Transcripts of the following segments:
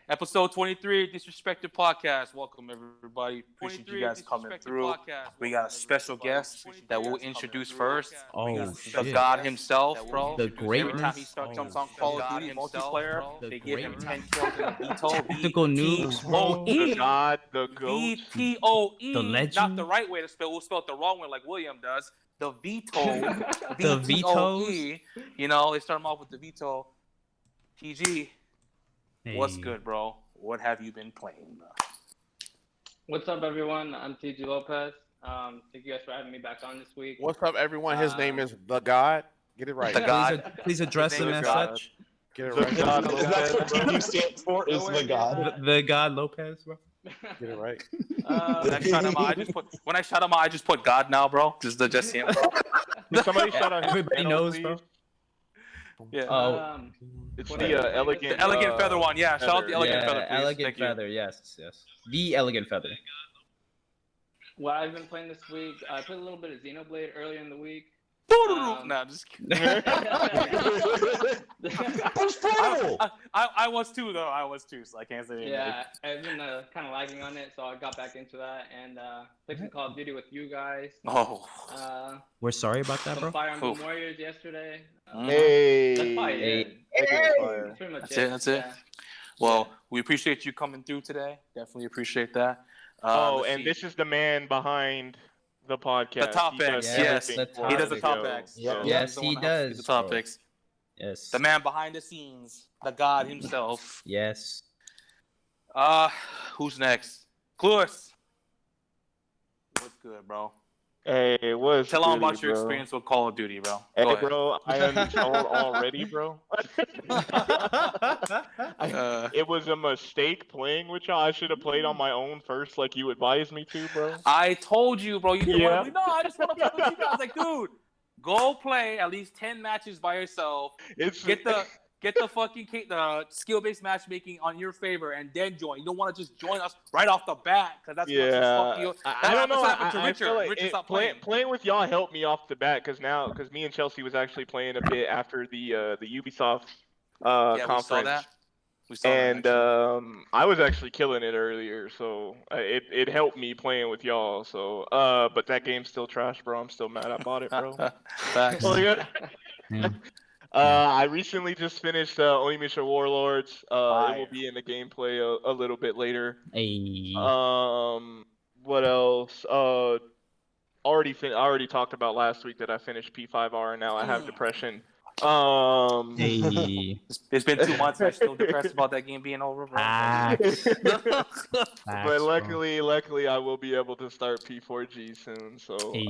Episode 23, Disrespected Podcast. Welcome, everybody. Appreciate you guys coming through. We got a special guest that we'll introduce first. Oh, The shit. God himself, bro. The greatness. Every time he jumps on Call of Duty multiplayer, they give him 10 kills in a veto. Tactical noobs, bro. The God, the GOAT. VTOE. The legend. Not the right way to spell. We'll spell it the wrong way like William does. The veto. The VTOE. You know, they start him off with the veto. TG. Hey. What's good, bro? What have you been playing? What's up, everyone? I'm TG Lopez. Thank you guys for having me back on this week. What's up, everyone? His name is the God. Get it right. The God. Please address him as such. Get it right. That's what you stand for, is the God. The God Lopez, bro. Get it right. When I shut him out, I just put God now, bro. Just him, bro. Did somebody shout out his Everybody channel, knows, please? bro. Yeah. It's What the is it? elegant. The elegant feather one. Yeah. Shout out the elegant Yeah, feather, please. elegant Thank you. feather. Yes. The elegant feather. What I've been playing this week, I played a little bit of Xenoblade earlier in the week. Nah, just kidding. I was too, though. I was too, so I can't say anything. Yeah, I've been kind of lagging on it, so I got back into that and played some Call of Duty with you guys. Oh. We're sorry about that, Some bro. Fire Emblem Warriors yesterday. Hey. That's probably it. That's pretty much That's it. Yeah. Well, we appreciate you coming through today. Definitely appreciate that. And this is the man behind the podcast. The top He does X, yes, everything the for He does the the top show, X. Yeah. Yes, the he one that helps does, do the top bro. X. Yes. The man behind the scenes. The God himself. Yes. Who's next? Cluis. What's good, bro? Hey, what's Tell them goody, about your bro? experience with Call of Duty, bro. Hey, Go ahead. bro, I uninstalled already, bro. It was a mistake playing with y'all. I should have played on my own first, like you advised me to, bro. I told you, bro. You didn't Yeah. want to. No, I just want to play with you guys. Like, dude, go play at least 10 matches by yourself. It's Get the fucking skill-based matchmaking on your favor, and then join. You don't want to just join us right off the bat, because that's what just fuck you. I don't know. I feel like Richard stopped playing with y'all helped me off the bat because me and Chelsea was actually playing a bit after the Ubisoft Yeah, conference. we saw that. And I was actually killing it earlier, so it helped me playing with y'all. So, but that game's still trash, bro. I'm still mad I bought it, bro. Facts. Yeah. I recently just finished Onimusha Warlords. It Fire. will be in the gameplay a little bit later. Hey. What else? I already talked about last week that I finished P5R and now I have depression. Hey. It's been 2 months. I'm still depressed about that game being over, bro. Facts. But luckily, I will be able to start P4G soon. So, Hey.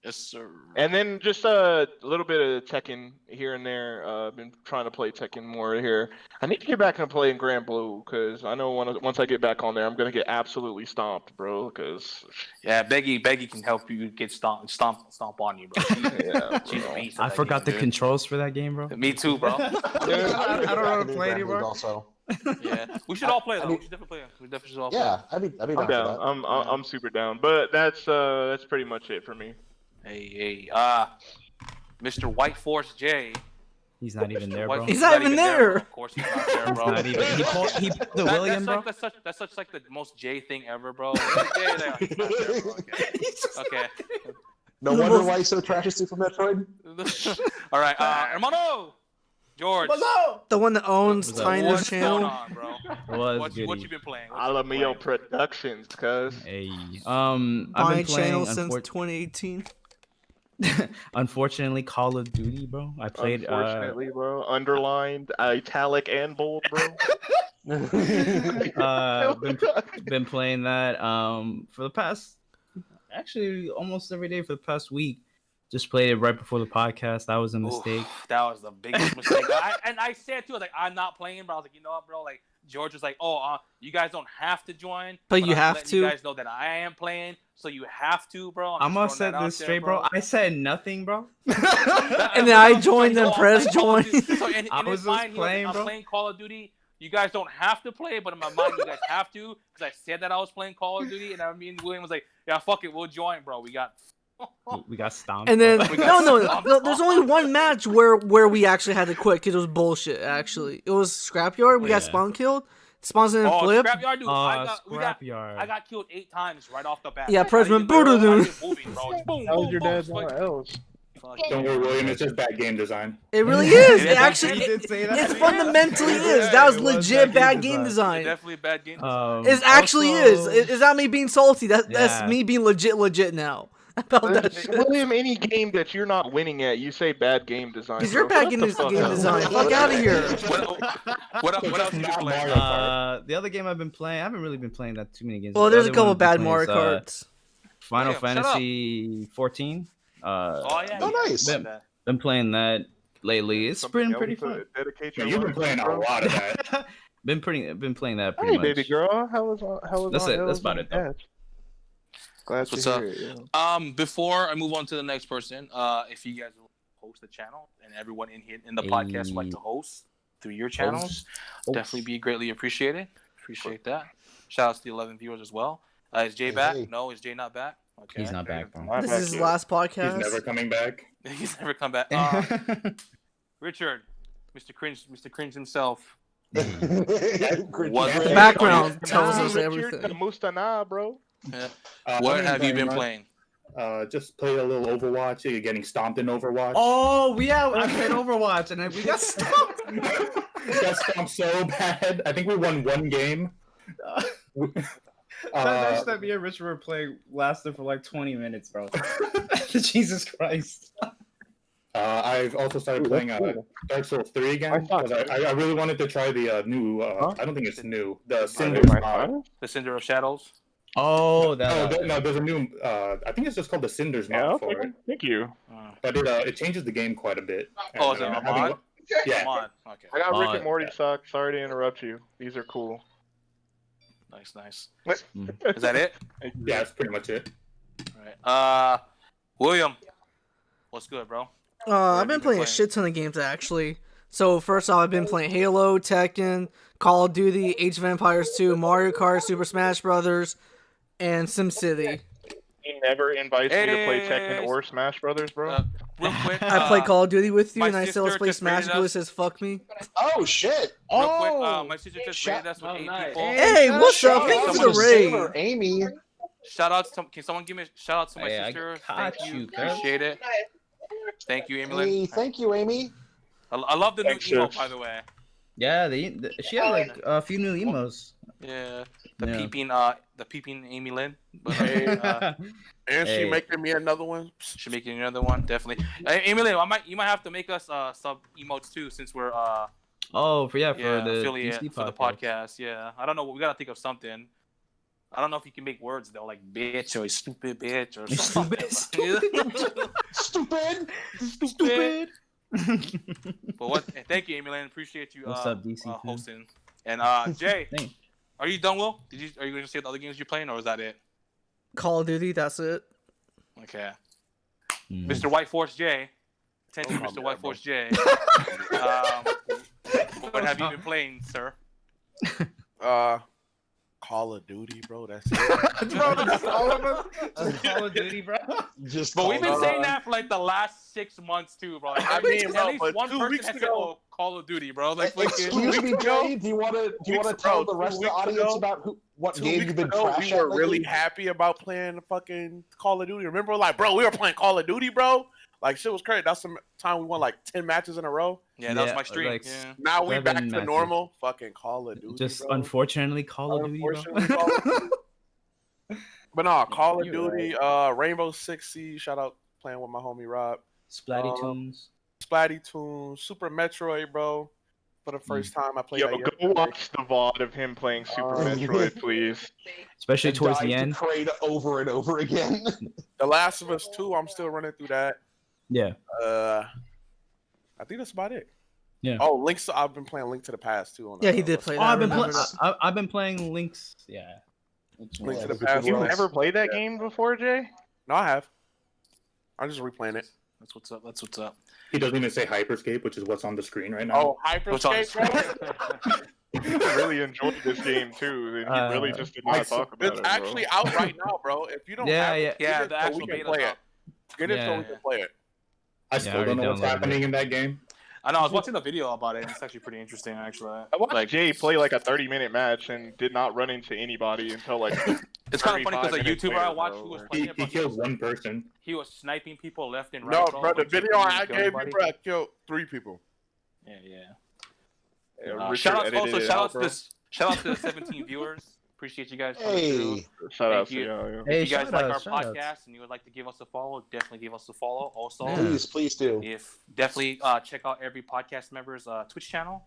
Yes, sir. and then just a little bit of Tekken here and there. I've been trying to play Tekken more here. I need to get back and play in Grand Blue because I know once I get back on there, I'm gonna get absolutely stomped, bro. Because Yeah, Beggy can help you get stomp on you, bro. She's a beast. I forgot the controls for that game, bro. Me too, bro. I don't know how to play anymore. Also. Yeah, we should all play though. We should definitely play. We definitely should all play. Yeah, I'd be I'm down. down. For that. I'm super down. But that's pretty much it for me. Hey, Mr. White Force J. He's not even there, bro. He's not even there. Of course he's not there, bro. Not even. He pulled the William, bro. That's such like the most J thing ever, bro. He's not there, bro. Okay. No wonder why he's so trash at Super Metroid. All right, hermano, George. The one that owns What's up? Tyner's What's going channel. on, bro? What you been playing? Alamio Productions, cuz. Hey. My I've been channel playing. since 2018. Unfortunately, Call of Duty, bro. I played. Unfortunately, bro. Underlined, italic, and bold, bro. Been playing that for the past, actually almost every day for the past week. Just played it right before the podcast. That was a mistake. That was the biggest mistake. I said too, I was like, I'm not playing, but I was like, you know what, bro? Like George was like, oh, you guys don't have to join, But you I'm have letting to. You guys know that I am playing, so you have to, bro. I'm gonna just set throwing that this out straight, there, bro. I said nothing, bro. And then I joined and pressed join. So in I his was just mind, playing, I'm bro. playing Call of Duty. You guys don't have to play, but in my mind, you guys have to, because I said that I was playing Call of Duty, and I mean, William was like, yeah, fuck it, we'll join, bro. We got We got stomped. And then We got no, there's only one match where we actually had to quit because it was bullshit. Actually, it was Scrapyard. We got spawn killed. Spawns in flip. Scrapyard, dude. Scrapyard. I got killed 8 times right off the bat. Yeah, President Not even Buddha, moving, bro. It's boom, That was boom, your boom. dad's It's like- L's. Don't worry, William. It's just bad game design. It really is. Yeah, It actually, he did say that. it Yeah. fundamentally Yeah, is. That was it was legit bad bad game game design. It's design. definitely a bad game. It actually also- is. Is that me being salty? That's Yeah. me being legit now about that shit. William, any game that you're not winning at, you say bad game design. Because you're bro. bad Shut game the fuck up. design. Fuck out of here. What else you been playing? The other game I've been playing, I haven't really been playing that too many games. Well, The there's a other couple one I've been bad playing Mario is, Karts. Final William, shut up. Fantasy 14. Oh yeah. Oh, nice. Been playing that lately. It's Something pretty else fun. to dedicate Yeah, your you've been life playing to, a bro. lot of that. Been playing that pretty Hey, much. baby girl, how was That's on it. That's L's about and it, though. Dash? Glad What's to up? hear it. Yeah. Before I move on to the next person, if you guys will host the channel and everyone in the podcast would like to host through your channels, definitely be greatly appreciated. Appreciate that. Shout out to the 11 viewers as well. Is Jay back? Hey. No, is Jay not back? Okay. He's not back, bro. I'm This back is his here. last He's podcast. never coming back. He's never come back. Richard, Mr. Cringe himself. The background tells us Richard, everything. the Mustana, bro. What have you been playing? Just played a little Overwatch. You're getting stomped in Overwatch. Oh, I played Overwatch and we got stomped. Got stomped so bad. I think we won one game. That match that me and Richard were playing lasted for like 20 minutes, bro. Jesus Christ. I've also started playing Dark Souls 3 again because I really wanted to try the new. I don't think it's new. The Cinder. The Cinder of Shadows. Oh, No, there's a new. I think it's just called the Cinders mod for it. Thank you. But it changes the game quite a bit. Oh, is it a mod? Yeah. Mod. Okay. I got Rick Oh, and Morty yeah. suck. Sorry to interrupt you. These are cool. Nice. What? Is that it? Yeah, that's pretty much it. All right. William, what's good, bro? I've been playing a shit ton of games actually. So first off, I've been playing Halo, Tekken, Call of Duty, Age of Empires 2, Mario Kart, Super Smash Brothers, and SimCity. He never invites me to play Tekken or Smash Brothers, bro. Real quick. I play Call of Duty with you, my and I still sister play just Smash. rated Who us. says fuck me? Oh shit! Real quick, my sister just rated us with Oh, 8 nice. people. Hey, what's up? Thank you for the raid. Amy. Shout out to can someone give me a shout out to my Hey, I sister? got Thank you, you, girl. appreciate it. Thank you, Emily. Hey, thank you, Amy. I love the new Thanks, emote, sis. by the way. Yeah, she had like a few new emos. Yeah, Yeah. the peeping Amy Lynn. But, And she Hey. making me another one. should make another one definitely. Hey, Amy Lynn, you might have to make us sub emotes too, since we're Oh, for the affiliate DC for the podcast. Yeah, I don't know. We gotta think of something. I don't know if you can make words though, like bitch or stupid bitch or something. Stupid. But what? Thank you, Amy Lynn. Appreciate you What's up, DC fan? hosting. And Jay, Thanks. are you done, Will? Are you going to say the other games you're playing, or is that it? Call of Duty, that's it. Okay. Mm. Mr. White Force J. Attention, Oh, Mr. man, White bro. Force J. What have you been playing, sir? Call of Duty, bro. That's it. Bro, just all of us. Just Call of Duty, bro. Just But we've been call- saying that for like the last 6 months too, bro. Like, I mean, at bro, least but one 2 person weeks has said, ago- "Oh, Call of Duty, bro." Like, Excuse me, Jay. Do you want to tell the rest of the audience about what 2 game weeks you've been ago, trash we were at really lately? happy about playing the fucking Call of Duty. Remember, like, bro, we were playing Call of Duty, bro. Like, shit was crazy. That's the time we won like 10 matches in a row. yeah, that was Yeah, my stream. like, Yeah. Now we 7 back to matches. normal. Fucking Call of Duty. Just bro. unfortunately, Call of Duty, bro. Unfortunately, Call of Duty. But no, Call of you're Duty, Rainbow Six Siege. Shout out playing with my homie Rob. Splatty Tunes. Splatty Tunes, Super Metroid, bro. For the first time I played Yo, that. go watch the VOD of him playing Super Metroid, please. Especially And towards dive the to end. Kraid over and over again. The Last of Us 2, I'm still running through that. Yeah. I think that's about it. Yeah. Oh, I've been playing Link to the Past too. Yeah, he did play that. Oh, I I've been remember that. I've been playing Links. Yeah. Link to the that's a Past. good You've one. never played that game before, Jay? No, I have. I'm just replaying it. That's what's up. That's what's up. He doesn't even say Hyperscape, which is what's on the screen right now. Oh, What's on Hyperscape, bro. I really enjoyed this game too, and he really just did not talk about It's it, bro. actually out right now, bro. If you don't Yeah, have yeah. it, Yeah, get it the so actual we can beta's play out. it. Get it so we can play it. I still don't know what's happening in that game. I know. I was watching the video about it, and it's actually pretty interesting, actually. I watched Jay play like a 30-minute match and did not run into anybody until like. It's kind of funny because a YouTuber I watched who was playing he killed one person. He was sniping people left and right. No, bro, the video I gave you, bro, I killed 3 people. Yeah. Shout out to the 17 viewers. Appreciate you guys. Hey, shout out to you. If you guys like our podcast and you would like to give us a follow, definitely give us a follow. Also, please do. If definitely check out every podcast member's Twitch channel.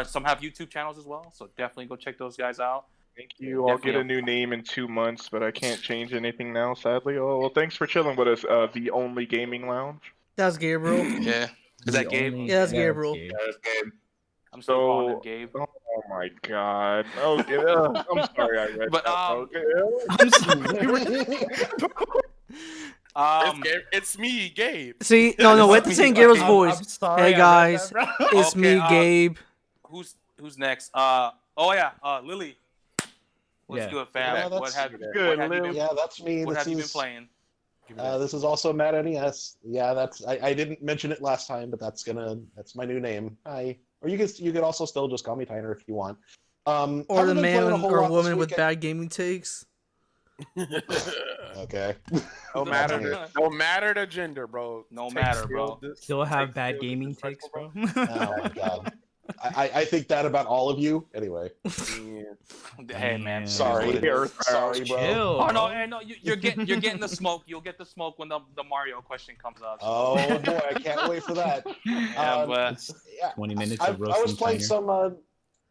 Some have YouTube channels as well, so definitely go check those guys out. Thank you. I'll get a new name in 2 months, but I can't change anything now, sadly. Oh well, thanks for chilling with us. The Only Gaming Lounge. That's Gabriel. Yeah. Is that Gabe? Yeah, that's Gabriel. Yeah, that's Gabe. I'm still calling him Gabe. Oh my god. Okay. I'm sorry I read but, that. It's me, Gabe. See, no, with the same Gabriel's voice. I'm sorry, hey guys, it's me, Gabe. Who's next? Lily. Let's do it, fam. Yeah, what have you been? Yeah, that's me. What have you been playing? This is also Matt NES. Yeah, that's I didn't mention it last time, but that's my new name. Hi. Or you could also still just call me Tyner if you want. Or the man or woman with bad gaming takes. Okay. No matter the gender, bro. No matter, bro. Still have bad gaming takes, bro. Oh my god. I think that about all of you. Anyway. Hey man, sorry, bro. Oh no, you're getting the smoke. You'll get the smoke when the Mario question comes up. Oh boy, I can't wait for that. 20 minutes of roasting. I was playing some.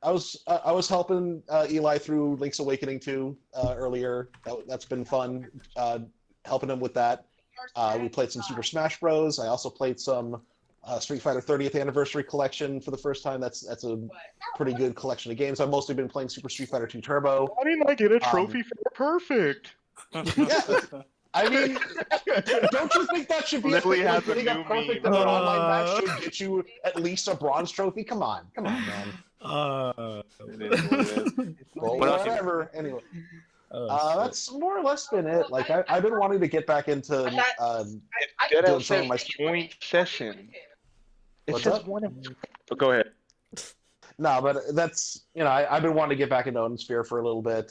I was helping Eli through Link's Awakening 2 earlier. That's been fun. Helping him with that. We played some Super Smash Bros. I also played some Street Fighter 30th Anniversary Collection for the first time. That's a pretty good collection of games. I've mostly been playing Super Street Fighter 2 Turbo. Why didn't I get a trophy for perfect? Yeah, I mean, don't you think that should be Literally a thing? Getting a perfect in an online match should get you at least a bronze trophy? Come on, man. Whatever. Anyway. That's more or less been it. Like I've been wanting to get back into doing some of my joint session. What's up? Go ahead. No, but that's I've been wanting to get back into Odinsphere for a little bit.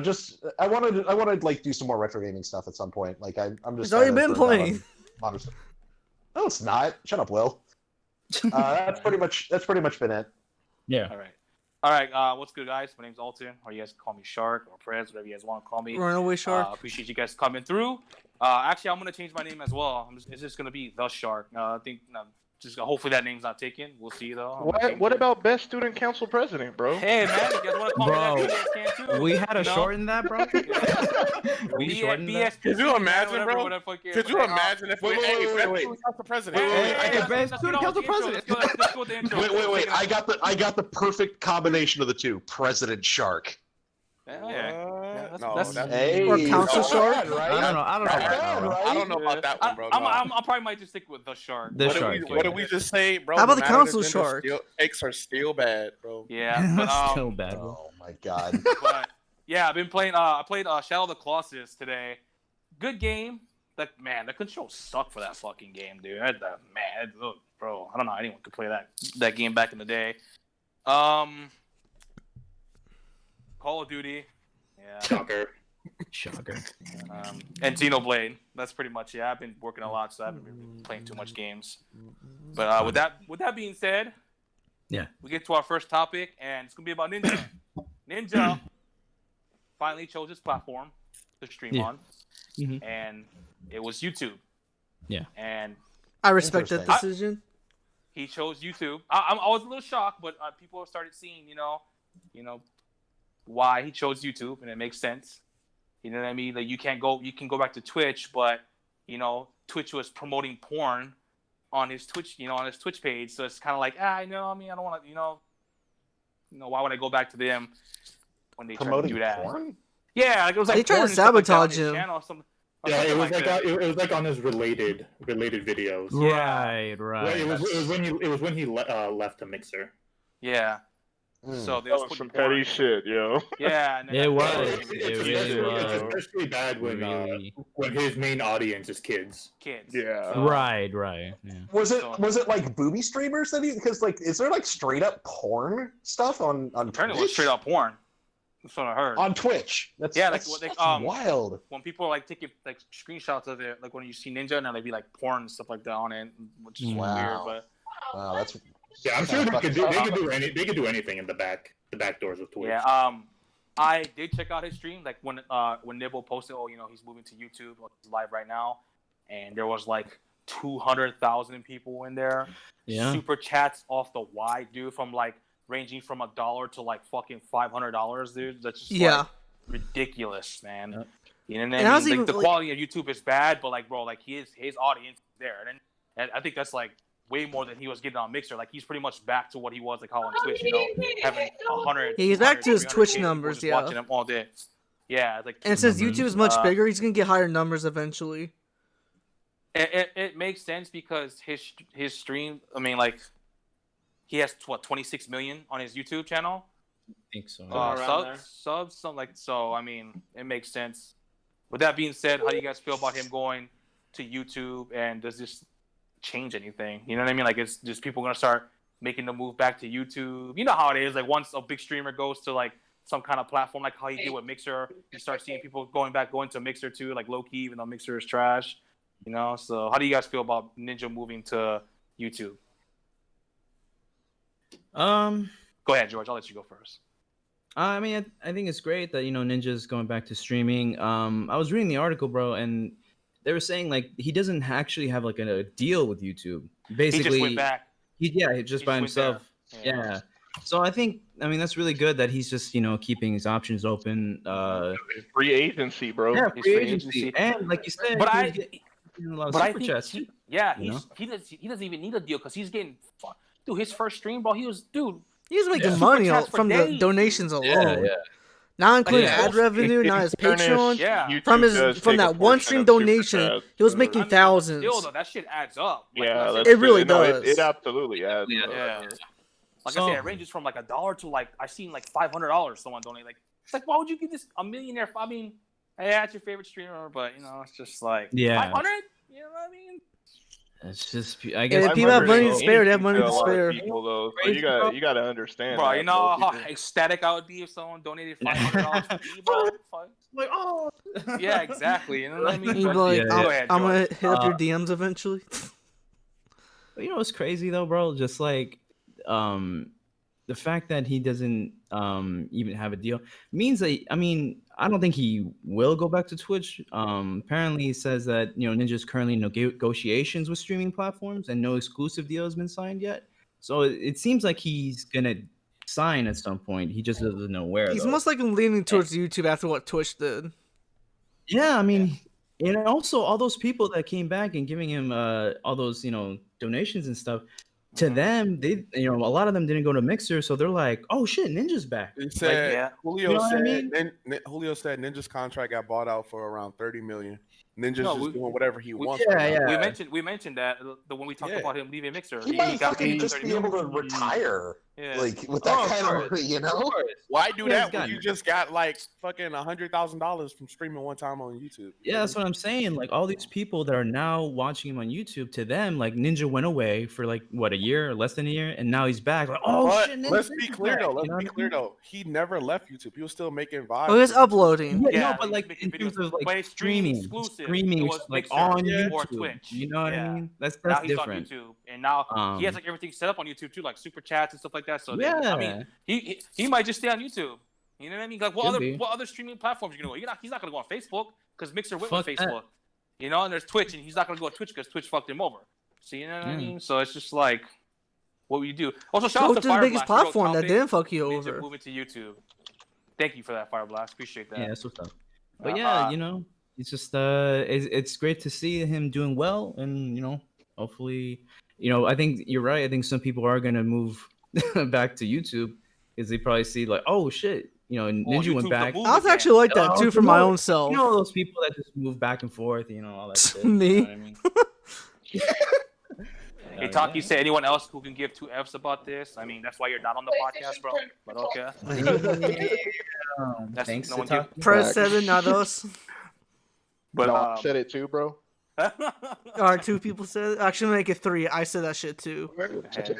Just I wanted to like do some more retro gaming stuff at some point. Like I'm just. It's already been playing. No, it's not. Shut up, Will. That's pretty much been it. Yeah. All right. What's good, guys? My name's Alton, or you guys can call me Shark or Prez, whatever you guys want to call me. Runaway Shark. Appreciate you guys coming through. Actually, I'm gonna change my name as well. It's just gonna be The Shark. I think just hopefully that name's not taken. We'll see though. What about Best Student Council President, bro? Hey man, you guys want to call me that? You guys can too. We had to shorten that, bro. We shortened that. Could you imagine, bro? Could you imagine if wait. Council President? Best Student Council President. Let's go with the intro. Wait. I got the perfect combination of the two. President Shark. Or Council Shark, right? I don't know about that one, bro. I probably might just stick with The Shark. What did we just say, bro? How about the Council Shark? Takes are still bad, bro. Yeah, but, still bad. Oh my god. But yeah, I've been playing. I played Shadow of the Colossus today. Good game. The controls suck for that fucking game, dude. Bro, I don't know how anyone could play that game back in the day. Call of Duty. Yeah. Shocker. And Xenoblade. That's pretty much it. I've been working a lot, so I haven't been playing too much games. But with that being said, yeah, we get to our first topic, and it's gonna be about Ninja. Ninja finally chose his platform to stream on, and it was YouTube. Yeah, and I respect that decision. He chose YouTube. I was a little shocked, but people started seeing, why he chose YouTube, and it makes sense. You know what I mean? Like you can go back to Twitch, but Twitch was promoting porn on his Twitch, on his Twitch page. So it's kind of like, I don't want to, why would I go back to them when they try to do that? Porn? Yeah, like it was like they tried to sabotage him. Yeah, it was like on his related videos. Right. Well, it was when he left the Mixer. Yeah. So they That was was putting some porn. petty shit, yo. Yeah, and then It was. It's It really was. It's especially bad when his main audience is kids. Kids. Yeah. So, Right. Yeah. Was it So- was it like booby streamers that he? Because like, is there like straight up porn stuff on apparently it Twitch? was straight up porn. That's what I heard. On Twitch. That's Yeah, like, that's, what they- that's um, wild. When people are like taking like screenshots of it, like when you see Ninja and there'd be like porn and stuff like that on it, which is Wow. weird. But Wow, that's Yeah, I'm sure they could do anything in the back doors of Twitch. yeah, I did check out his stream, like when Nibble posted, he's moving to YouTube, he's live right now, and there was like 200,000 people in there. Yeah. Super chats off the wide, dude, from like ranging from $1 to like fucking $500, dude. That's just like, ridiculous, man. Yep. You know And what I I was mean? even, Like, the like- quality of YouTube is bad, but like, bro, like his audience is there, and I think that's like way more than he was getting on Mixer. Like he's pretty much back to what he was like on Twitch, having 100. Yeah, he's back to his 300K Twitch people numbers, just yeah. watching him all day. Yeah, like. And since numbers. YouTube is much bigger, he's gonna get higher numbers eventually. It makes sense because his stream. I mean, like, he has 26 million on his YouTube channel. I think so. Around there. Subs, something like so. I mean, it makes sense. With that being said, how do you guys feel about him going to YouTube? And does this change anything? You know what I mean? Like, it's just people gonna start making the move back to YouTube. You know how it is. Like, once a big streamer goes to like some kind of platform, like how you did with Mixer, you start seeing people going to Mixer too, like low key, even though Mixer is trash. You know. So, how do you guys feel about Ninja moving to YouTube? Go ahead, George. I'll let you go first. I mean, I think it's great that Ninja's going back to streaming. I was reading the article, bro, and they were saying like he doesn't actually have like a deal with YouTube. Basically, He just went back. He just by went there. himself. Yeah. So I think that's really good that he's just keeping his options open. Free agency, bro. Yeah, He's free free agency, agency. and like you said, But he's getting a lot of But I super think chats. he you know? doesn't even need a deal because he's getting dude. His first stream, bro, he was He's making Yeah. money Super chats for from the days. donations alone. Yeah. Not including yeah. ad revenue, not his Patreon. Yeah. YouTube From does take a that one portion stream of super donation, chats, he was so- making I mean, thousands. Still, though, that shit adds up. Like, Yeah, like I that's said, It really true. No, does. It absolutely adds. Yeah. up. Yeah. Like So- I said, it ranges from like $1 to like I seen like $500 someone donate. Like it's like why would you give this a millionaire? I mean, hey, that's your favorite streamer, but it's just like Yeah. 500. You know what I mean? It's just, I guess, if people have money to spare, they have money to A lot of spare. people, though, so Crazy, you bro. got to understand. Bro, that, you know bro. how ecstatic I would be if someone donated $500 to me, bro. Fuck. like, oh, Yeah, exactly. You know what I mean? He'd be But- like, Yeah, I'm, Go ahead, I'm gonna George. hit up your DMs eventually. You know what's crazy though, bro? Just like the fact that he doesn't even have a deal means that I don't think he will go back to Twitch. Apparently, he says that Ninja's currently in negotiations with streaming platforms and no exclusive deal has been signed yet. So it seems like he's gonna sign at some point. He just doesn't know where. He's though. most likely leaning towards YouTube after what Twitch did. Yeah, and also all those people that came back and giving him all those donations and stuff. To them, they a lot of them didn't go to Mixer, so they're like, "Oh shit, Ninja's back." He said yeah. Julio You know what I said mean? Julio said Ninja's contract got bought out for around 30 million. Ninja's No, just we- doing whatever he wants. yeah, right now. yeah. We mentioned that when we talked Yeah. about him leaving Mixer. He might got fucking paid just 30 be able million. to retire, Yeah. like with that Oh, kind of of, Why do He has that when gotten you it. just got like fucking $100,000 from streaming one time on YouTube? Yeah, that's what I'm saying. Like all these people that are now watching him on YouTube, to them, like Ninja went away for like what, a year or less than a year, and now he's back. Like, oh But shit, Ninja, let's be clear back. though. You Let's know be what I clear mean? though. He never left YouTube. He was still making vibes. Oh, he's uploading. Yeah, Yeah, no, he's but like making in terms videos, of like but it's streaming streaming, exclusive. It was like Mixer on or YouTube. Twitch. You know what Yeah. I mean? That's Now he's different. on YouTube, and now he has Um, like everything set up on YouTube too, like super chats and stuff like that. So Yeah. I mean, he might just stay on YouTube. You know what I mean? Like Could be. what other streaming platforms are you gonna go? He's not gonna go on Facebook because Mixer went Fuck with that. Facebook. And there's Twitch, and he's not gonna go on Twitch because Twitch fucked him over. So you know what I Yeah. mean? So it's just like, what will you do? Also, shout out Twitch to is the Fire biggest Blast. He wrote platform that topic, didn't fuck you Ninja over. moving to YouTube. Thank you for that, Fire Blast. Appreciate that. Yeah, that's what's up. But yeah, it's just it's great to see him doing well, and hopefully, I think you're right. I think some people are gonna move back to YouTube because they probably see like, oh shit, Ninja YouTube's went the back. move I was again. actually like that Oh, too for my own self. Those people that just move back and forth, all that shit. Me. You know what I mean? Hey, Taki said, anyone else who can give 2 Fs about this? I mean, that's why you're not on the podcast, bro. But okay. Thanks no to one give- Taki. Press 7, not us. But No, I said it too, bro. Or 2 people said it. Actually, make it 3. I said that shit too. hey,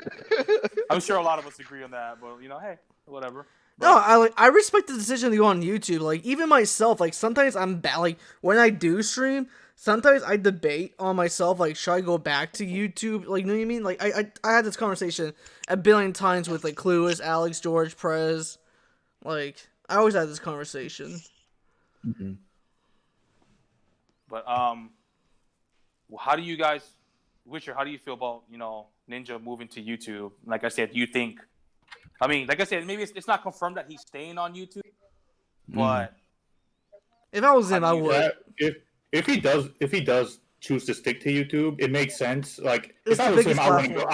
I'm sure a lot of us agree on that, but hey, whatever. But, No, I respect the decision to go on YouTube. Like, even myself, like, sometimes I'm bad. Like, when I do stream, sometimes I debate on myself, like, should I go back to YouTube? Like, you know what I mean? Like, I had this conversation a billion times with, like, Clueless, Alex, George, Prez. Like, I always had this conversation. Mm-hmm. But how do you guys, Witcher? How do you feel about Ninja moving to YouTube? Like I said, do you think? I mean, like I said, maybe it's not confirmed that he's staying on YouTube, but if I was him, I would. If he does choose to stick to YouTube, it makes sense. Like It's if I the was him, biggest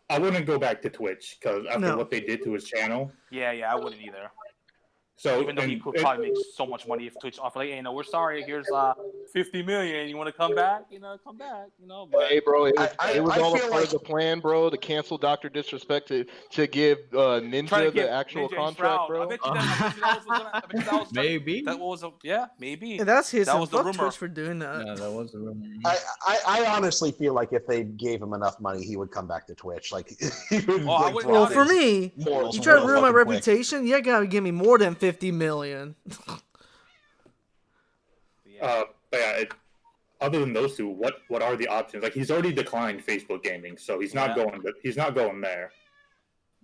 I wouldn't go back to Twitch because after No. what they did to his channel. yeah, I wouldn't either. So Even though he could probably make so much money if Twitch offered, like, hey, we're sorry, here's 50 million. You want to come back? Come back. But Hey, bro, it was I all a feel part like- of the plan, bro, to cancel Dr. Disrespect to give Ninja the actual Ninja and contract, Shroud. bro. I bet you that was Maybe. That was maybe. And that's his. That And was the fuck rumor. Twitch for doing that. No, that was the rumor. I honestly feel like if they gave him enough money, he would come back to Twitch. Like, he would, Oh, I like, wouldn't drop Well, for his me, morals you try to real ruin my fucking quick. reputation, you gotta give me more than 50 million. But yeah, other than those two, what are the options? Like he's already declined Facebook gaming, so he's not going. He's not going there.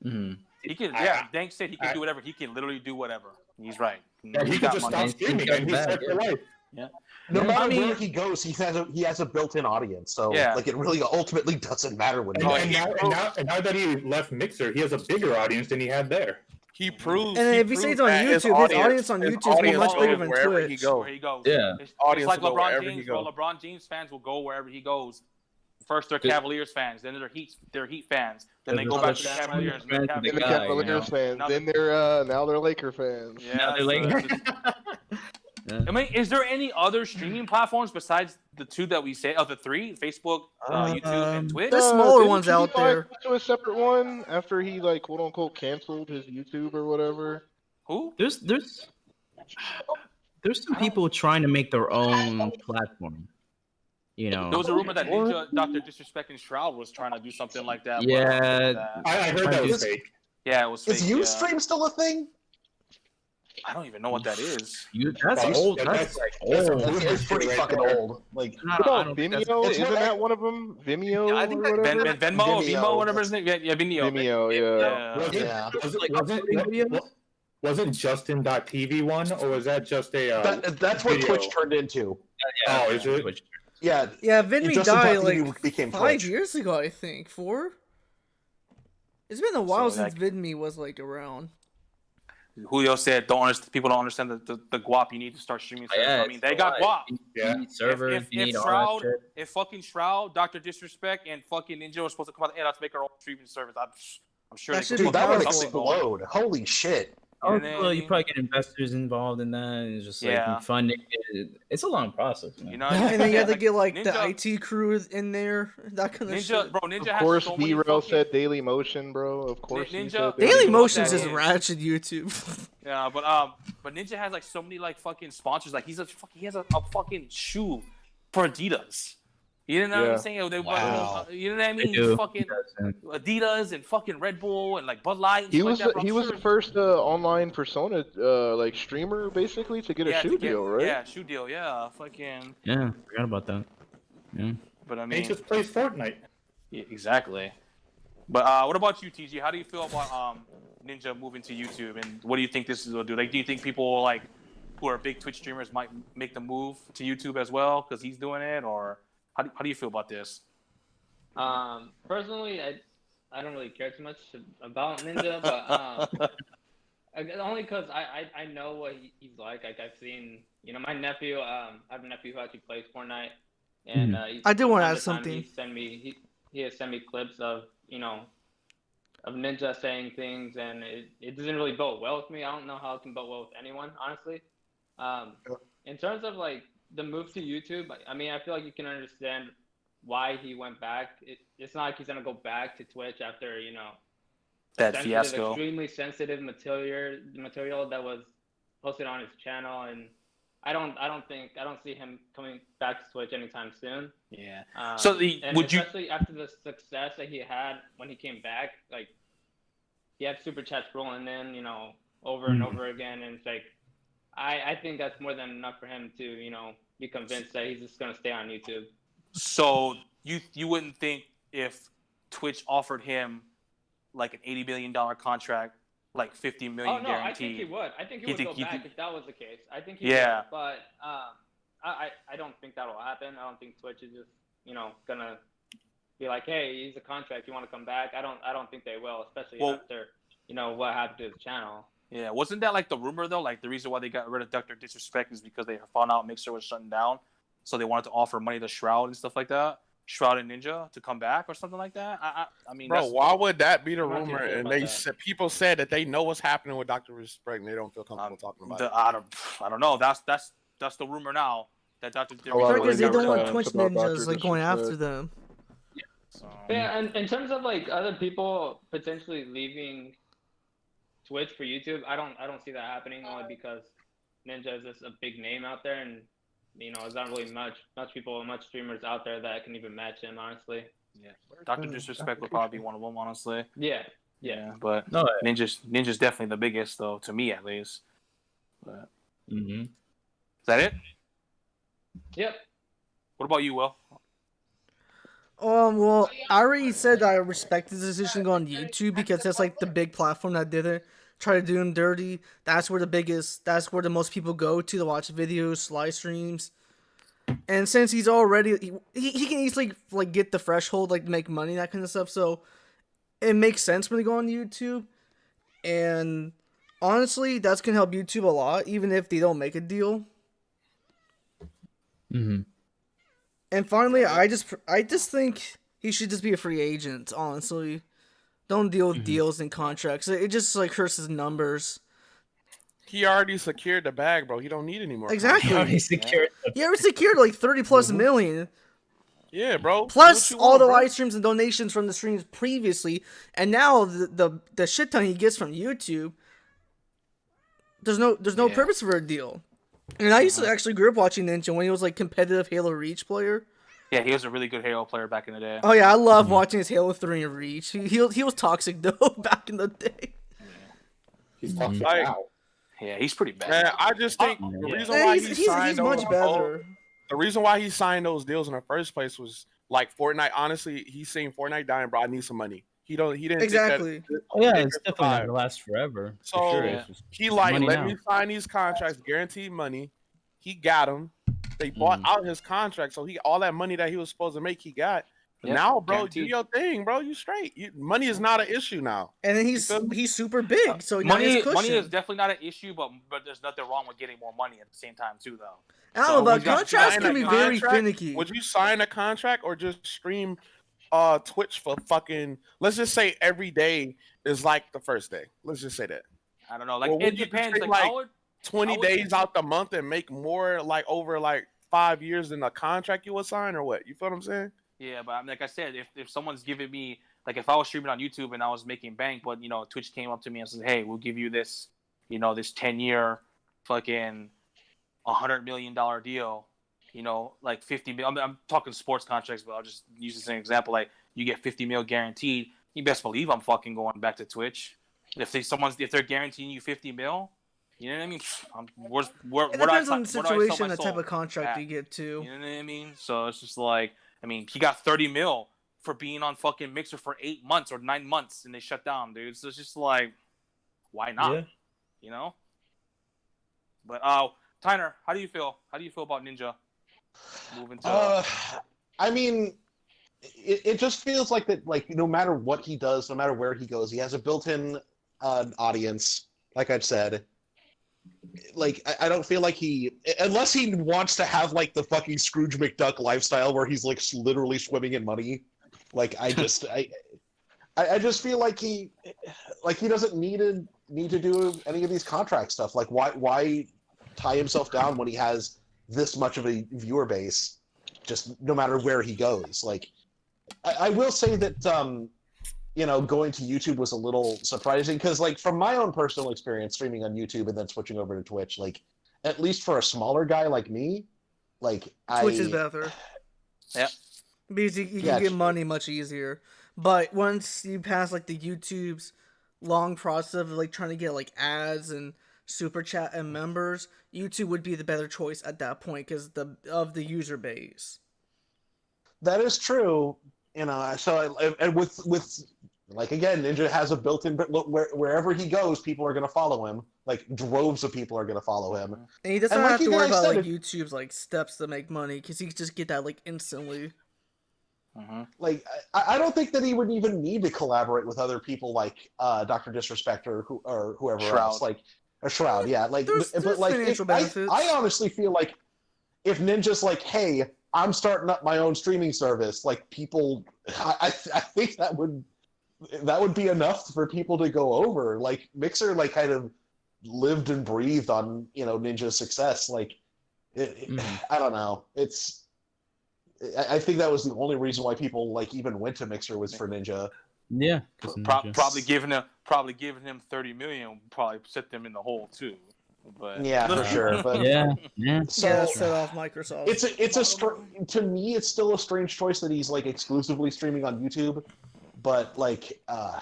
Mm-hmm. He can. Dank said he can do whatever. He can literally do whatever. He's right. Yeah, he could just stop streaming and he's set for life. Yeah. No matter I mean- where he goes, he has a built-in audience. So Yeah. like it really ultimately doesn't matter when. And now that he left Mixer, he has a bigger audience than he had there. He proves. And if he stays on YouTube, his audience on his YouTube will be audience much bigger goes than wherever Twitch. he goes. Where he goes. Yeah. It's Audience like will go LeBron wherever James. he goes. Bro, LeBron James fans will go wherever he goes. First, they're Cavaliers fans. Then they're Heat fans. Then they go back to the Cavaliers. Then the Cavaliers fans. Then they're Laker fans. Yeah, Now they're Laker. I mean, is there any other streaming platforms besides the two that we say? Of the three, Facebook, YouTube, and Twitch. There's smaller Didn't ones out PewDiePie there. go to a separate one after he quote unquote canceled his YouTube or whatever. Who? There's some people trying to make their own platform. There was a rumor that Ninja, Dr. Disrespect, and Shroud was trying to do something like that. Yeah. I heard that was fake. Yeah, it was fake. Is Ustream still a thing? I don't even know what that is. That's old. That's old. It's pretty fucking old. Like What about Vimeo? Isn't that one of them? Vimeo Yeah, I think or whatever? Vimeo, whatever his name. Yeah, Vimeo. Vimeo, yeah. Wasn't Justin.tv one, or was that just a? That's what video? Twitch turned into. Oh, is it? Twitch. Yeah. Yeah, Vinme Justin died Buckley like became 5 Twitch. years ago, I think. 4? It's been a while So, since Vinme was around. Julio said, people don't understand the guap you need to start streaming. Yeah, I mean, they got guap. Yeah. Servers, If Shroud, if fucking Shroud, Dr. Disrespect, and fucking Ninja were supposed to come out, hey, let's make our own streaming service. I'm sure That they should could be Dude, that would powerful. explode. Holy shit. Oh, And then- well, you probably get investors involved in that, and it's just funding it. It's a long process, man. You know, And then you have to get the Ninja- IT crew in there, that kind of shit. Ninja Of course, has so many B-Rail fucking- said Daily Motion, bro. Of course, he Ninja- said Daily know what Motions that is is. ratchet YouTube. Yeah, but Ninja has so many fucking sponsors. He has a fucking shoe for Adidas. You know what I'm saying? Wow. You know what I mean? They do. Fucking Adidas and fucking Red Bull and Bud Light. And He shit was like that, he was the first online Persona streamer basically to get a shoe deal, right? Yeah, shoe deal. Yeah, fucking. Yeah, forgot about that. Yeah. But I He mean, just plays Fortnite. yeah, exactly. But what about you, TG? How do you feel about Ninja moving to YouTube, and what do you think this will do? Do you think people who are big Twitch streamers might make the move to YouTube as well because he's doing it, or how do you feel about this? Personally, I don't really care too much about Ninja, but only because I know what he's like. I've seen, my nephew. I have a nephew who actually plays Fortnite, and I do wanna from add time to time something. He has sent me clips of of Ninja saying things, and it doesn't really bode well with me. I don't know how it can bode well with anyone, honestly. In terms of the move to YouTube, I mean, I feel like you can understand why he went back. It's not like he's gonna go back to Twitch after that fiasco. extremely sensitive material that was posted on his channel, and I don't see him coming back to Twitch anytime soon. Yeah. So especially after the success that he had when he came back, like he had super chats rolling in, over and over again, and it's like I think that's more than enough for him to be convinced that he's just gonna stay on YouTube. So you wouldn't think if Twitch offered him like an $80 million contract, like $50 million guaranteed. I think he would. I think he would go back if that was the case. I think he would. But I don't think that'll happen. I don't think Twitch is just gonna be like, hey, he's a contract. You want to come back? I don't think they will, especially after what happened to his channel. Yeah, wasn't that like the rumor though? Like the reason why they got rid of Dr. Disrespect is because they found out Mixer was shutting down, so they wanted to offer money to Shroud and stuff like that. Shroud and Ninja to come back or something like that. I mean, bro, why would that be the rumor? And people said that they know what's happening with Dr. Respect and they don't feel comfortable talking about it. I don't know. That's the rumor now that Dr. Because they don't want Twitch ninjas like going after them. Yeah, and in terms of like other people potentially leaving Twitch for YouTube, I don't see that happening, only because Ninja is just a big name out there, and there's not really much streamers out there that can even match him, honestly. Yeah, Dr. Disrespect would probably be one of them, honestly. Yeah. But no, Ninja's definitely the biggest, though, to me at least. But is that it? Yep. What about you, Will? Well, I already said I respect the decision to go on YouTube because that's like the big platform that did it. Try to do him dirty. That's where the most people go to watch videos, live streams. And since he's already, he can easily like get the threshold, like make money, that kind of stuff. So it makes sense when they go on YouTube. And honestly, that's gonna help YouTube a lot, even if they don't make a deal. And finally, I just think he should just be a free agent, honestly. Don't deal with deals and contracts. It just like hurts his numbers. He already secured the bag, bro. He don't need any more. Exactly. He already secured like 30+ million. Yeah, bro. Plus all the live streams and donations from the streams previously, and now the shit ton he gets from YouTube. There's no purpose for a deal. And I used to actually grew up watching Ninja when he was like competitive Halo Reach player. Yeah, he was a really good Halo player back in the day. Oh yeah, I love watching his Halo 3 and Reach. He was toxic though back in the day. He's toxic now. Yeah, he's pretty bad. Man, I just think the reason why he's much better. The reason why he signed those deals in the first place was like Fortnite. Honestly, he's saying Fortnite dying, bro. I need some money. He didn't exactly. It's definitely not gonna last forever. So he let me sign these contracts, guaranteed money. He got them. They bought out his contract, so all that money that he was supposed to make, he got. Now, bro, guaranteed. Do your thing, bro. You straight. Money is not an issue now. And then he's super big, so money is definitely not an issue, but there's nothing wrong with getting more money at the same time too, though. I don't know, but contracts can be very finicky. Would you sign a contract or just stream Twitch for fucking? Let's just say every day is like the first day. Let's just say that. I don't know. Like it depends. Like 20 days out the month and make more like over like 5 years than a contract you would sign, or what? You feel what I'm saying? Yeah, but like I said, if someone's giving me, like if I was streaming on YouTube and I was making bank, but Twitch came up to me and said, hey, we'll give you this, this 10-year fucking $100 million deal, like 50 mil. I'm talking sports contracts, but I'll just use this as an example. Like you get 50 mil guaranteed, you best believe I'm fucking going back to Twitch. If they're guaranteeing you 50 mil, you know what I mean? It depends on the situation, the type of contract you get too. You know what I mean? So it's just like, he got 30 mil for being on fucking Mixer for 8 months or 9 months, and they shut down, dude. So it's just like, why not? Yeah. But Tyner, how do you feel? How do you feel about Ninja moving to? It just feels like that. Like no matter what he does, no matter where he goes, he has a built-in audience. Like I've said. Like I don't feel like unless he wants to have like the fucking Scrooge McDuck lifestyle where he's like literally swimming in money. Like I just feel like he doesn't need to do any of these contract stuff. Like why tie himself down when he has this much of a viewer base? just no matter where he goes. Like, I will say that going to YouTube was a little surprising because, like, from my own personal experience streaming on YouTube and then switching over to Twitch, like, at least for a smaller guy like me, like, Twitch is better. Yeah. Because you can get money much easier. But once you pass, like, the YouTube's long process of, like, trying to get, like, ads and super chat and members, YouTube would be the better choice at that point because of the user base. That is true. So and with like, again, Ninja has a built-in, but wherever he goes, people are going to follow him. Like, droves of people are going to follow him. And he doesn't have to worry about, like, YouTube's, like, steps to make money, because he can just get that, like, instantly. Like, I don't think that he would even need to collaborate with other people like Dr. Disrespect or whoever else. Like, a Shroud, yeah. Like, there's financial benefits. I honestly feel like if Ninja's like, hey, I'm starting up my own streaming service, like, people, I think that would be enough for people to go over. Like, Mixer, like, kind of lived and breathed on, Ninja's success. Like, I don't know. I think that was the only reason why people, like, even went to Mixer was for Ninja. Yeah. Probably giving him 30 million would probably set them in the hole too. But yeah, for sure. But yeah. So set off Microsoft. To me, it's still a strange choice that he's, like, exclusively streaming on YouTube. But, like, I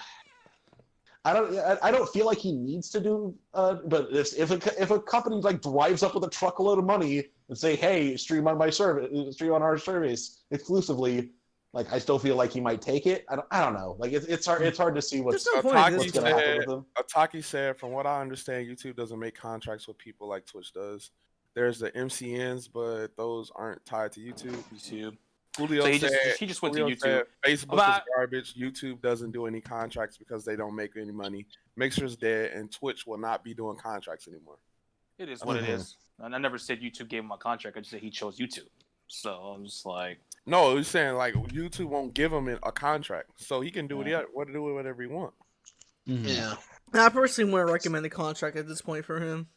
don't feel like he needs to do. But if a company, like, drives up with a truckload of money and say, hey, stream on our service exclusively, like, I still feel like he might take it. I don't know. Like, it's hard to see what's going to happen with him. Ataki said, from what I understand, YouTube doesn't make contracts with people like Twitch does. There's the MCNs, but those aren't tied to YouTube. Julio he just went to YouTube. Facebook is garbage. YouTube doesn't do any contracts because they don't make any money. Mixer's dead, and Twitch will not be doing contracts anymore. It is what it is. And I never said YouTube gave him a contract. I just said he chose YouTube. So I'm just like, no, he's saying, like, YouTube won't give him a contract, so he can do whatever he wants. Yeah. I personally wouldn't recommend a contract at this point for him.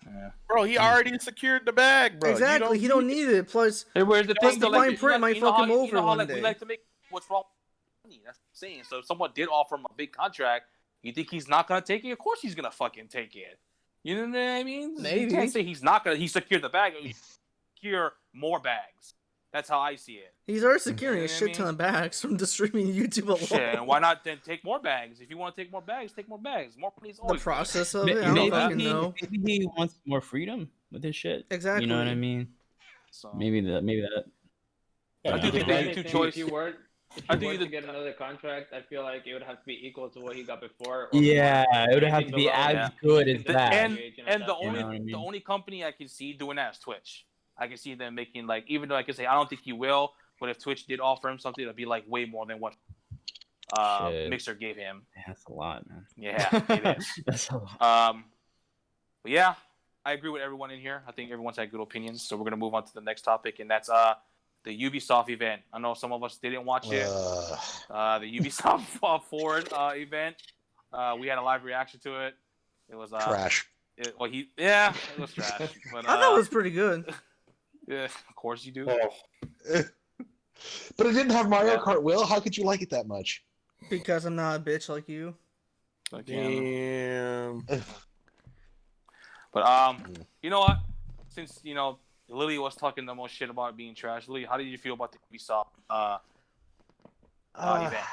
Yeah. Bro, he already secured the bag, bro. Exactly, he don't need it. Plus, the fine print might fuck him over one day. We like to make what's wrong with money. That's what I'm saying. So if someone did offer him a big contract, you think he's not going to take it? Of course he's going to fucking take it. You know what I mean? Maybe. You can't say he's not going to. He secured the bag. He secure more bags. That's how I see it. He's already securing a shit ton of bags from the streaming YouTube alone. Shit, and why not then take more bags? If you want to take more bags, take more bags. More money is always the process of it. I don't fucking know. Maybe he wants more freedom with his shit. Exactly. You know what I mean? So maybe that. I do think the YouTube choice. If you were to get another contract, I feel like it would have to be equal to what he got before. Yeah, it would have to be as good as that. And the only company I can see doing that is Twitch. I can see them making, like, even though I can say I don't think he will, but if Twitch did offer him something, it'd be like way more than what Mixer gave him. Yeah, that's a lot, man. Yeah, it is. That's a lot. But yeah, I agree with everyone in here. I think everyone's had good opinions. So we're gonna move on to the next topic, and that's the Ubisoft event. I know some of us didn't watch it. The Ubisoft Forward event. We had a live reaction to it. It was trash. It was trash. But I thought it was pretty good. Yeah, of course you do. But it didn't have Mario Kart. Will, how could you like it that much? Because I'm not a bitch like you. Damn. But you know what? Since Lily was talking the most shit about being trash. Lily, how did you feel about the Ubisoft event?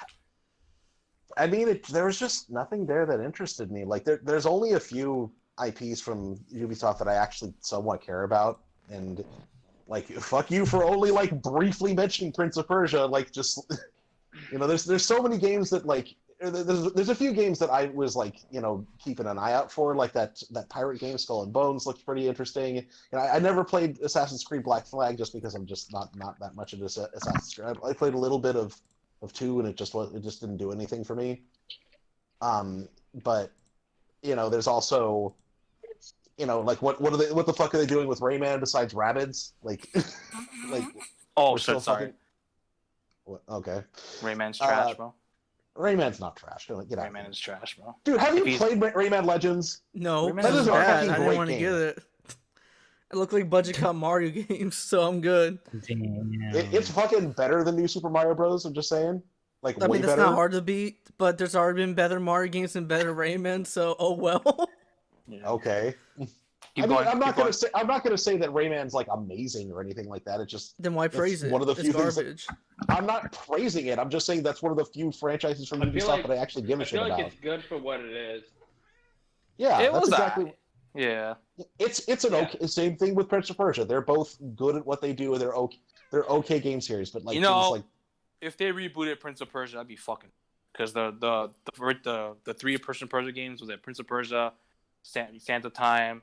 I mean, there was just nothing there that interested me. Like, there's only a few IPs from Ubisoft that I actually somewhat care about, and, like, fuck you for only, like, briefly mentioning Prince of Persia. Like, just, there's so many games that, like, there's a few games that I was, like, keeping an eye out for, like that pirate game Skull and Bones looked pretty interesting. I never played Assassin's Creed Black Flag just because I'm just not that much into Assassin's Creed. I played a little bit of 2, and it just didn't do anything for me. But there's also, like, what the fuck are they doing with Rayman besides Rabbids? Like, oh shit, sorry. Okay. Rayman's trash, bro. Rayman's not trash. Get out. Rayman is trash, bro. Dude, have you played Rayman Legends? No, Rayman that is a bad. fucking I didn't great want to game. get it. It looked like budget cut Mario games, so I'm good. Damn. It's fucking better than New Super Mario Bros. I'm just saying. Like, I way mean, that's better. not hard to beat, but there's already been better Mario games and better Rayman, so oh well. Yeah. Okay. Keep I mean, going, I'm not keep going. gonna say that Rayman's like amazing or anything like that. It's just Then why praise it? one of the It's few things. garbage. I'm not praising it. I'm just saying that's one of the few franchises from Ubisoft that I actually give a shit I feel like about. it's good for what it is. Yeah, It that's was exactly. Yeah. It's an okay. Same thing with Prince of Persia. They're both good at what they do. They're okay game series, but like You know, things like if they rebooted Prince of Persia, I'd be fucking. Because the 3-person Persia games was that Prince of Persia, Sands of Time,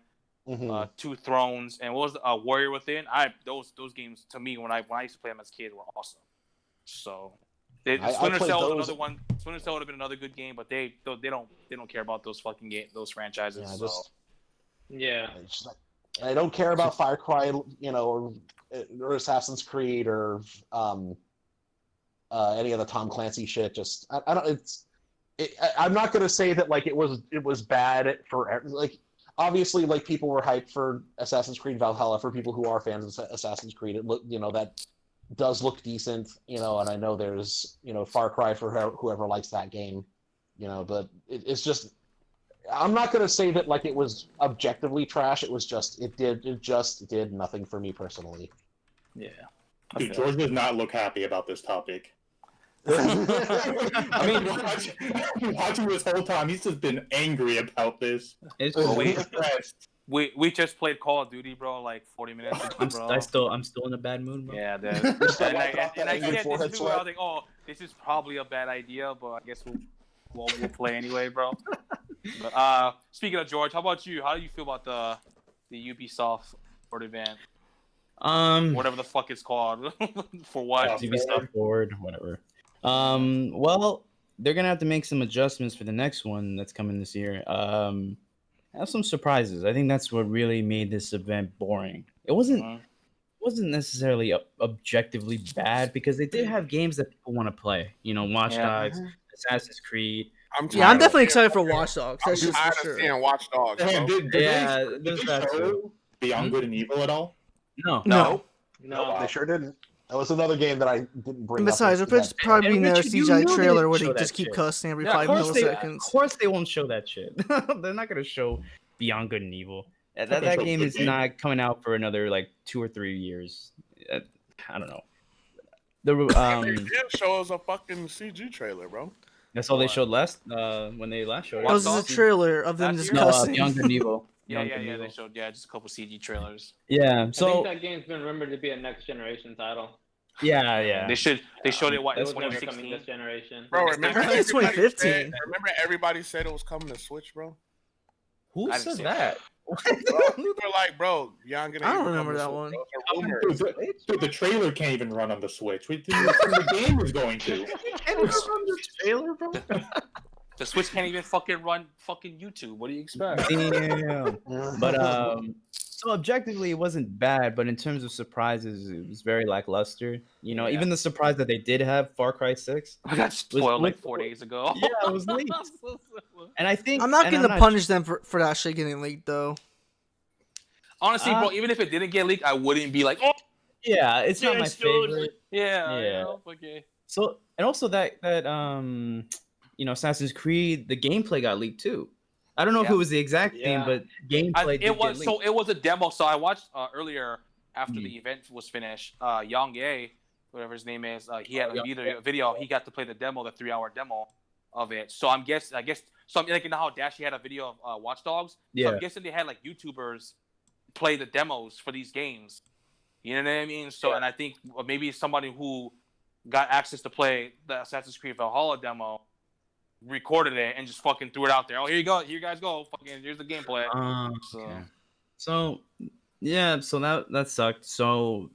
Two Thrones, and what was Warrior Within? Those games to me when I used to play them as kids were awesome. So Splinter Cell was another one. Splinter Cell would have been another good game, but they don't care about those fucking those franchises. Yeah. I don't care about Far Cry, or Assassin's Creed or any of the Tom Clancy shit. Just I don't. I'm not gonna say that like it was bad for like. Obviously, like people were hyped for Assassin's Creed Valhalla. For people who are fans of Assassin's Creed, that does look decent, and I know there's Far Cry for whoever likes that game, but it's just. I'm not gonna say that like it was objectively trash. It was just it did nothing for me personally. Yeah. Dude, George does not look happy about this topic. I mean, watching this whole time, he's just been angry about this. It's we just played Call of Duty, bro, like 40 minutes ago, bro. I'm still in a bad mood, bro. Yeah, and I said this too. I was like, oh, this is probably a bad idea, but I guess we'll play anyway, bro. But speaking of George, how about you? How do you feel about the Ubisoft Forward event? Whatever the fuck it's called. For what? Ubisoft Forward, whatever. Well, they're gonna have to make some adjustments for the next one that's coming this year. Have some surprises. I think that's what really made this event boring. It wasn't necessarily objectively bad because they did have games that people want to play. Watch Dogs, Assassin's Creed. I'm definitely excited for Watch Dogs. That's I'm tired of seeing Watch Dogs. Did they show Beyond Good and Evil at all? No, they sure didn't. That was another game that I didn't bring. And besides, there's probably another CGI trailer where they just keep shit. cussing every 5 milliseconds. Of course, they won't show that shit. They're not gonna show Beyond Good and Evil. That game is not coming out for another like 2 or 3 years. I don't know. They did show us a fucking CG trailer, bro. That's all they showed when they last showed it. That was just a trailer of them just cussing. Beyond Good and Evil. Yeah. They showed just a couple CG trailers. Yeah, I think that game's been rumored to be a next generation title. Yeah. They showed it. What? It was never 2016. coming this generation. Bro, remember It's 2015. Remember everybody said it was coming to Switch, bro. Who said that? We were like, bro, Young and I don't remember that one. Dude, the trailer can't even run on the Switch. The game was going to. Trailer, bro. The Switch can't even fucking run fucking YouTube. What do you expect? Damn. But so objectively, it wasn't bad. But in terms of surprises, it was very lackluster. Even the surprise that they did have Far Cry 6. I got spoiled like 4 days ago. Yeah, it was leaked. And I think I'm not going to punish them for that shit getting leaked, though. Honestly, bro, even if it didn't get leaked, I wouldn't be like, oh. Yeah, it's not my favorite. Yeah. Okay. So, and also that Assassin's Creed, the gameplay got leaked too. I don't know if it was the exact thing, but gameplay. It was a demo. So I watched earlier after the event was finished. Yang Ye, whatever his name is, he had a video. He got to play the demo, the 3-hour demo of it. So I guess so. Like how Dashi had a video of Watch Dogs. So I'm guessing they had like YouTubers play the demos for these games. You know what I mean? So and I think maybe somebody who got access to play the Assassin's Creed Valhalla demo recorded it and just fucking threw it out there. Oh, here you go. Here you guys go. Fucking here's the gameplay. So that sucked. So,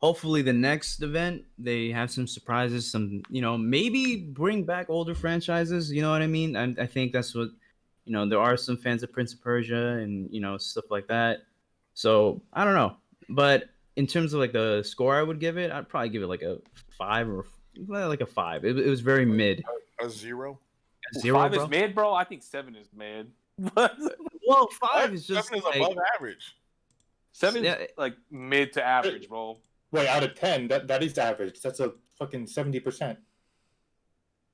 hopefully the next event they have some surprises, some, maybe bring back older franchises, you know what I mean? And I think that's what, there are some fans of Prince of Persia and, stuff like that. So, I don't know. But in terms of like the score I would give it, I'd probably give it like a 5 or like a 5. It was very mid. A 0? 5 is mid, bro? I think 7 is mid. Well, 5 is just 7 is above average. 7's like mid to average, bro. Wait, out of 10, that is average. That's a fucking 70%.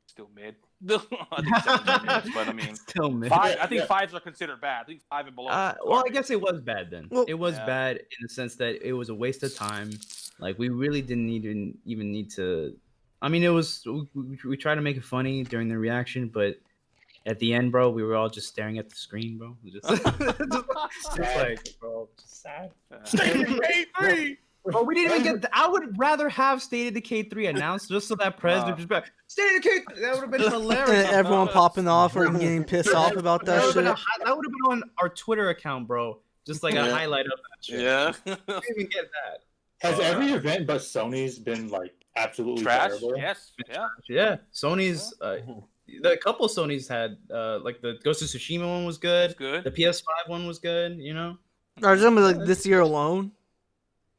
Still mid. I think 7's are mid, but I mean, still mid. I think 5s are considered bad. I think 5 and below. Well, I guess it was bad then. Well, it was bad in the sense that it was a waste of time. Like we really didn't even need to. I mean, it was we tried to make it funny during the reaction, but at the end, bro, we were all just staring at the screen, bro. Just like, bro, just sad. State of K3. Bro, we didn't even get. I would rather have State of Decay 3 announced just so that president just be like, State of Decay 3. That would have been hilarious. And everyone popping off or getting pissed off about that shit. That would have been on our Twitter account, bro. Just like a highlight of that shit. Yeah. We didn't even get that. Has every event but Sony's been like absolutely trash? terrible? Yes. Yeah. Yeah. Sony's. The couple Sony's had like the Ghost of Tsushima one was good. Good. The PS5 one was good. You know. Are you talking about like this year alone?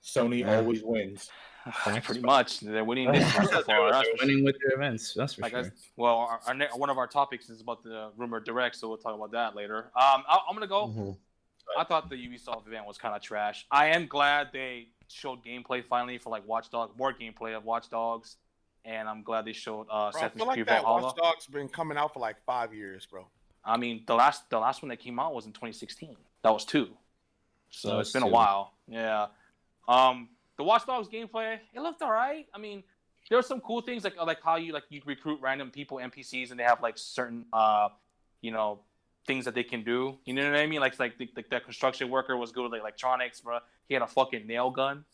Sony always wins. Pretty much, they're winning this year so far. They're winning with their events. That's for sure. Well, one of our topics is about the rumored direct, so we'll talk about that later. I'm gonna go. Mm-hmm. I thought the Ubisoft event was kind of trash. I am glad they showed gameplay finally for like Watch Dogs, more gameplay of Watch Dogs, and I'm glad they showed I Assassin's feel like Creed that Valhalla. Watch Dogs been coming out for like 5 years, bro. I mean, the last one that came out was in 2016. That was 2. So it's been a 2. while. Yeah. The Watch Dogs gameplay, it looked alright. I mean, there were some cool things like how you recruit random people, NPCs, and they have like certain things that they can do. You know what I mean? Like that construction worker was good with electronics, bro. He had a fucking nail gun.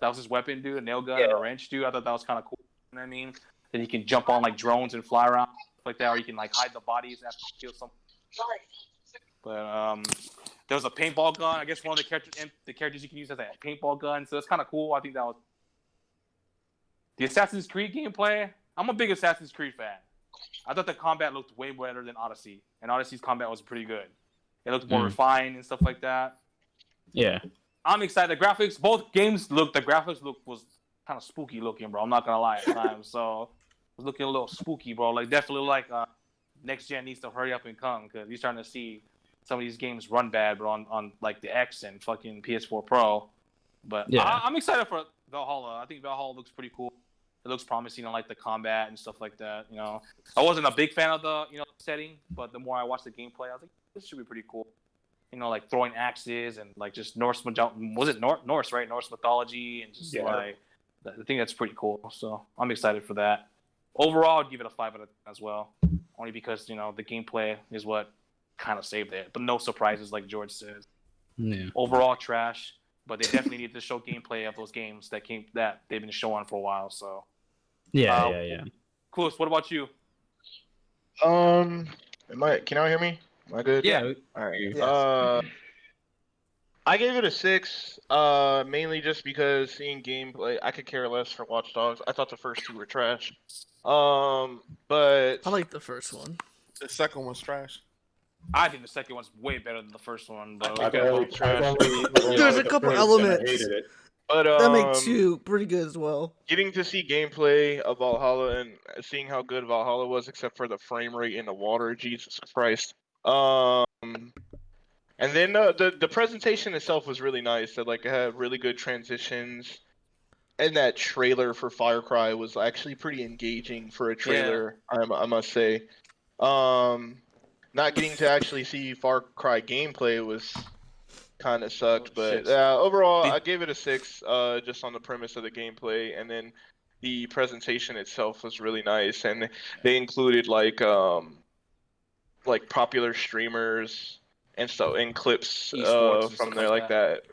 That was his weapon, dude. A nail gun and a wrench, dude. I thought that was kind of cool. You know what I mean? Then he can jump on like drones and fly around like that, or you can like hide the bodies after you kill someone. But there was a paintball gun. I guess one of the characters you can use as a paintball gun. So it's kind of cool. I think that was the Assassin's Creed gameplay. I'm a big Assassin's Creed fan. I thought the combat looked way better than Odyssey, and Odyssey's combat was pretty good. It looked more refined and stuff like that. Yeah, I'm excited. The graphics, both games the graphics was kind of spooky looking, bro. I'm not gonna lie at times. So it was looking a little spooky, bro. Like definitely next gen needs to hurry up and come because you're starting to see some of these games run bad, bro, on like the X and fucking PS4 Pro. But yeah, I'm excited for Valhalla. I think Valhalla looks pretty cool. It looks promising on like the combat and stuff like that. You know, I wasn't a big fan of the setting, but the more I watched the gameplay, I was like, this should be pretty cool. You know, like throwing axes and like just Norse right? Norse mythology and just like I think that's pretty cool. So I'm excited for that. Overall, I'd give it a 5 out of 10 as well, only because the gameplay is what kind of saved it. But no surprises, like George says. Yeah. Overall, trash. But they definitely need to show gameplay of those games that they've been showing for a while. So. Yeah. Clues, what about you? Can y'all hear me? Am I good? Yeah. All right. Yes. I gave it a 6, mainly just because seeing gameplay, I could care less for Watch Dogs. I thought the first 2 were trash. But I like the first one. The second one's trash. I think the second one's way better than the first one, bro. There's a couple elements but that make 2 pretty good as well. Getting to see gameplay of Valhalla and seeing how good Valhalla was, except for the frame rate in the water, Jesus Christ. And then the presentation itself was really nice. It had really good transitions, and that trailer for Far Cry was actually pretty engaging for a trailer. Yeah. I must say. Not getting to actually see Far Cry gameplay was kind of sucked, but overall I gave it a 6, just on the premise of the gameplay, and then the presentation itself was really nice, and they included like popular streamers and stuff and clips from there like that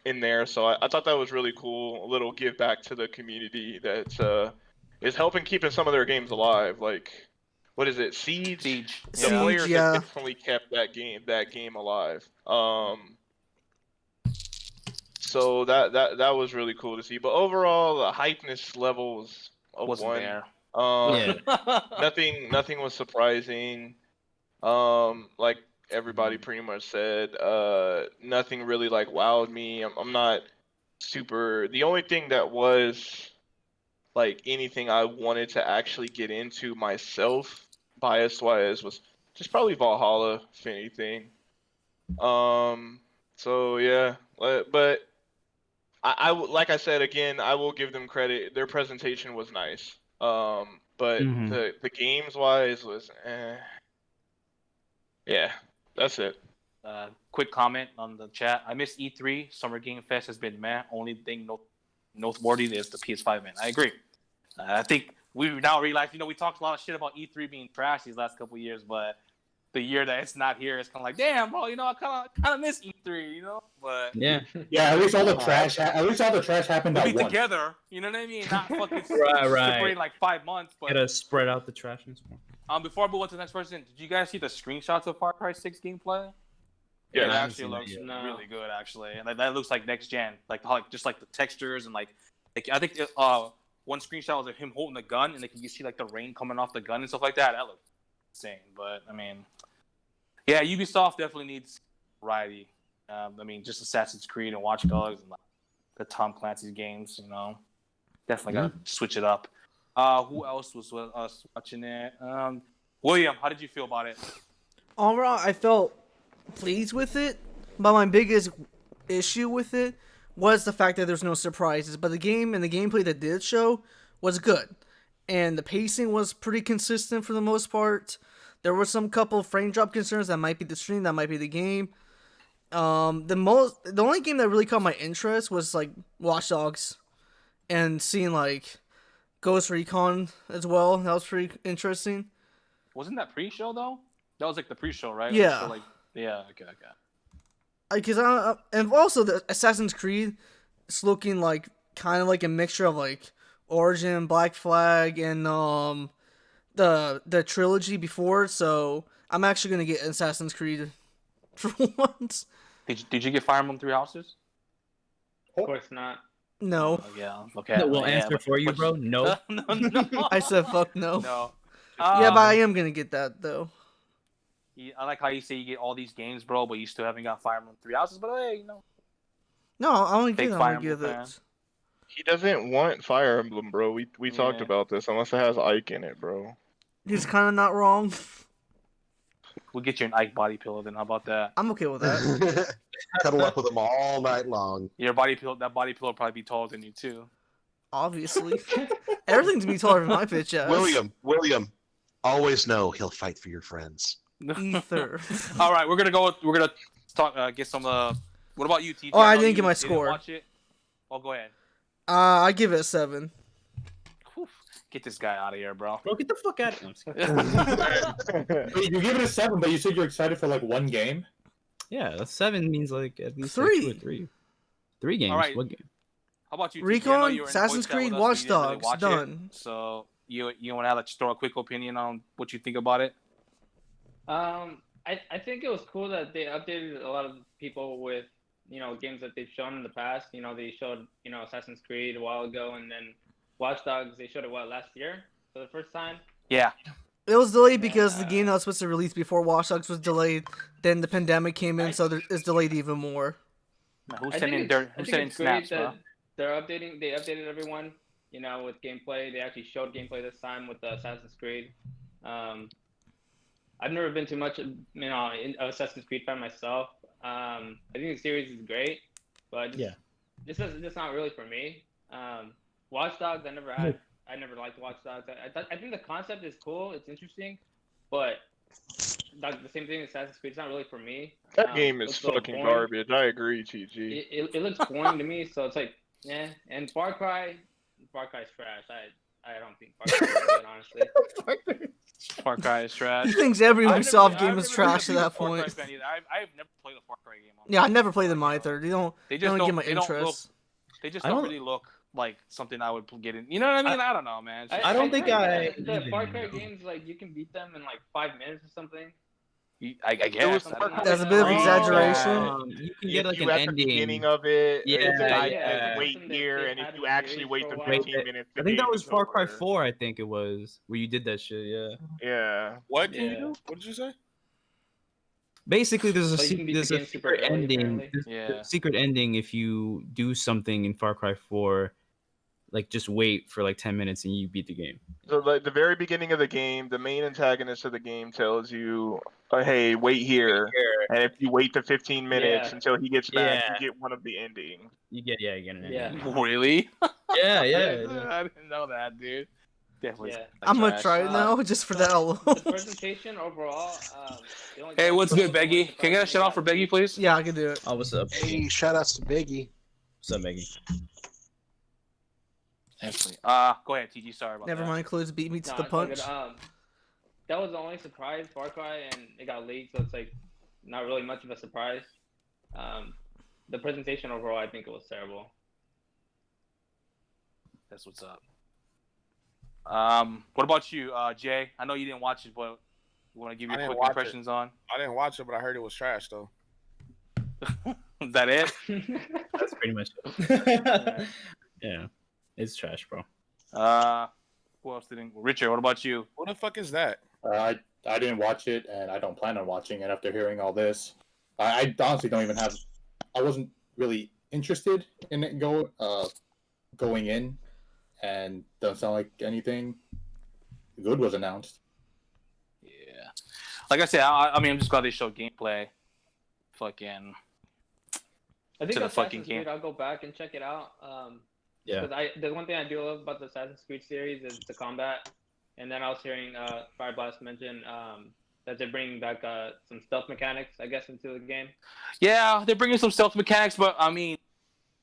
in there. So I thought that was really cool. A little give back to the community that is helping keeping some of their games alive. Like, what is it? Siege. The players have definitely kept that game alive. So that was really cool to see. But overall, the hypeness levels wasn't 1. there. Nothing was surprising. Like everybody pretty much said, nothing really wowed me. I'm not super. The only thing that was anything I wanted to actually get into myself, bias wise, was just probably Valhalla, if anything. So yeah, But like I said again, I will give them credit. Their presentation was nice. But the games wise was yeah, that's it. Quick comment on the chat. I miss E3. Summer Game Fest has been meh. Only thing noteworthy is the PS5 man. I agree. I think we now realize, we talked a lot of shit about E3 being trash these last couple of years, but the year that it's not here, it's kind of like, damn, bro, I kind of miss E3, But yeah, at least all the trash. At least all the trash happened at once. Together, you know what I mean? Not fucking right. separating like 5 months. But gotta spread out the trash. Before I move on to the next person, did you guys see the screenshots of Far Cry 6 gameplay? Yeah, it actually looks really good, actually, and that looks like next gen, just like the textures and like I think one screenshot was of him holding the gun, and you see like the rain coming off the gun and stuff like that. That looked insane. But I mean, yeah, Ubisoft definitely needs variety. Just Assassin's Creed and Watch Dogs and like the Tom Clancy's games, definitely gotta switch it up. Who else was with us watching it? William, how did you feel about it? Overall, I felt pleased with it, but my biggest issue with it was the fact that there's no surprises. But the game and the gameplay that did show was good, and the pacing was pretty consistent for the most part. There were some couple frame drop concerns. That might be the stream, that might be the game. The only game that really caught my interest was like Watch Dogs, and seeing like Ghost Recon as well. That was pretty interesting. Wasn't that pre-show though? That was like the pre-show, right? Yeah. So, yeah. Okay. And also the Assassin's Creed is looking like kind of like a mixture of like Origin, Black Flag, and the trilogy before. So I'm actually gonna get Assassin's Creed for once. Did you get Fire Emblem Three Houses? Of course not. No. Yeah. Okay. No, we'll answer for you, bro. No. No. I said fuck no. No. Yeah, but I am gonna get that though. I like how you say you get all these games, bro, but you still haven't got Fire Emblem Three Houses. But hey, No, I want to Big get it. Fire I'm gonna give Emblem it. He doesn't want Fire Emblem, bro. We talked Yeah. about this. Unless it has Ike in it, bro. He's kind of not wrong. We'll get you an Ike body pillow. Then how about that? I'm okay with that. Cuddle up with them all night long. Your body pillow. That body pillow will probably be taller than you too. Obviously, everything's be taller than my bitch ass. William, always know he'll fight for your friends. Ether. All right, we're gonna talk. Get some. What about you, TJ? Oh, I know didn't you get my didn't score. Watch it. Oh, go ahead. I give it a 7. Whew. Get this guy out of here, bro. Bro, get the fuck out of here. Wait, you give it a 7, but you said you're excited for like one game. Yeah, a 7 means like at least 3. Like 2 or 3. 3 games. All right. What game? How about you, TJ? I know Recon, you were in Assassin's voice chat with Creed, us, Watch but you didn't really Dogs, watch it. done. So you want to just throw a quick opinion on what you think about it? I think it was cool that they updated a lot of people with games that they've shown in the past. They showed Assassin's Creed a while ago, and then Watch Dogs they showed it last year for the first time. Yeah. It was delayed because the game that was supposed to release before Watch Dogs was delayed. Then the pandemic came in, so it's delayed even more. Who's sending snaps, bro? They updated everyone, with gameplay. They actually showed gameplay this time with Assassin's Creed. I've never been too much, in Assassin's Creed fan myself. I think the series is great, but it's just not really for me. Watch Dogs, I never liked Watch Dogs. I think the concept is cool. It's interesting, but like the same thing as Assassin's Creed. It's not really for me. That game is fucking garbage. I agree, TG. It looks boring to me, so it's like, yeah. And Far Cry's trash. I don't think Far Cry is good, honestly. Far Cry is trash. He thinks every Ubisoft game is trash at that point. I've never played a Far Cry game. Yeah, I never played them either. They don't get my interest. They just don't really look like something I would get in. You know what I mean? I don't know, man. I don't think the Far Cry games, like, you can beat them in like 5 minutes or something. I guess That's a bit of exaggeration. You can get like an at ending. the beginning of it. Yeah. Wait here, and if you actually wait the 15 minutes, I think that was Far Cry 4. I think it was where you did that shit. Yeah. Yeah. What can you do? What did you say? Basically, there's a game secret ending. Yeah. Secret ending if you do something in Far Cry 4. Like, just wait for like 10 minutes and you beat the game. So, like, the very beginning of the game, the main antagonist of the game tells you, "Hey, wait here," And if you wait the 15 minutes Yeah. until he gets back, Yeah. you get one of the endings. You get an Yeah. ending. Really? Yeah. I didn't know that, dude. Definitely. Yeah. I'm gonna trash. try it now just for that alone. The presentation overall. The only Hey, what's good, the only Beggy? Can you get a shout out for Beggy, please? Yeah, I can do it. Oh, what's up? Hey, shout outs to Biggie. What's up, Maggie? Definitely. Go ahead, TG. Sorry about Never that. mind, Clues beat me to No, the it's all punch. good. That was the only surprise, Far Cry, and it got leaked, so it's like not really much of a surprise. The presentation overall, I think it was terrible. That's what's up. What about you, Jay? I know you didn't watch it, but you want to give your quick impressions on? I didn't watch it, but I heard it was trash though. Is that it? That's pretty much it. Yeah, it's trash, bro. Who else didn't? Richard, what about you? What the fuck is that? I didn't watch it, and I don't plan on watching it after hearing all this. I honestly don't even have. I wasn't really interested in it going in, and doesn't sound like anything good was announced. Yeah, like I said, I mean, I'm just glad they showed gameplay. Fucking. I think To the Assassin's fucking Creed, game. I'll go back and check it out. Yeah. Because the one thing I do love about the Assassin's Creed series is the combat. And then I was hearing Fireblast mention that they're bringing back some stealth mechanics, I guess, into the game. Yeah, they're bringing some stealth mechanics, but I mean,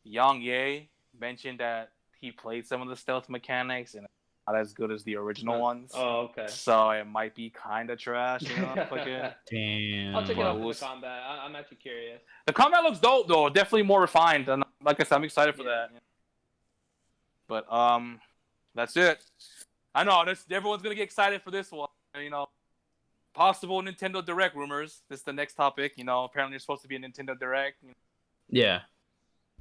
Yang Ye mentioned that he played some of the stealth mechanics and not as good as the original ones. Oh, okay. So it might be kind of trash, you know? Fucking. Damn. I'll check it out for Well, the combat. I'm actually curious. The combat looks dope, though. Definitely more refined. And like I said, I'm excited for Yeah. that. But that's it. I know everyone's gonna get excited for this one. You know, possible Nintendo Direct rumors. This is the next topic. You know, apparently there's supposed to be a Nintendo Direct. Yeah.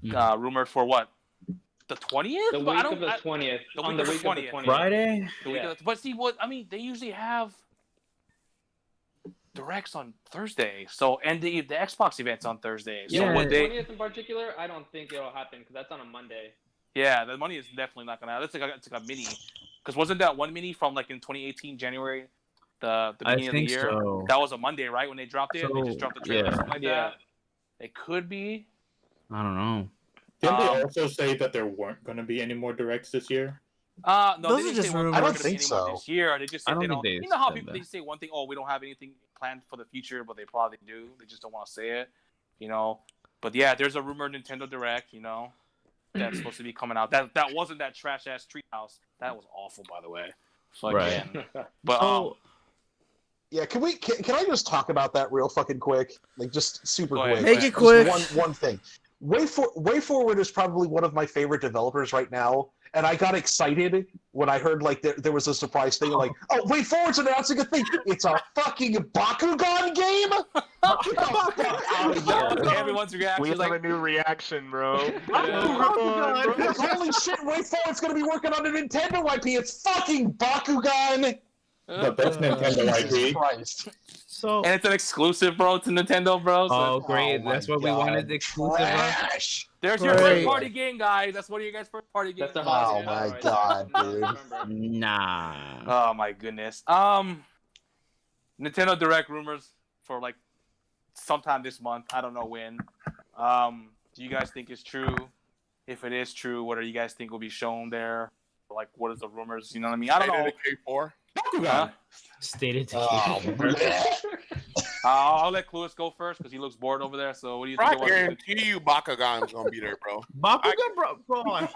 Rumored for what? The 20th? The week of the 20th. On the week of the 20th. Friday. But see what I mean? They usually have Directs on Thursday. So and the Xbox event's on Thursday. So Yeah. what The they? 20th in particular, I don't think it'll happen because that's on a Monday. Yeah, the money is definitely not gonna happen. It's like a mini. Because wasn't that one mini from like in 2018 January, the beginning of the year? So. That was a Monday, right? When they dropped it, they just dropped the trailer or something like Yeah. that. It could be. I don't know. Didn't they also say that there weren't going to be any more directs this year? No, Those they are didn't just say we're rumors. not I don't gonna be think any more so. this year. They just said I don't they think don't. they You know how said people that. they say one thing, oh, we don't have anything planned for the future, but they probably do. They just don't want to say it, you know. But yeah, there's a rumored Nintendo Direct, you know, that's supposed to be coming out. That wasn't that trash ass Treehouse. That was awful, by the way. Right. But So, Yeah, can I just talk about that real fucking quick? Like just super Go ahead. quick. Make it Just quick. One thing. Way Forward is probably one of my favorite developers right now, and I got excited when I heard like there was a surprise thing like, oh, Way Forward's announcing a thing. It's a fucking Bakugan game. Get the fuck out of here. everyone's reaction We is have like, a new reaction, bro. Holy shit, Way Forward's gonna be working on a Nintendo IP. It's fucking Bakugan. The best Nintendo Jesus IP. Christ. so. and it's an exclusive, bro, to Nintendo, bro. So Oh, great. my That's what we God. wanted. The exclusive. Huh? Trash. there's your Great. first party game, guys. That's one of your guys' first party games. That's the Oh holiday my right God, there. dude. Remember. Nah. Oh my goodness. Nintendo Direct rumors for like sometime this month. I don't know when. Do you guys think it's true? If it is true, what do you guys think will be shown there? Like, what is the rumors? You know what I mean? I don't know. K4. Huh? Stated to Oh, I'll let Cluis go first because he looks bored over there. So what do you Bro, I think? They want to do? guarantee you Bakugan's gonna be there, bro. Bakugan, bro.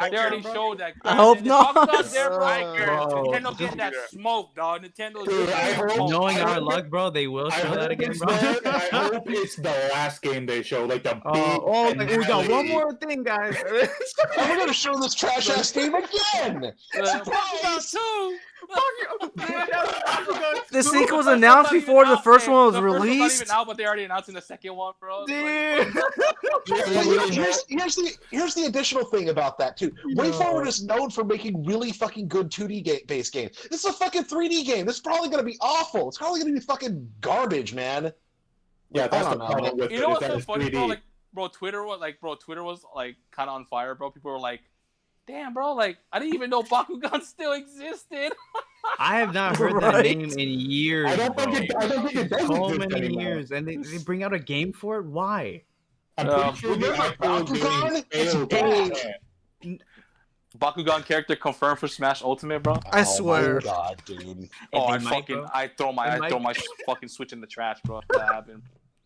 They already showed that. I hope not. Bakugan's there, bro. I guarantee Bro. Nintendo getting that smoke, dog. Nintendo. Dude, I hope- Knowing I our hope luck, bro, they will I show that hope again, it's bro. that, and I hope it's the last game they show, like the big Oh, like, we got one finale. more thing, guys. and we're gonna show this trash ass game again. Bakugan too. The sequel was announced before the first one was The first one's not released. even out, but they're already announcing the second one, bro. Dude. Here's the additional thing about that too. Way Forward is known for making really fucking good 2D based games. This is a fucking 3D game. This is probably gonna be awful. It's probably gonna be fucking garbage, man. Yeah, that's I the don't know. problem with You it. know is what's that so it's funny, bro? 3D. Like, Twitter was like kind of on fire, bro. People were like, "Damn, bro! Like, I didn't even know Bakugan still existed." I have not heard that Right? name in years. I don't think it does So exist many anymore. years, and they bring out a game for it. Why? I'm pretty sure the Remember actual game Bakugan? It's failed big. on Bakugan character confirmed for Smash Ultimate, bro. I Oh swear. my god, dude. Oh, they I might, fucking bro. I throw They might. my fucking Switch in the trash, bro. If that happened.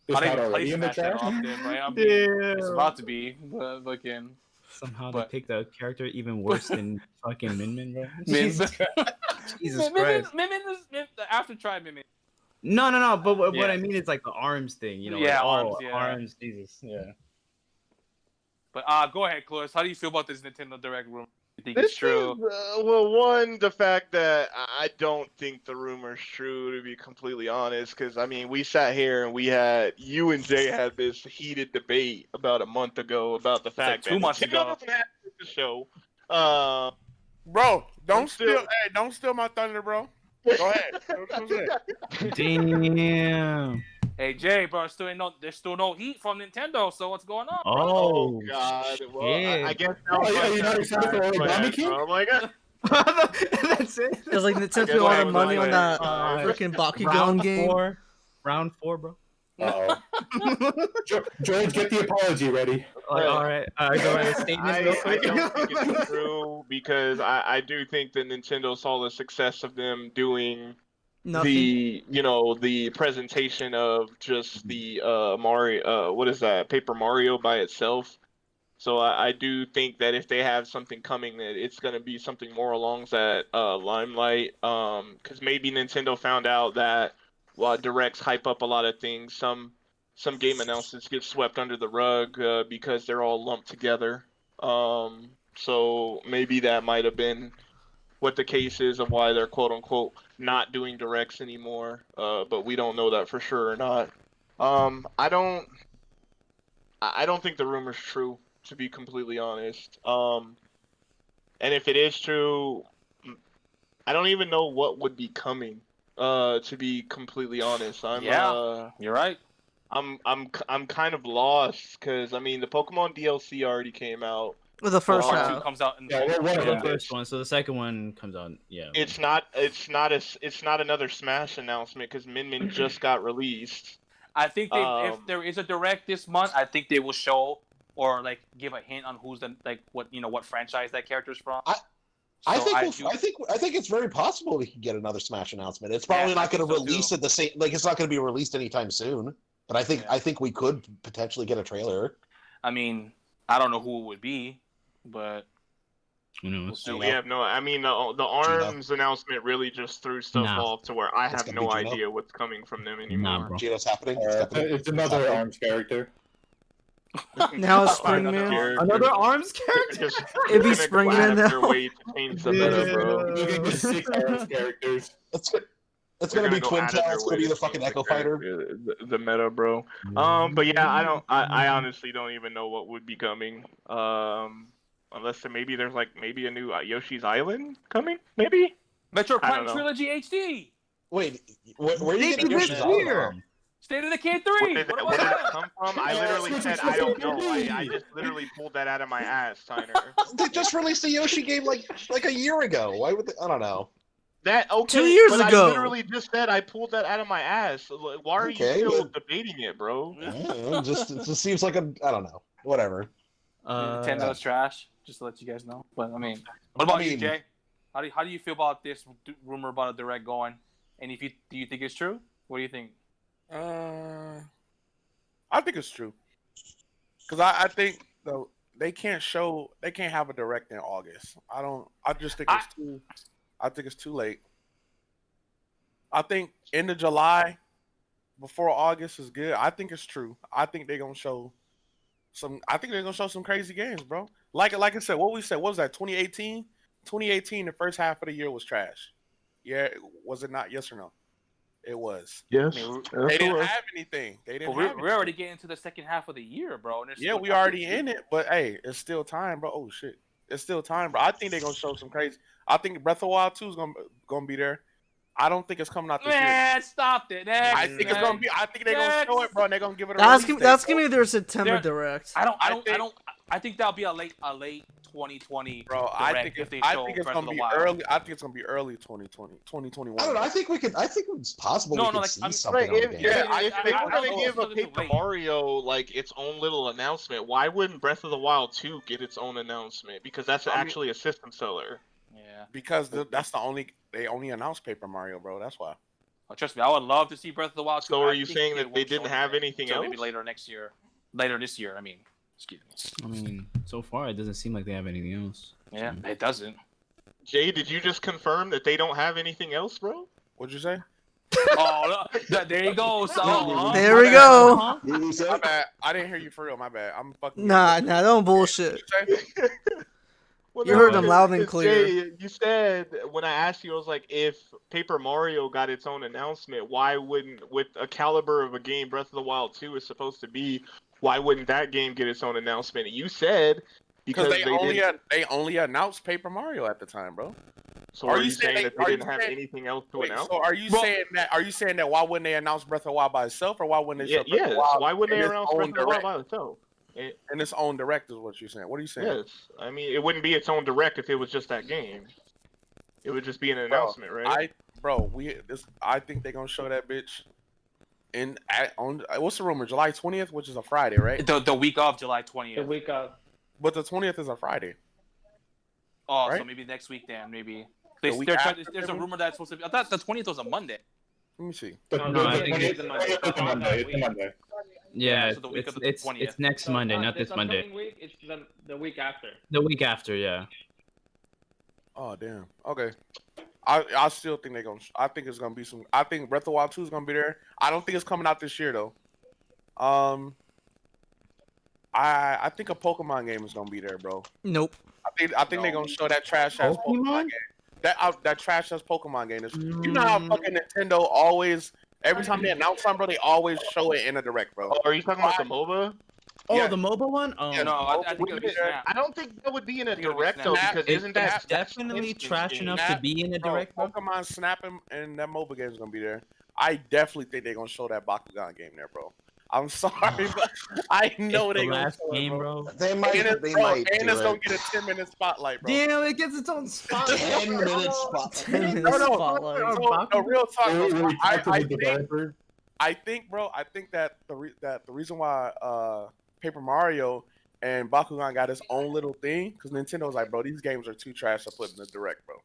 It's I don't not even play already in the Smash that trash. often, bro. I mean, it's about to be, but fucking Somehow But- they picked a character even worse than fucking Min Min, bro. Min. Jesus Christ. Jesus Christ. Min after try Min. No. But what Yeah. I mean is like the arms thing, you know? Yeah, like, arms, yeah. arms. Jesus. Yeah. But go ahead, Cloris. How do you feel about this Nintendo Direct rumor? You think This it's true? is, well, one, the fact that I don't think the rumor's true, to be completely honest, because I mean, we sat here and you and Jay had this heated debate about a month ago about the fact like 2 that months Nintendo ago. doesn't have the show. Bro, don't I'm still- don't steal my thunder, bro. Go ahead. Damn. Hey Jay, bro, there's still no heat from Nintendo. So what's going on? Oh, God! Well, I shit. guess Oh, yeah, you're not excited for Origami King? Oh my God! That's it. It's like Nintendo guess spent a lot I of was money on like, that freaking Bakugan game. Round four, bro. Uh-oh. George, get the apology ready. Like, all right. Go ahead. Statement real I quick. don't think it's true because I do think that Nintendo saw the success of them doing Nothing. the presentation of just the Mario what is that, Paper Mario by itself. So I do think that if they have something coming, that it's gonna be something more along that limelight. Because maybe Nintendo found out that while directs hype up a lot of things, some game announcements get swept under the rug because they're all lumped together. So maybe that might have been what the case is of why they're quote unquote not doing directs anymore. But we don't know that for sure or not. I don't think the rumor's true, to be completely honest. And if it is true, I don't even know what would be coming. To be completely honest, You're right. I'm kind of lost because I mean the Pokemon DLC already came out. With the first Part 2 half. comes out in Yeah, one of The them did. first one, so the second one comes out. Yeah. It's not another Smash announcement because Min Min just got released. I think if there is a direct this month, I think they will show or like give a hint on who's the what franchise that character's from. I think it's very possible we could get another Smash announcement. It's probably not going to release at the same, like it's not going to be released anytime soon. But I think we could potentially get a trailer. I mean, I don't know who it would be, but Who knows? We have no. I mean, the ARMS announcement really just threw stuff off to where I have gonna no be Gino. idea what's coming from them anymore. Nah, bro. Gino's happening. It's happening. It's another ARMS character. Now it's Another Springman. character. Another ARMS character? Just It'd be gonna go Springman out of their now. way to change the meta, bro. You can get 6 ARMS characters. It's They're going to be go Twin out of Tail. their It's way going to be to the fucking change Echo Fighter. the meta, bro. But yeah, I honestly don't even know what would be coming. Unless there's like maybe a new Yoshi's Island coming, maybe. Metro I Prime don't know. Trilogy HD, Wait, where are you Maybe getting this Yoshi's Island year. from? State of the Kid Where 3. did What that about that? come from? I literally said I don't know. I just literally pulled that out of my ass, Tyner. They just released a Yoshi game like a year ago. Why would they? I don't know. That okay? 2 years but ago. I literally just said I pulled that out of my ass. Why are Okay, you still but- debating it, bro? It just seems like I don't know. Whatever. Nintendo's trash. Just to let you guys know. But I mean, what about you, Jay? How do you feel about this rumor about a direct going? And do you think it's true? What do you think? I think it's true. Because I think they can't have a direct in August. I just think it's too late. I think end of July before August is good. I think it's true. I think they're gonna show some crazy games, bro. Like I said, what was that, 2018? 2018, the first half of the year was trash. Yeah, was it not? Yes or no? It was. Yes. They didn't have anything. But we're already getting to the second half of the year, bro. And Yeah, we already in it, but hey, it's still time, bro. Oh shit, it's still time, bro. I think they're gonna show some crazy. I think Breath of the Wild 2 is gonna be there. I don't think it's coming out this year. Man, stop it. Next, I think it's gonna be. I think they're gonna show it, bro. And they're gonna give it a That's release gonna date, be their September direct. I don't I think that'll be a late 2020 Bro, direct I think if they I show think it's Breath gonna of the be Wild. early. I think it's gonna be early 2020, 2021. I don't know. I think it's possible No, we no, could like, see I mean, something on the game. Yeah, if they I were don't gonna know give if a it's too Paper late. Mario like its own little announcement, why wouldn't Breath of the Wild 2 get its own announcement? Because that's actually a system seller. Yeah. Because that's they only announced Paper Mario, bro. That's why. Oh, trust me, I would love to see Breath of the Wild 2. So are I you think saying that they won't show didn't have anything until maybe else? later next year, later this year? I mean, excuse me. I mean, so far it doesn't seem like they have anything else. Yeah, it doesn't. Jay, did you just confirm that they don't have anything else, bro? What'd you say? Oh, there you go. So, There we go. What did you say? My bad. I didn't hear you for real. My bad. I'm fucking. Nah, don't bullshit. What'd you say? Well, You heard no, him loud and 'cause clear. Jay, you said when I asked you, I was like, if Paper Mario got its own announcement, why wouldn't, with a caliber of a game Breath of the Wild 2 is supposed to be, why wouldn't that game get its own announcement? And you said Because they didn't. only announced Paper Mario at the time, bro. So are you saying that they didn't have anything else to Wait, announce? so are you saying that why wouldn't they announce Breath of the Wild by itself, or why wouldn't they show Breath of the Yes. Wild Why wouldn't in they its announce own Breath of the Wild direct? by itself? In its own direct is what you're saying. What are you saying? Yes. I mean, it wouldn't be its own direct if it was just that game. It would just be an announcement, right? I think they're gonna show that bitch on what's the rumor? July 20th, which is a Friday, right? the week of July 20th. The week of. But the 20th is a Friday. Oh, so right? maybe next week then, maybe. The week after, There's a maybe? rumor that's supposed to be. I thought the 20th was a Monday. Let me see. No, I think it's a Monday. It's a Monday. It's a Monday. Yeah, so the week of the it's 20th. next Monday, not this Monday. upcoming week, it's the week after. The week after, yeah. Oh damn. Okay. I still think they're gonna. I think it's gonna be some. I think Breath of the Wild 2 is gonna be there. I don't think it's coming out this year though. I think a Pokemon game is gonna be there, bro. Nope. I think they're gonna show that trash ass Pokemon game. That trash ass Pokemon game. You know how fucking Nintendo always every time they announce something, bro, they always show it in a direct, bro. Oh, are you talking about the MOBA? Oh, Yeah. the mobile one? Oh, Yeah, no, I think it'll be Snap. I don't think that would be in a I think it'll be direct though, Snap. because It's isn't that that's definitely Instinct trash game. enough to Snap, be in a Bro, direct. Bro. Pokemon Snap and that mobile game is gonna be there. I definitely think they're gonna show that Bakugan game there, bro. I'm sorry, but I know It's they're the gonna last show game, it, bro. They might. And They might and do it's gonna it. get a 10-minute spotlight, bro. Damn, it gets its own spot. 10-minute spot. 10-minute No, spotlight. no, real talk. Will Bro, we talk to the think, developer? I think, bro. I think that the reason why Paper Mario and Bakugan got its own little thing because Nintendo's like, bro, these games are too trash to put in the direct, bro.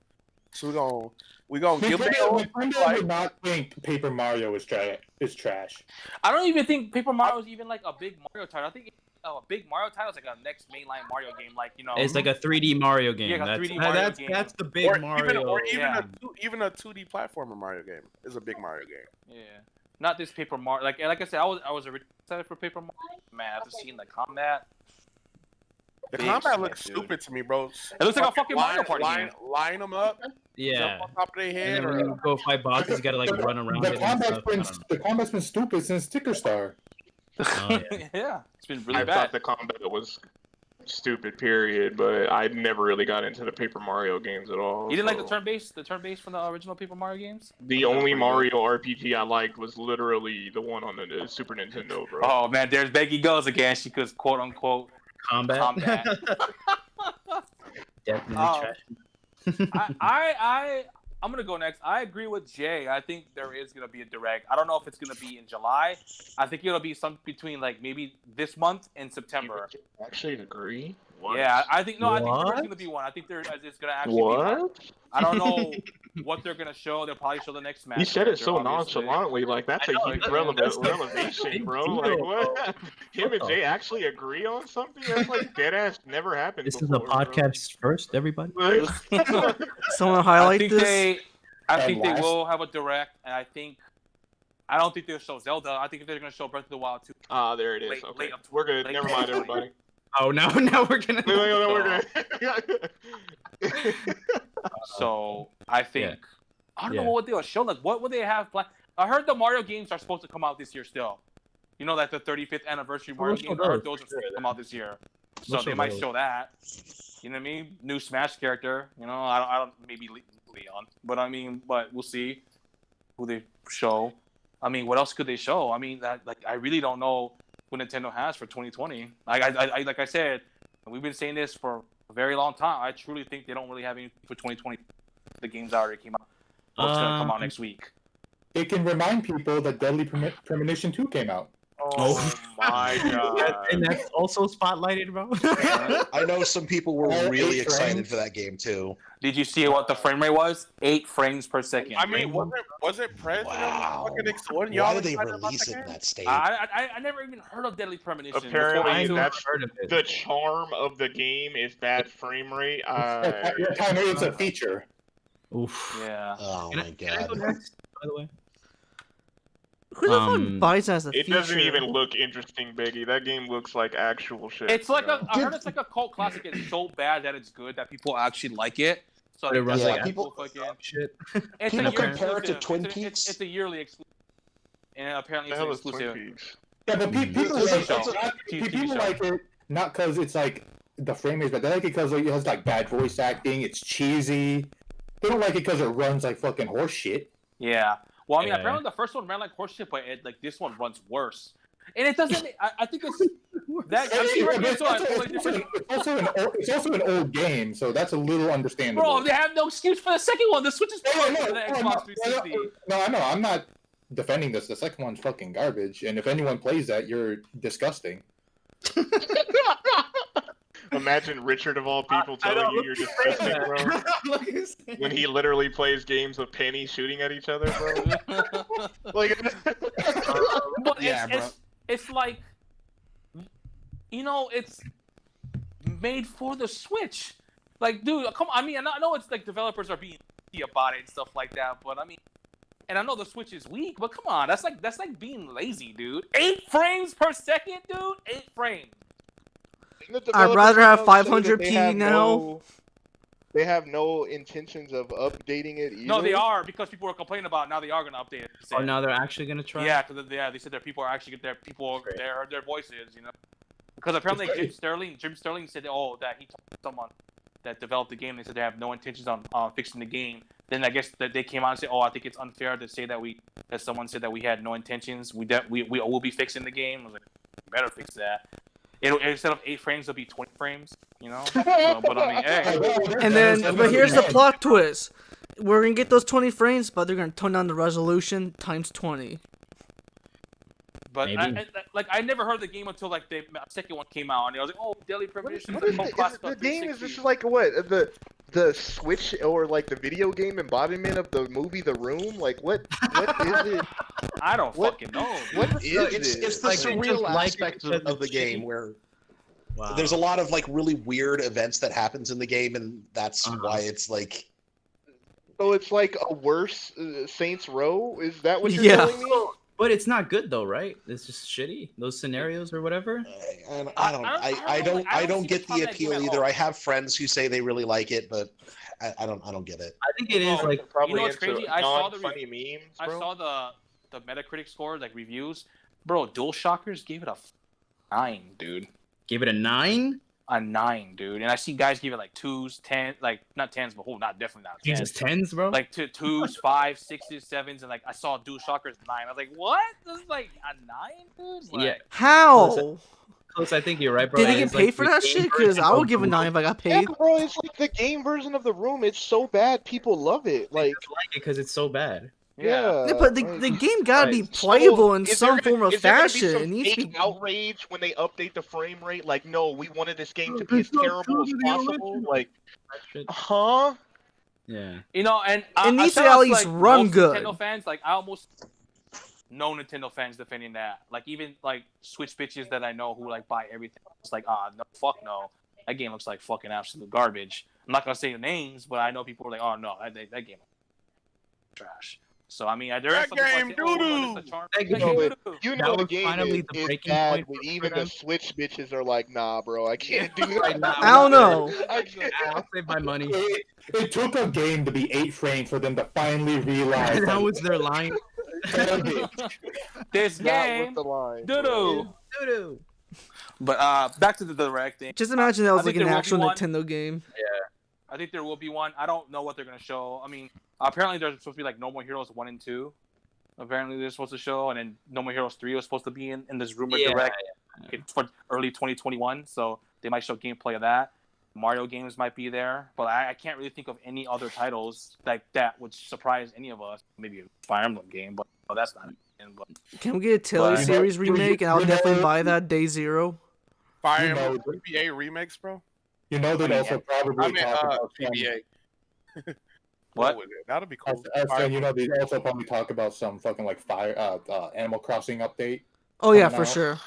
So we gonna give them Nintendo would not think Paper Mario is trash. I don't even think Paper Mario is even like a big Mario title. I think a big Mario title is like a next mainline Mario game, like It's like a 3D Mario game. Yeah, a that's 3D Mario game. that's the big Mario. Yeah. even a 2D platformer Mario game is a big Mario game. Yeah, not this Paper Mario. Like I said, I was originally excited for Paper Mario. Man, after seeing the combat, The Big combat shit, looks dude. stupid to me, bro. It looks like a fucking Mario Party game. Line them up, Yeah. jump on top of their And head, then when or you go fight bosses, you gotta like run around it. And stuff. I don't know. The combat's been stupid since Sticker Star. Oh, yeah, it's been really I bad. thought the combat was stupid, period. But I never really got into the Paper Mario games at all. You didn't like so- the turn based from the original Paper Mario games? The only Mario RPG I liked was literally the one on the Super Nintendo, bro. Oh man, there's Becky goes again. She goes quote unquote Combat. Definitely Oh. trash. I'm gonna go next. I agree with Jay. I think there is gonna be a direct. I don't know if it's gonna be in July. I think it'll be some between like maybe this month and September. Actually agree. What? Yeah, I think no. I think there's What? gonna be one. I think it's gonna actually be one. What? I don't know what they're gonna show. They'll probably show the next Smash. You said it so character, obviously. nonchalantly, like that's I a know, huge that's the revelation, big bro. deal, Like what? bro. Him and Jay actually agree on something? That's like dead ass never happened. This is before, a podcast first, everybody. Bro. Someone highlight I think this. I think they last- will have a direct, and I don't think they'll show Zelda. I think if they're gonna show Breath of the Wild too. Ah, there it is. Late- Okay, late- we're good. late- Never mind, everybody. Oh, now we're gonna. No, we're good. So I think I don't know Yeah. what they'll show. Like, what would they have? I heard the Mario games are supposed to come out this year still. You know, like the 35th anniversary Mario We'll show games. I heard those, those are supposed to come out this year. So We'll they show might those. show that. You know what I mean? New Smash character. You know, I don't maybe Leon, but I mean, but we'll see who they show. I mean, what else could they show? I mean, I really don't know what Nintendo has for 2020. Like I said, And we've been saying this for a very long time. I truly think they don't really have anything for 2020. The games already came out. What's going to come out next week? It can remind people that Deadly Premonition 2 came out. Oh my god! And that's also spotlighted, bro. I know some people were really excited for that game too. Did you see what the frame rate was? 8 frames per second. I mean, wasn't President Wow. fucking Why did they release it in that state? I never even heard of Deadly Premonition. Apparently, before that's the charm of the game is that frame rate. It's a feature. Oof. Yeah. Oh my Can I go god. next, by the way? Who the fuck buys that as a It feature? doesn't even look interesting, Biggie. That game looks like actual shit. It's like you know? I heard it's like a cult classic. It's so bad that it's good that people actually like it. So But it runs Yeah, like people- fucking shit. It's people a year compare it to exclusive. Twin It's Peaks. It's a yearly exclusive, and apparently What the it's hell an is Twin exclusive. Peaks? Yeah, but people TV like show. people like it not because it's like the frame rate, but they like it because it has like bad voice acting. It's cheesy. They don't like it because it runs like fucking horse shit. Yeah. Well, I mean, Yeah. apparently the first one ran like horseshit, but like this one runs worse. And it doesn't. I think it's that. I'm sure it's It's also an old game, so that's a little understandable. Bro, they have no excuse for the second one. The Switch is perfect for the Xbox 360. No, I know. I'm not defending this. The second one's fucking garbage, and if anyone plays that, you're disgusting. Imagine Richard of all people telling you you're disgusting, bro. When he literally plays games of Penny shooting at each other, bro. Like, But Yeah, bro. it's like, you know, it's made for the Switch. Like, dude, come on. I mean, I know it's like developers are being about it and stuff like that, but I mean, and I know the Switch is weak, but come on, that's like being lazy, dude. 8 frames per second, dude. 8 frames. I'd rather have 500p now. They have no intentions of updating it either. No, they are, because people are complaining about it. Now they are gonna update it. Oh, now they're actually gonna try. Yeah, because they said their people are actually their voices, you know. Because apparently Jim Sterling said, that he told someone that developed the game. They said they have no intentions on fixing the game. Then I guess that they came out and said, I think it's unfair to say that someone said that we had no intentions. We will be fixing the game. I was like, you better fix that. Instead of 8 frames, it'll be 20 frames, you know. So, but I mean, hey. And then, but here's the plot twist: we're gonna get those 20 frames, but they're gonna tone down the resolution times 20. But I never heard the game until like the second one came out, and I was like, Deadly Premonition. The game is just like what the Switch or like the video game embodiment of the movie The Room. Like what is it? I don't fucking know. What is it? It's the surreal aspect of the game where there's a lot of like really weird events that happens in the game, and that's why it's like. So it's like a worse Saints Row. Is that what you're telling me? But it's not good though, right? It's just shitty. Those scenarios or whatever. And I don't get the appeal either. I have friends who say they really like it, but I don't get it. I think it is like probably you know what's crazy? I saw the funny memes, I bro. saw the Metacritic score, like reviews. Bro, DualShockers gave it a 9, dude. Gave it a 9. A 9, dude. And I see guys give it like 2s, 10, like not 10s, but definitely not 10s. Jesus, 10s, bro. Like 2s, 5s, 6s, 7s, and like I saw DualShockers 9. I was like, what? This is like a 9, dude? Like, Yeah. How? Close, I think you're right, bro. Did he It's get paid like for the that game shit? Because version I of would give a 9 if I got Yeah, paid. bro, it's like the game version of The Room. It's so bad, people love it. Like, I like it because it's so bad. yeah. Yeah, but the game gotta be playable in some form of fashion. It needs to fake be. outrage when they update the frame rate. Like, no, we wanted this game to be as terrible as possible. Like, huh? Yeah. You know, and It needs to I at saw, least like, run most good. Nintendo fans, like I almost know Nintendo fans defending that. Like even like Switch bitches that I know who like buy everything. It's like, no, fuck no. That game looks like fucking absolute garbage. I'm not gonna say the names, but I know people are like, oh no, that game trash. So I mean, there is That some people game that say, oh, doo-doo. it's a charm. That That game game doo-doo. doo-doo. You That know the was game finally the is breaking bad point when for even the them. Switch bitches are like, nah, bro, I can't do that. I don't know. I can't. I'll save my money. It took a game to be 8 frames for them to finally realize That was their line. This Not game with the line. doo-doo. Doo-doo. But back to the direct thing. Just imagine that I was think like an there will be actual one. Nintendo game. I think there will be one. I don't know what they're gonna show. I mean, apparently there's supposed to be like No More Heroes 1 and 2. Apparently they're supposed to show, and then No More Heroes 3 was supposed to be in this rumored direct for early 2021. So They might show gameplay of that. Mario games might be there, but I can't really think of any other titles like that would surprise any of us. Maybe a Fire Emblem game, but that's not. But, Can we get a Tilly series remake, and I'll definitely buy that Day Zero. Fire Emblem PBA remakes, bro. You know they'd also probably talk about PBA. What? That'll be cool. You know they'd also probably talk about some fucking like Animal Crossing update. Oh yeah, for sure.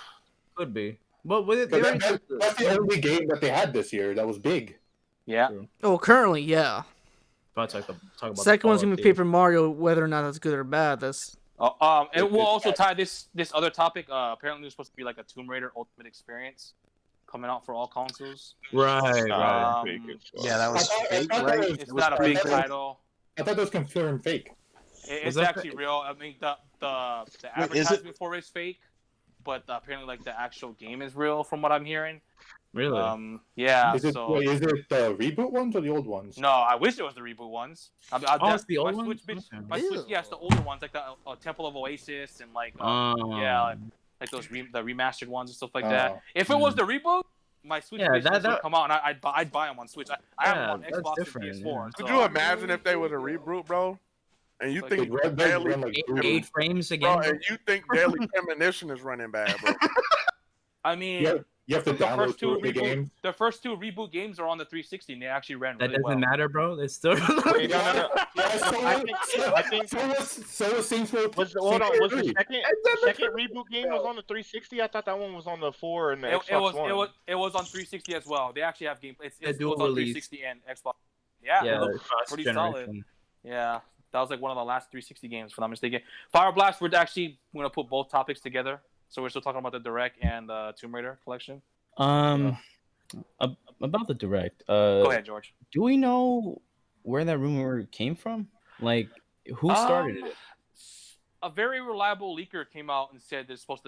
Could be. But with it, that's the only game that they had this year that was big. Yeah. Oh, currently, yeah. Talk about second one's gonna be Paper Mario, whether or not that's good or bad. That's. It will also tie this other topic. Apparently, there's supposed to be like a Tomb Raider Ultimate Experience coming out for all consoles. Right. Yeah, that was fake, right? It's not a big title. I thought that was confirmed fake. It's actually real. I mean, the advertisement for it is fake, but apparently, like the actual game is real, from what I'm hearing. Really? Yeah. Is it the reboot ones or the old ones? No, I wish it was the reboot ones. It's the old ones. My Switch, yeah, it's the older ones, like the Temple of Oasis and like like those the remastered ones and stuff like that. If it was the reboot, my Switch would come out and I'd buy them on Switch. I have them on Xbox and PS4. Yeah. Could you imagine if they was a reboot, bro? And you think barely 8 frames again, bro, and you think Daily Premonition is running bad, bro? I mean. You have to download the games. The first 2 reboot games are on the 360, and they actually ran really well. That doesn't matter, bro. It's still. I think so was Saints Row. Was the second reboot game was on the 360? I thought that one was on the 4 and the Xbox One. It was on 360 as well. They actually have gameplay. It was on 360 and Xbox. Yeah, it was pretty solid. Yeah, that was like one of the last 360 games, if I'm not mistaken. Fire Blast, we're actually going to put both topics together. So we're still talking about the Direct and the Tomb Raider collection. About the Direct. Go ahead, George. Do we know where that rumor came from? Like, who started it? A very reliable leaker came out and said it's supposed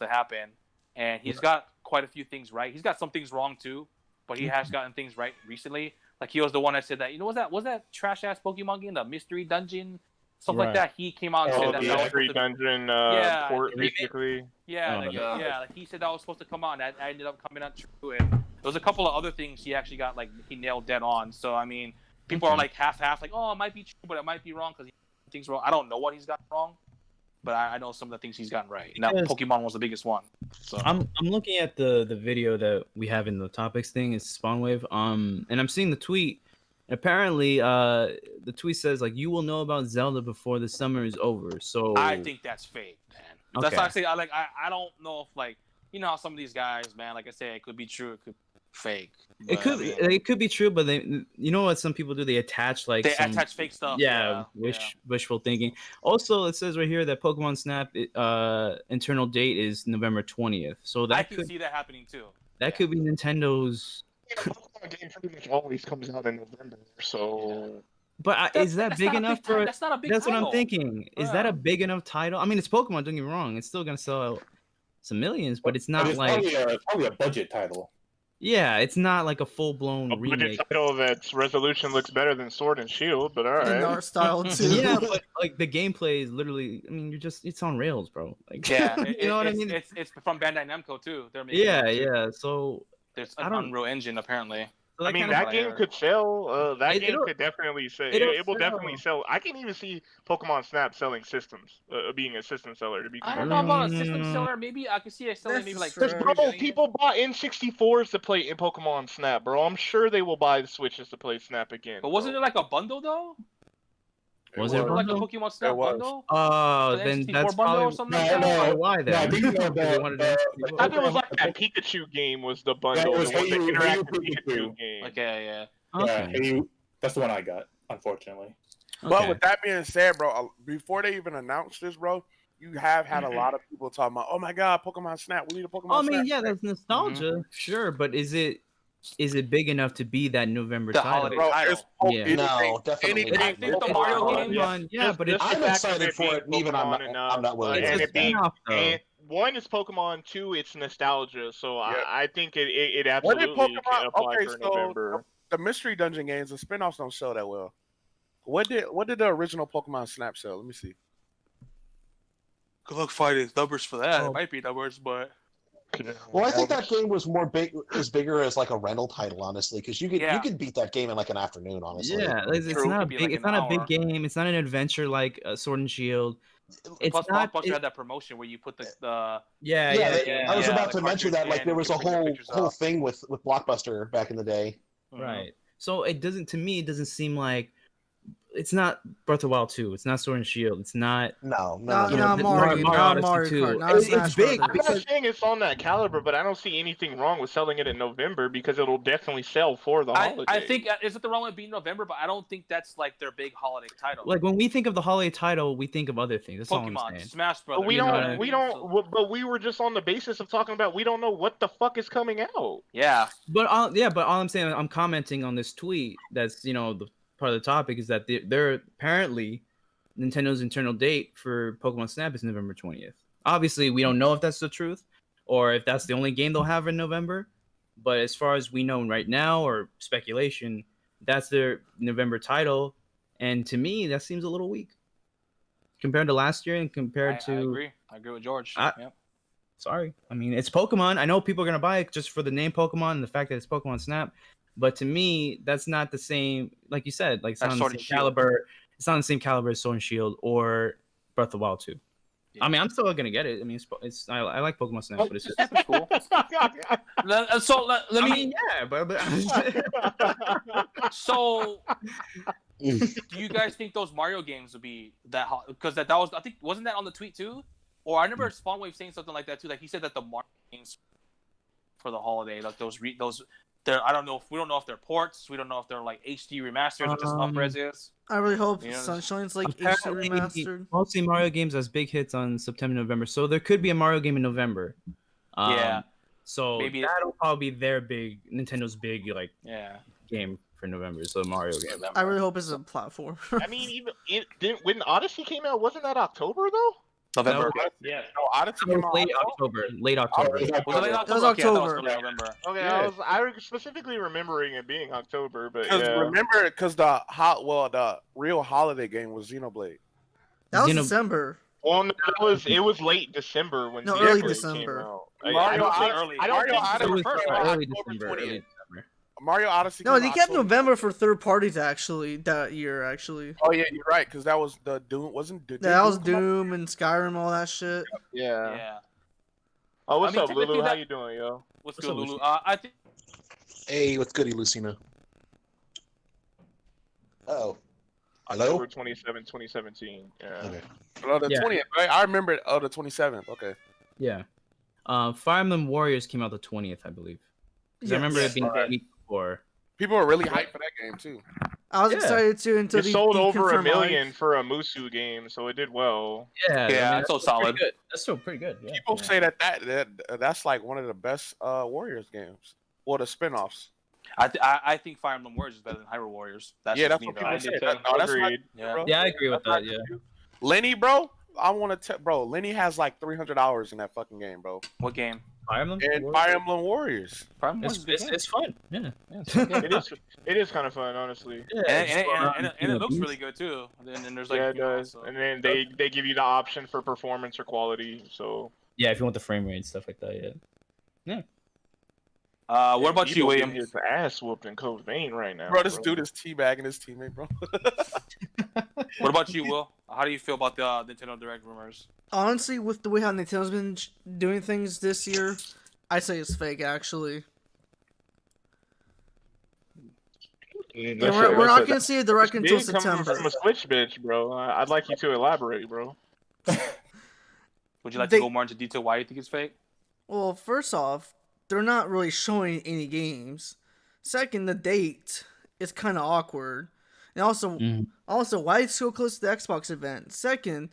to happen, and he's got quite a few things right. He's got some things wrong too, but he has gotten things right recently. Like he was the one that said that was that trash ass Pokemon game, the Mystery Dungeon. Stuff like that. He came out and said that. Mystery Dungeon port, basically. Like he said that was supposed to come out, and that ended up coming out true. And there was a couple of other things he actually got, like, he nailed dead on. So, I mean, people are, like, half-half, like, oh, it might be true, but it might be wrong because things wrong. I don't know what he's got wrong, but I know some of the things he's gotten right. Now, Pokemon was the biggest one. So I'm looking at the video that we have in the topics thing. It's Spawnwave. And I'm seeing the tweet. Apparently, the tweet says, like, you will know about Zelda before the summer is over. So I think that's fake, man. That's why I say I don't know if, like, you know how some of these guys, man, like I say, it could be true, it could be fake. It could be true, but you know what some people do? They attach attach fake stuff. Yeah, wishful thinking. Also, it says right here that Pokemon Snap internal date is November 20th. So that I can see that happening too. That could be Nintendo's. Pokemon game pretty much always comes out in November, so. But is that big enough for? That's not a big. That's title. what I'm thinking. Is that a big enough title? I mean, it's Pokemon. Don't get me wrong. It's still gonna sell some millions, but it's not probably a budget title. Yeah, it's not like a full blown remake. Budget title that's resolution looks better than Sword and Shield, but all right. And art style too. Yeah, but like the gameplay is literally. I mean, it's on rails, bro. Like, yeah, you know what I mean? It's from Bandai Namco too. They're making yeah. So there's an Unreal Engine apparently. I mean, that game could sell. That game could definitely sell. It will definitely sell. I can even see Pokemon Snap selling systems, being a system seller. To be I don't know about a system seller. Maybe I could see it selling maybe like. Because bro, people bought N64s to play in Pokemon Snap, bro. I'm sure they will buy the Switches to play Snap again. But wasn't it like a bundle though? Was it like a Pokemon Snap bundle? Oh, then that's probably or something like that? Why then? I think it was like that Pikachu game was the bundle. Yeah, it was the interactive Pikachu game. Okay, yeah. Okay. That's the one I got, unfortunately. But with that being said, bro, before they even announced this, bro, you have had a lot of people talking about, oh my god, Pokemon Snap, we need a Pokemon Snap. I mean, yeah, that's nostalgia, sure, but is it big enough to be that November title? Bro, yeah. No, definitely not. I think the Mario game. Yeah, but I'm excited for it, even I'm not willing to say and one is Pokemon, 2 it's nostalgia, so I think it absolutely can apply for November. The Mystery Dungeon games, the spinoffs don't sell that well. What did the original Pokemon Snap sell? Let me see. Good luck finding numbers for that. It might be numbers, but Well, I think that game was bigger as like a rental title, honestly, because you could beat that game in like an afternoon, honestly. Yeah, it's not a big. Like it's not a big game. It's not an adventure like Sword and Shield. It's Plus, not. Blockbuster had that promotion where you put the yeah. I was about to mention that. Like, and there was a you can bring the whole pictures up. thing with Blockbuster back in the day. Right. So it doesn't. To me, it doesn't seem like. It's not Breath of the Wild 2. It's not Sword and Shield. It's not. No. Not Mario Mario Odyssey Kart. 2. Not Smash It's big. Brothers. I'm not saying it's on that caliber, but I don't see anything wrong with selling it in November because it'll definitely sell for the holiday. I think is it the wrong with being November, but I don't think that's like their big holiday title. Like when we think of the holiday title, we think of other things. That's all I'm Pokemon, saying. Smash Brothers. But but we were just on the basis of talking about we don't know what the fuck is coming out. Yeah. But all I'm saying, I'm commenting on this tweet. That's the part of the topic is that they're apparently Nintendo's internal date for Pokemon Snap is November 20th. Obviously, we don't know if that's the truth or if that's the only game they'll have in November. But as far as we know right now, or speculation, that's their November title. And to me, that seems a little weak compared to last year and compared to. I agree with George. Sorry. I mean, it's Pokemon. I know people are going to buy it just for the name Pokemon and the fact that it's Pokemon Snap. But to me, that's not the same. Like you said, like it's not on the same caliber. It's not on the same caliber as Sword and Shield or Breath of the Wild 2. Yeah. I mean, I'm still gonna get it. I mean, I like Pokemon Snap, but it's just cool. So let me. I mean, yeah, but So, do you guys think those Mario games would be that hot? Because that was, I think, wasn't that on the tweet too? Or I remember Spawnwave saying something like that too. Like he said that the Mario games for the holiday, like those. I don't know. We don't know if they're ports. We don't know if they're like HD remasters or just up-reses. I really hope Sunshine's like HD remastered. Mostly Mario games as big hits on September, November. So there could be a Mario game in November. So maybe that'll probably be their Nintendo's big game for November. So Mario game. I really hope it's a platform. I mean, when Odyssey came out, wasn't that October though? November. Yeah. No, Odyssey came out late October. Late October. Was it late October? That was October. Okay, November. Okay, Yeah. I was specifically remembering it being October, but remember, because the real holiday game was Xenoblade. That was December. Well, no, it was late December when early Xenoblade December. came out. Mario Odyssey. No, they kept November for third parties that year. Oh yeah, you're right, because that was the Doom. Wasn't Doom? That was Doom and Skyrim, all that shit. Yeah. Oh, what's up, Lulu? How you doing, yo? What's good, Lulu? I think. Hey, what's goody, Lucina? Oh. Hello? October 27, 2017. Yeah. Okay. Oh, the 20th, right? I remember it. Oh, the 27th. Okay. Yeah. Fire Emblem Warriors came out the 20th, I believe. I remember it being a week before. People were really hyped for that game too. I was excited too until it sold over 1 million for a Musu game, so it did well. Yeah, I mean, that's so solid. That's still pretty good. Yeah. People say that's like one of the best Warriors games. Or the spin-offs. I think Fire Emblem Warriors is better than Hyrule Warriors. That's what people say. Agreed. Yeah, I agree with that. Yeah. Lenny, bro, I want to bro. Lenny has like 300 hours in that fucking game, bro. What game? Fire Emblem. Fire Emblem Warriors. It's fun. Yeah. It is kind of fun, honestly. Yeah, and it looks really good too. And then there's like it does. And then they give you the option for performance or quality. So yeah, if you want the frame rate and stuff like that, yeah. What about you, William? His ass whooped in Code Vein right now. Bro, this dude is teabagging his teammate, bro. What about you, Will? How do you feel about the Nintendo Direct rumors? Honestly, with the way how Nintendo's been doing things this year, I say it's fake, actually. Yeah, we're not going to see a Direct until September. From a Switch bitch, bro. I'd like you to elaborate, bro. Would you like to go more into detail why you think it's fake? Well, first off, they're not really showing any games. Second, the date is kind of awkward. And also, why it's so close to the Xbox event? Second,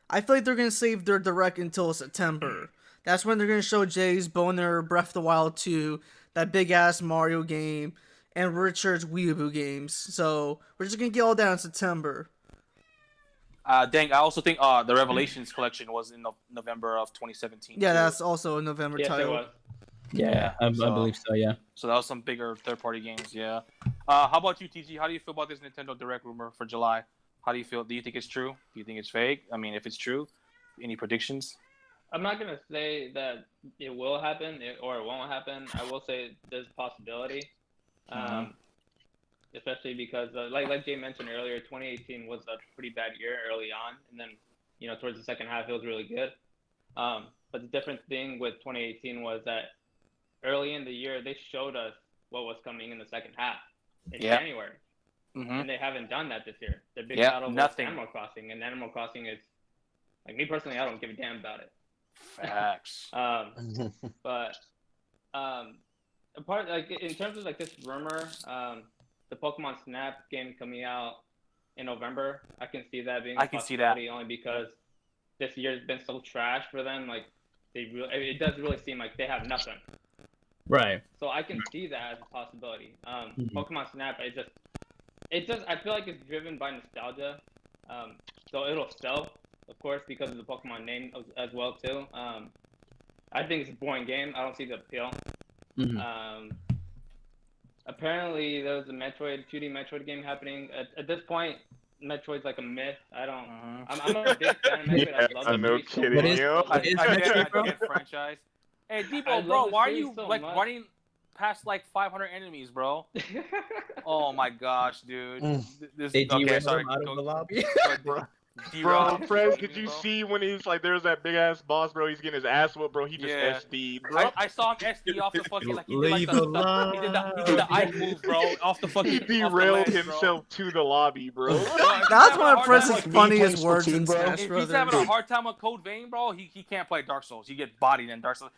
I feel like they're going to save their Direct until September. That's when they're going to show Jay's Boner, Breath of the Wild 2, that big-ass Mario game, and Richard's Weeaboo games. So, we're just going to get all that in September. Dang, I also think the Revelations collection was in November of 2017. Yeah, that's also a November title. Yeah, I believe so, yeah. So that was some bigger third-party games, yeah. How about you, TG? How do you feel about this Nintendo Direct rumor for July? How do you feel? Do you think it's true? Do you think it's fake? I mean, if it's true, any predictions? I'm not gonna say that it will happen or it won't happen. I will say there's a possibility, especially because like Jay mentioned earlier, 2018 was a pretty bad year early on, and then towards the second half it was really good. But the different thing with 2018 was that early in the year they showed us what was coming in the second half in January, and they haven't done that this year. The big title was Animal Crossing, and Animal Crossing is like me personally, I don't give a damn about it. Facts. But apart like in terms of like this rumor, the Pokemon Snap game coming out in November, I can see that being a possibility only because this year's been so trash for them. Like it does really seem like they have nothing. Right. So I can see that as a possibility. Pokemon Snap, it just I feel like it's driven by nostalgia. So it'll sell, of course, because of the Pokemon name as well too. I think it's a boring game. I don't see the appeal. Apparently, there was a 2D Metroid game happening. At this point, Metroid's like a myth. I don't. I'm a big fan of Metroid. I love the no kidding you. I get franchise. Hey, Debo, bro, why are you running past like 500 enemies, bro? Oh my gosh, dude. Okay, sorry. Out of the lobby. Bro, Fred, did you see when he's like, there's that big ass boss, bro? He's getting his ass whooped, bro. He just SD'd, bro. I saw him SD off the fucking he did the Ike move, bro, off the fucking. He derailed himself to the lobby, bro. That's one of Prince's funniest words in Smash If Brothers. he's having a hard time with Code Vein, bro, he can't play Dark Souls. He get bodied in Dark Souls.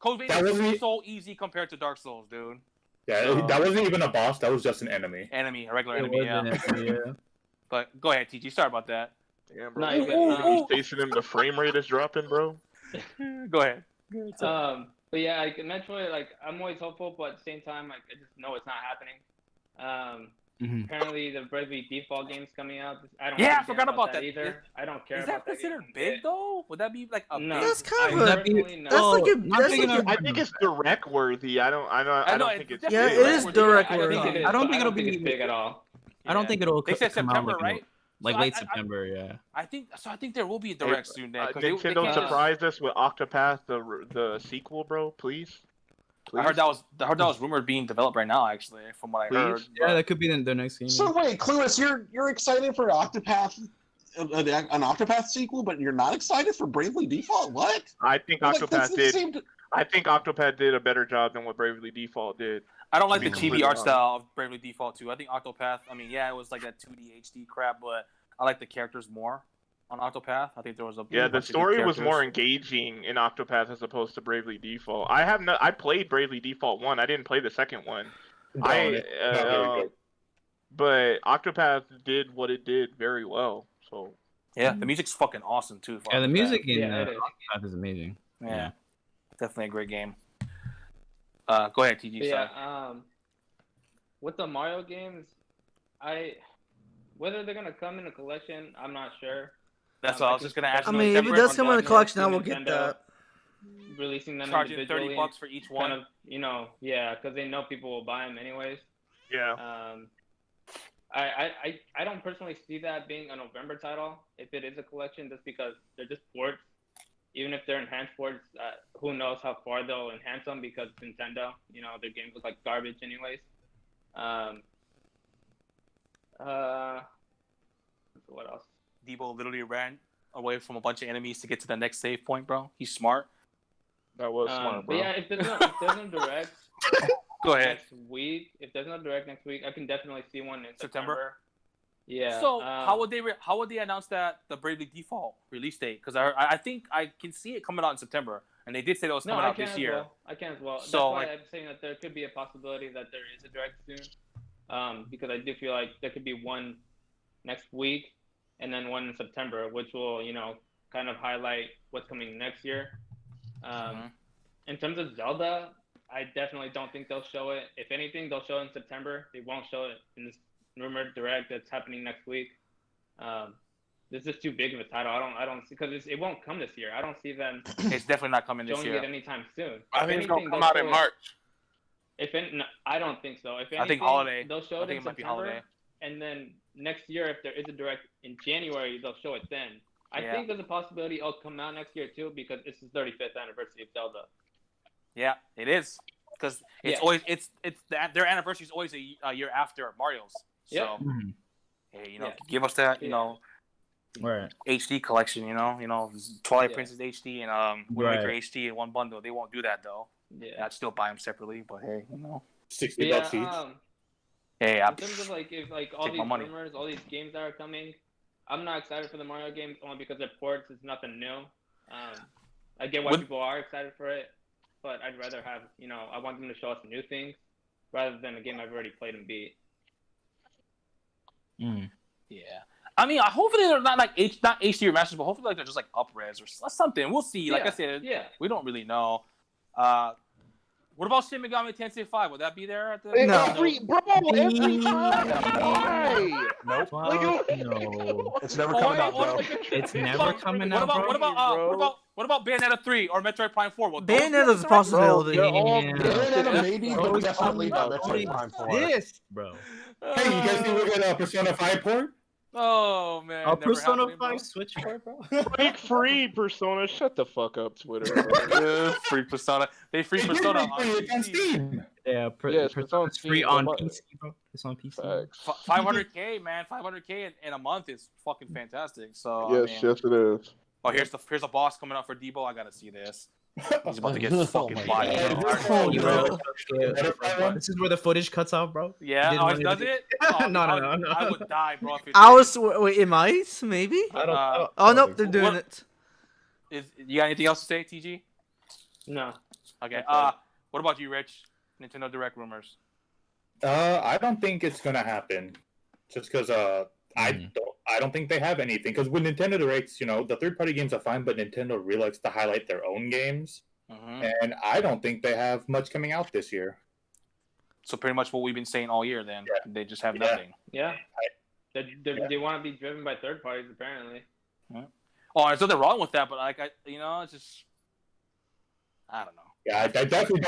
Code Vein is so easy compared to Dark Souls, dude. Yeah, that wasn't even a boss. That was just an enemy. A regular enemy, yeah. But go ahead, TG. Sorry about that. Yeah, bro. He's chasing him. The frame rate is dropping, bro. Go ahead. But yeah, like Metroid, like I'm always hopeful, but at the same time, like I just know it's not happening. Apparently, the Bravely Default game's coming out. I forgot about that either. I don't care about that. Is that considered big though? Would that be like a? No, that's kind of. I think it's direct worthy. I don't think it's. Yeah, it is direct worthy. I don't think it'll be big at all. I don't think it'll. They said September, right? Like late September, yeah. I think there will be a direct soon. Nintendo surprised us with Octopath, the sequel, bro. Please. I heard that was rumored being developed right now. Actually, from what I heard. Yeah, that could be the next game. So wait, Clueless, you're excited for Octopath, an Octopath sequel, but you're not excited for Bravely Default? What? I think Octopath did. I think Octopath did a better job than what Bravely Default did. I don't like the chibi art style of Bravely Default 2. I think Octopath, it was like that 2D HD crap, but I like the characters more on Octopath. I think there was the story was more engaging in Octopath as opposed to Bravely Default. I played Bravely Default 1. I didn't play the second one. But Octopath did what it did very well. So yeah, the music's fucking awesome too. Yeah, the music in Octopath is amazing. Yeah, definitely a great game. Go ahead, TG. Yeah, with the Mario games, whether they're gonna come in a collection, I'm not sure. That's what I was just gonna ask. I mean, if it does come in a collection, I will get that. Releasing them charging individually, $30 for each one. kind of, because they know people will buy them anyways. Yeah. I don't personally see that being a November title if it is a collection, just because they're just ports. Even if they're enhanced ports, who knows how far they'll enhance them, because Nintendo, their games look like garbage anyways. What else? Debo literally ran away from a bunch of enemies to get to the next save point, bro. He's smart. That was smart, bro. But yeah, if there's no direct go ahead. next week, I can definitely see one in September. Yeah. So how would they announce that the Bravely Default release date? Because I think I can see it coming out in September, and they did say that was coming out this year. I can as well. That's why I'm saying that there could be a possibility that there is a direct soon, because I do feel like there could be one next week, and then one in September, which will kind of highlight what's coming next year. In terms of Zelda, I definitely don't think they'll show it. If anything, they'll show it in September. They won't show it in this rumored direct that's happening next week. This is too big of a title. I don't see, because it won't come this year. I don't see them. It's definitely not coming this year. Showing it anytime soon. I think it's gonna come out in March. No, I don't think so. If anything, I think holiday. They'll show it in might be September, holiday. and then next year, if there is a direct in January, they'll show it then. I think there's a possibility it'll come out next year too because it's the 35th anniversary of Zelda. Yeah, it is because it's always their anniversary is always a year after Mario's. So hey, give us that HD collection. Twilight Princess HD and Wind Waker HD in one bundle. They won't do that though. Yeah, I'd still buy them separately, but hey, $60 each. Hey, in terms of if all these rumors, all these games that are coming, I'm not excited for the Mario games only because they're ports. It's nothing new. I get why people are excited for it, but I'd rather have I want them to show us new things rather than a game I've already played and beat. Yeah. I mean, hopefully they're not not HD remasters, but hopefully they're just up-res or something. We'll see. Like I said, we don't really know. What about Shin Megami Tensei 5? Would that be there at the every time? Nope. No. It's never coming out, bro. It's never coming out, bro. What about Bayonetta 3 or Metroid Prime 4? Well, Bayonetta's a possibility. Bayonetta maybe, but definitely not Metroid Prime 4. This, bro. Hey, you guys think we're gonna Persona 5 port? Oh man. A Persona 5 Switch port, bro. Break free Persona. Shut the fuck up, Twitter. Free Persona. They free Persona on Steam. Yeah, Persona's free on PC, bro. It's on PC. 500K, man. 500K in a month is fucking fantastic. So yes, it is. Oh, here's a boss coming up for Debo. I gotta see this. He's about to get fucking bodied. This is where the footage cuts out, bro. Yeah, does it? Oh, No. I would die, bro. Wait, it might, maybe. I don't. No, they're doing it. You got anything else to say, TG? No. Okay. What about you, Rich? Nintendo Direct rumors. I don't think it's gonna happen, just because I don't think they have anything. Because with Nintendo Directs, the third-party games are fine, but Nintendo really likes to highlight their own games, and I don't think they have much coming out this year. So pretty much what we've been saying all year. Then they just have nothing. Yeah. They want to be driven by third parties, apparently. Oh, there's nothing wrong with that, but it's just I don't know. Yeah, I definitely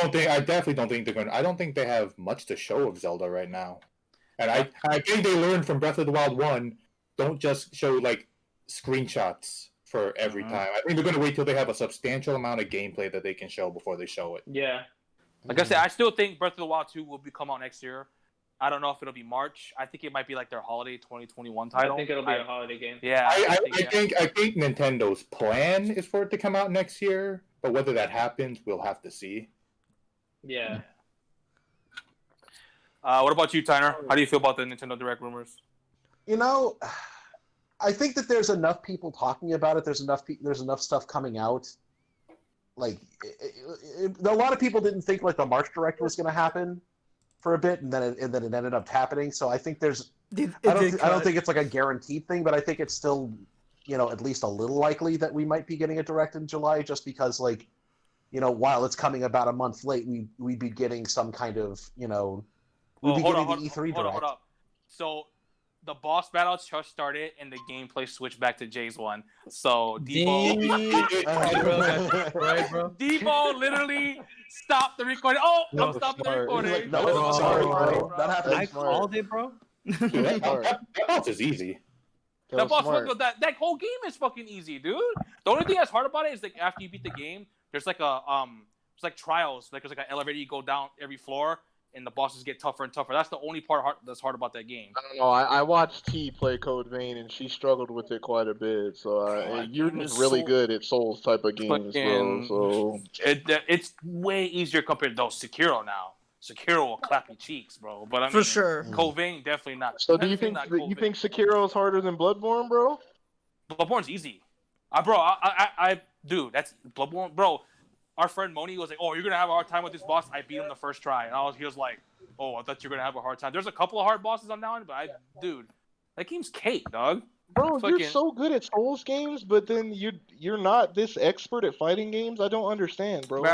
don't think they're going. I don't think they have much to show of Zelda right now, and I think they learned from Breath of the Wild 1. Don't just show screenshots for every time. I think they're going to wait till they have a substantial amount of gameplay that they can show before they show it. Yeah. Like I said, I still think Breath of the Wild 2 will come out next year. I don't know if it'll be March. I think it might be their holiday 2021 title. I think it'll be a holiday game. Yeah. I think Nintendo's plan is for it to come out next year, but whether that happens, we'll have to see. Yeah. What about you, Tyner? How do you feel about the Nintendo Direct rumors? I think that there's enough people talking about it. There's enough stuff coming out. A lot of people didn't think the March Direct was going to happen for a bit, and then it ended up happening. So I think there's. I don't think it's a guaranteed thing, but I think it's still, at least a little likely that we might be getting a Direct in July, just because while it's coming about a month late, we'd be getting some kind of we'd be getting the E3 Direct. Hold up. So the boss battles just started, and the gameplay switched back to Jay's one. So Debo literally stopped the recording. Oh, I'm stopping the recording. No, sorry, bro. That happened. I called it, bro. That boss is easy. That whole game is fucking easy, dude. The only thing that's hard about it is after you beat the game, there's it's trials. There's an elevator you go down every floor, and the bosses get tougher and tougher. That's the only part that's hard about that game. I don't know. I watched T play Code Vein, and she struggled with it quite a bit. So you're just really good at Souls type of games, bro. So it's way easier compared to Sekiro now. Sekiro will clap your cheeks, bro. But for sure, Code Vein definitely not. So do you think Sekiro is harder than Bloodborne, bro? Bloodborne's easy, dude. That's Bloodborne, bro. Our friend Moni was like, "Oh, you're gonna have a hard time with this boss." I beat him the first try, and he was like, "Oh, I thought you were gonna have a hard time." There's a couple of hard bosses on that one, but dude, that game's cake, dog. Bro, you're so good at Souls games, but then you're not this expert at fighting games. I don't understand, bro.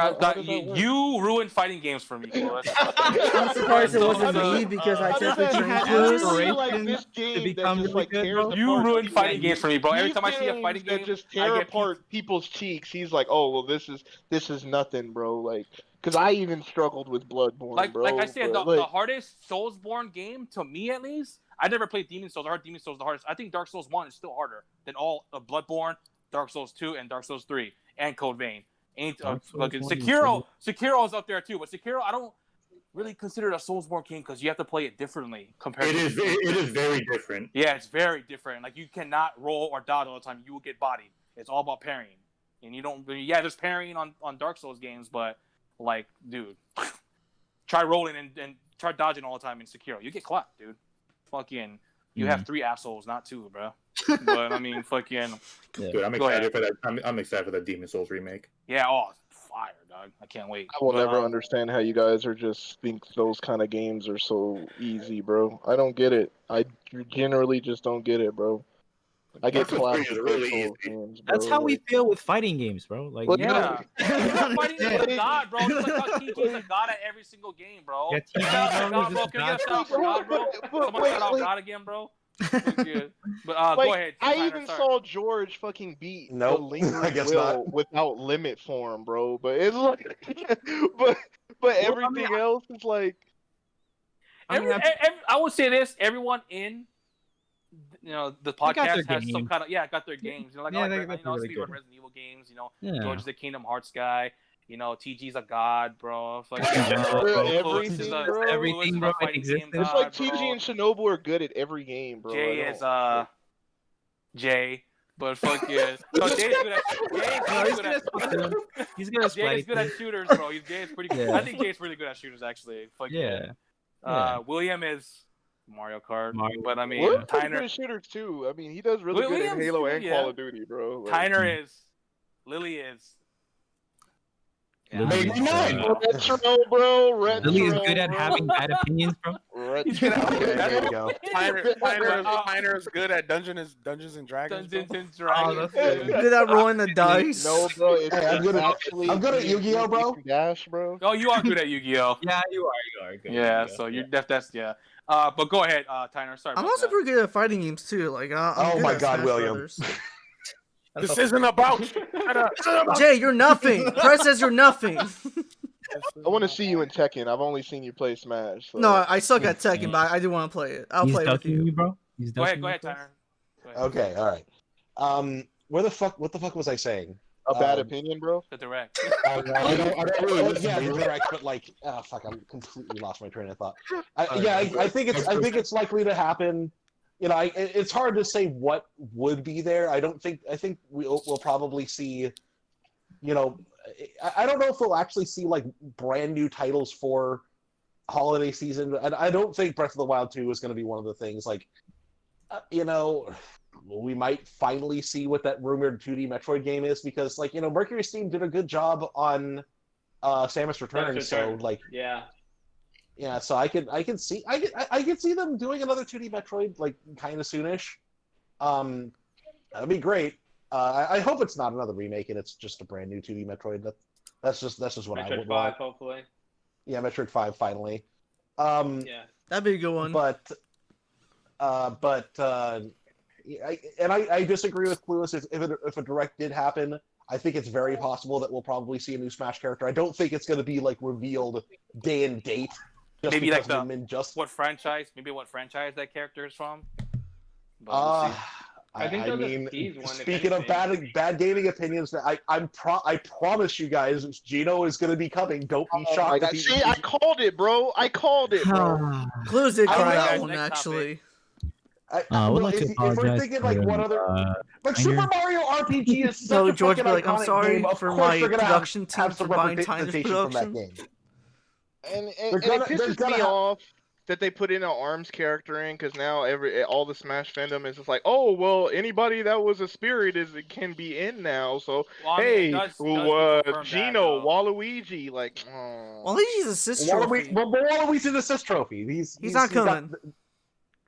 You ruined fighting games for me, bro. I'm surprised it wasn't me because I typically train this game that you ruined fighting games for me, bro. Every time I see a fighting game that just tear apart people's cheeks, he's like, "Oh, well, this is nothing, bro." Because I even struggled with Bloodborne, bro. Like I said, the hardest Soulsborne game, to me at least, I never played Demon Souls. I heard Demon Souls is the hardest. I think Dark Souls 1 is still harder than all of Bloodborne, Dark Souls 2, and Dark Souls 3, and Code Vein. Sekiro is up there too, but Sekiro I don't really consider it a Soulsborne game because you have to play it differently compared. It is very different. Yeah, it's very different. Like you cannot roll or dodge all the time. You will get bodied. It's all about parrying, and you don't. Yeah, there's parrying on Dark Souls games, but like, dude, try rolling and try dodging all the time in Sekiro. You get clapped, dude. Fucking, you have 3 assholes, not 2, bro. But I mean, fucking. Dude, I'm excited for that. I'm excited for the Demon Souls remake. Yeah, oh, fire, dog! I can't wait. I will never understand how you guys are just think those kind of games are so easy, bro. I don't get it. I generally just don't get it, bro. I get clapped with really Souls games, bro. That's how we feel with fighting games, bro. Like, Well, Yeah, fighting is a god, bro. It's like how TJ's a god at every single game, bro. Yeah, TJ, Shout out to bro, God, bro. is Can we a get a shout out for God, bro? Someone shout out God again, bro. Good. But go ahead. I Tyler, even sorry. saw George fucking beat Nope, the Lingering I guess Will not. without limit form, bro. But it's like, but everything else is like. I would say this: everyone in, the podcast their has some games. kind of got their games. Yeah, Like they're speedrun really good. Resident Evil games. Yeah. George is a Kingdom Hearts guy. TG's a god, bro. Like, Everything, bro. Everything, bro, in fighting existence. game It's god, like TG bro. and Shinobu are good at every game, bro. Jay is Jay, but fuck yeah. No, Jay's good at He's good at Jay is good at shooters, bro. Jay is pretty good. Yeah. I think Jay's pretty good at shooters, actually. Fuck Yeah. William is Mario Kart, but I mean, We're pretty good Tyner. at shooters too. I mean, he does really good at Williams, Halo and yeah. Call of Duty, bro. Like, Tyner is. Lily is. Lily is, retro, bro. Retro. Lily is good at bro. having bad opinions, bro. He's good at There you go. Tyner is good at Dungeons and Dragons. Dungeons and Oh, Dragons. that's dude. Good at rolling the dice. No, bro. It's Hey, I'm good at Yu-Gi-Oh, bro. Dash, bro. Oh, you are good at Yu-Gi-Oh. Yeah, you are good. Yeah, so you're that's yeah. But go ahead, Tyner. Sorry. I'm about also that. pretty good at fighting games too. Like, I'm Oh good my at God, Smash William. Brothers. This isn't about you. Jay, you're nothing. Press says you're nothing. I want to see you in Tekken. I've only seen you play Smash. So. No, I suck at Tekken, but I do want to play it. I'll He's play with ducking you. you, bro. He's Go ahead, ducking you, Tyner. Go ahead. Okay, all right. What the fuck was I saying? A bad opinion, bro. The direct. I don't really listen Yeah, to you. direct, but like, fuck, I'm completely lost my train of thought. I think it's likely to happen. It's hard to say what would be there. I think we'll probably see. I don't know if we'll actually see like brand new titles for holiday season. I don't think Breath of the Wild 2 is going to be one of the things. Like, we might finally see what that rumored 2D Metroid game is because, like, Mercury Steam did a good job on Samus Return. So, like, yeah. So I can see them doing another 2D Metroid like kind of soonish. That'd be great. I hope it's not another remake and it's just a brand new 2D Metroid. That's just what I would Metroid 5, want. hopefully. Yeah, Metroid 5 finally. Yeah. That'd be a good one. But I disagree with Clueless. If a direct did happen, I think it's very possible that we'll probably see a new Smash character. I don't think it's going to be like revealed day and date. Just Maybe like what franchise that character is from. I think they'll just tease one, if speaking of anything. bad gaming opinions, I promise you guys, Gino is going to be coming. Don't be shocked. See, I called it, bro. Clues did cry guys, that one, next actually. I would like to if apologize we're thinking like for, one other, like Super Mario RPG is such No, a George, fucking be like, I'm iconic sorry game. Of for course my they're gonna production team have some for buying Tyner's representation from that production. game. And They're it gonna pisses me have- off that they put in an ARMS character in because now all the Smash fandom is just like, oh well, anybody that was a spirit can be in now. So Well, I mean, hey, it does confirm Gino, that, Waluigi, like, oh. Waluigi's assist trophy. Waluigi's an assist trophy. He's not coming.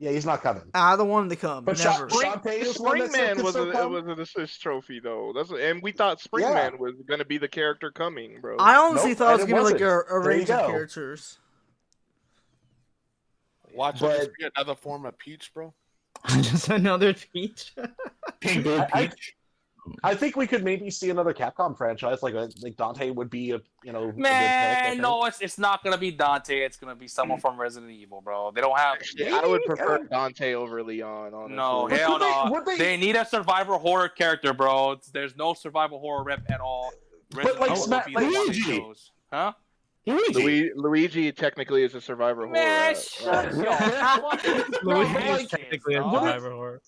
Yeah, he's not coming. I don't want him to come. But Never. Shantae is one that Springman could was still come. an assist trophy though. And we thought Springman was gonna be the character coming, bro. I honestly Nope, thought it was and gonna be it like a wasn't. There you range of go. characters. Watch it just be another form of Peach, bro. Just another Peach. Pink Bird Peach. I think we could maybe see another Capcom franchise, like Dante would be a Man, a good pick, no, it's not gonna be Dante. It's gonna be someone from Resident Evil, bro. They don't have. I would prefer Dante over Leon, honestly. No, hell no. They need a survival horror character, bro. There's no survival horror rep at all. But like, Luigi, huh? Luigi technically is a survivor Man, horror. shut your Luigi is technically a survivor horror.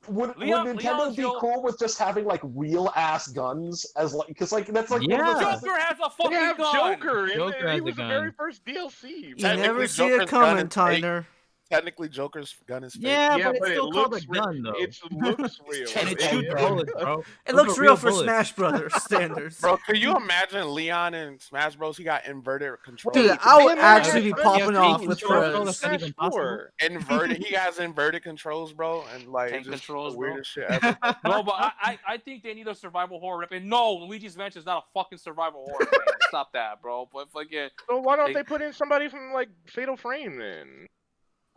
Would Nintendo be cool with just having like real ass guns as like because like that's like Joker has a fucking gun. Joker in Joker there. has He was a the gun. very first DLC. You never see it coming, Tyner. Technically, Joker's gun is fake. Yeah, but it's but still it called a looks gun, though. It looks real. And it shoots bullets, bro. It Those looks are real for bullets. Smash Brothers standards. Bro, can you imagine Leon in Smash Bros? He got inverted controls. Dude, I would actually be popping off with controls. friends. That's not even possible. Inverted. He has inverted controls, bro, and like Tank just controls, the bro. weirdest shit ever. No, but I think they need a survival horror rep. And no, Luigi's Mansion is not a fucking survival horror. Man. Stop that, bro. But fucking. So why don't they put in somebody from like Fatal Frame then?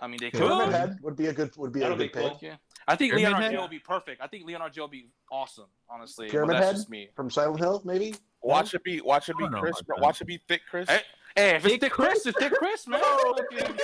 I mean, they could. Pyramid Head would be a good pick. Cool. Yeah. I think Pyramid Leon Head? RJ will be perfect. I think Leon RJ will be awesome, honestly. Pyramid but that's Head just me. from Silent Hill, maybe. Watch it be I Chris. don't know Bro. about that. Watch it be thick Chris. Hey, if it's Thick Chris, it's Thick Chris, man.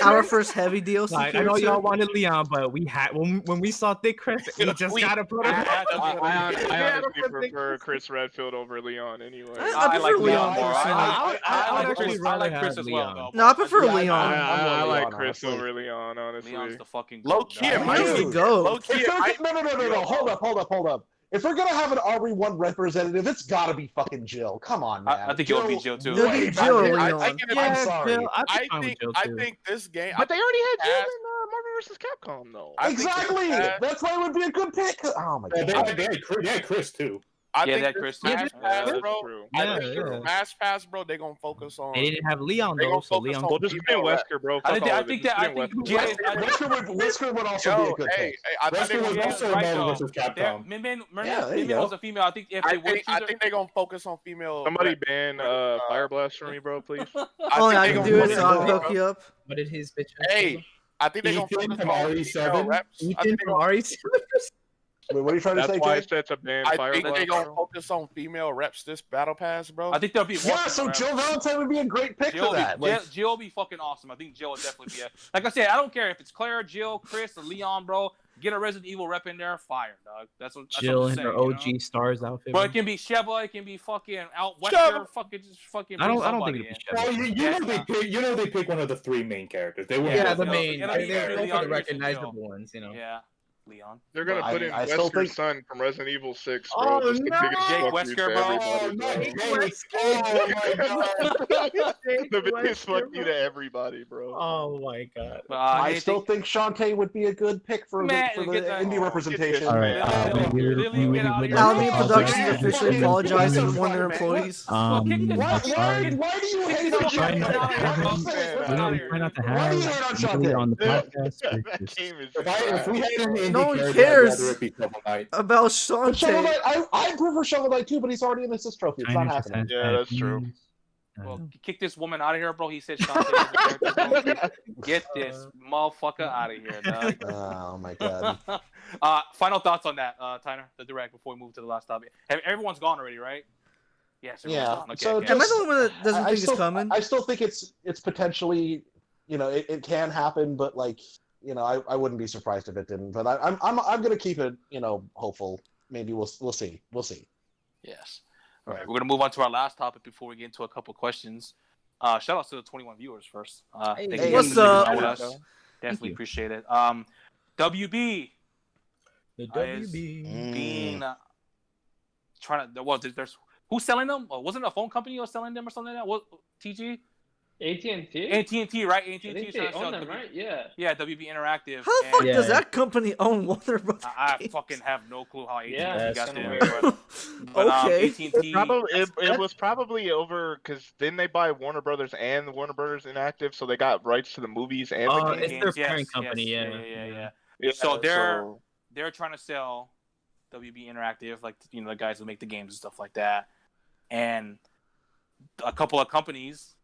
Our first heavy DLC. Like, I know y'all wanted Leon, but we had when we saw Thick Chris, we just gotta put him. I honestly prefer Chris Redfield over Leon anyway. I prefer Leon. more. I would actually I like rather Chris have as well, Leon. though. No, I prefer Yeah, Leon. I like Leon, Chris honestly. over Leon, honestly. Leon's the fucking Low key, it goat, might dog. There be you go. low key. No. Hold up. If we're gonna have an RE1 representative, it's gotta be fucking Jill. Come on, man. I think it'll be Jill too. It'll be Jill or Leon. I get it. I'm sorry. Jill, I'd be fine with Jill, I too. think this game. But they already had Jill Ass- in Marvel vs. Capcom, though. I think Exactly. this- That's why it would be a good pick. Oh my They god. had Chris too. I Yeah, think that this Chris Smash too. Pass, That's bro. true. I Yeah, think yeah. Smash Pass, bro. They gonna focus on. They didn't have Leon They though, gonna so focus Leon. on- Well, just put in Wesker, bro. I Fuck all of it. think Just that. put I in think Wesker. Whisker would also be a good pick. I think Wesker they was gonna also right, Marvel though. vs. Capcom. Yeah, there you go. was a female. I think if they would I think they're gonna focus on female. Somebody ban Fire Blast for me, bro, please. Only I can do it, focus so I'll on- hook you up. What did his bitch? Hey, I think they're gonna Ethan focus from on RE7. female reps. I Ethan think from RE7. Wait, what are you trying to That's say, why I Jay? said to ban I Fire think they're Blast. gonna bro. focus on female reps this battle pass, bro. I think there'll be Yeah, one so female Jill rep. Valentine would be a great pick Jill for that. Like, Jill will be fucking awesome. I think Jill will definitely be like I said, I don't care if it's Claire, Jill, Chris, or Leon, bro. Get a Resident Evil rep in there, fire, dog. That's what Jill I'm in saying, her you know? OG Stars outfit. But bro. it can be Sheva, it can be fucking out Wesker, Sheva. fucking. I don't bring think somebody it'd be in. Sheva. Well, you know they pick one of the three main characters. They wouldn't Yeah, go the for main. It'll be They're Leon, for the Chris, and recognizable Jill. ones, you know. Yeah, Leon. They're gonna I- put in I still Wesker's think- son from Resident Evil 6, Oh, bro. Just the no! biggest Jake fuck you Wesker, to bro. everybody, The biggest fuck you to everybody, bro. Oh my god. I still think Shantae would be a good pick for Man, the get that- indie representation. All right. Alameda Productions officially apologized to one of their employees. Why do you hate on Try not to Shantae? try not to Why do you have hate on somebody Shantae? on the That podcast. game is If we had an indie No one character, cares. I'd rather it be Shovel Knight. About Shovel Shantae. Knight, I prefer Shovel Knight too, but he's already in assist trophy. It's not happening. Yeah, that's true. Well, kick this woman out of here, bro. He said Shantae is a character. Get this motherfucker out of here, dog. Oh my god. Final thoughts on that, Tyner, the direct, before we move to the last topic. Everyone's gone already, right? Yes. Yeah. Gone. Okay, So okay. Am I the only one that doesn't think still, it's coming? I still think it's potentially, it can happen, but like, I wouldn't be surprised if it didn't. But I'm gonna keep it, hopeful. Maybe we'll see. Yes. All right, we're gonna move on to our last topic before we get into a couple questions. Shout out to the 21 viewers first. Thank you What's guys for up? being with us. Definitely appreciate it. WB The is being trying to. Well, there's who's selling them? Wasn't it a phone company who was selling them or something like that? What TG? AT&T? AT&T, right? I AT&T think trying they to own sell them, WB. right? Yeah. Yeah, WB Interactive. How the and fuck Yeah. does that company own Warner Bros? I fucking have no clue how AT&T Yeah, got that's there. kinda weird. But, Okay. AT&T. It was probably over because then they buy Warner Brothers and Warner Brothers Inactive, so they got rights to the movies and the It's games. their parent company, Yeah. Yeah, So they're trying to sell WB Interactive, like the guys who make the games and stuff like that, and a couple of companies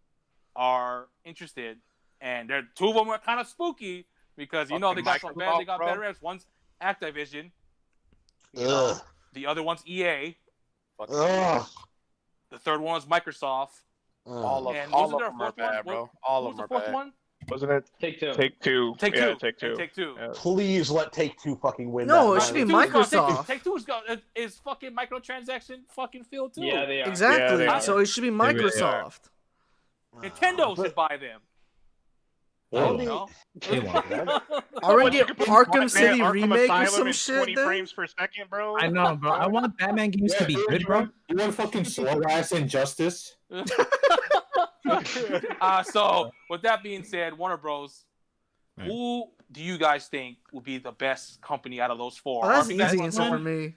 are interested, and two of them are kind of spooky because they got some Microsoft, better reps. One's Activision. Ugh. The other one's EA. Ugh. The third one's Microsoft. All of And all wasn't of there a them are fourth one? bad, bro. What All was of the them are fourth bad. one? Wasn't it Take Two. Take Two? Take Yeah, Two. Take Two. And Take Two. Yeah. Please let Take-Two fucking win No, that. it should be money. Microsoft. Take Two is fucking microtransaction fucking field too. Yeah, they are. Exactly. Yeah, they So it should be really are. Microsoft. Nintendo But- should buy them. Oh, No? they won't. Are we What, you get could put Arkham Batman City Arkham remake or Asylum some in shit 20 then? frames per second, bro. I know, bro. I want Batman games to be good, bro. You want fucking slow ass Injustice? So with that being said, Warner Bros. Right. Who do you guys think would be the best company out of those four? Oh, that's Or if you guys easy want answer to for me.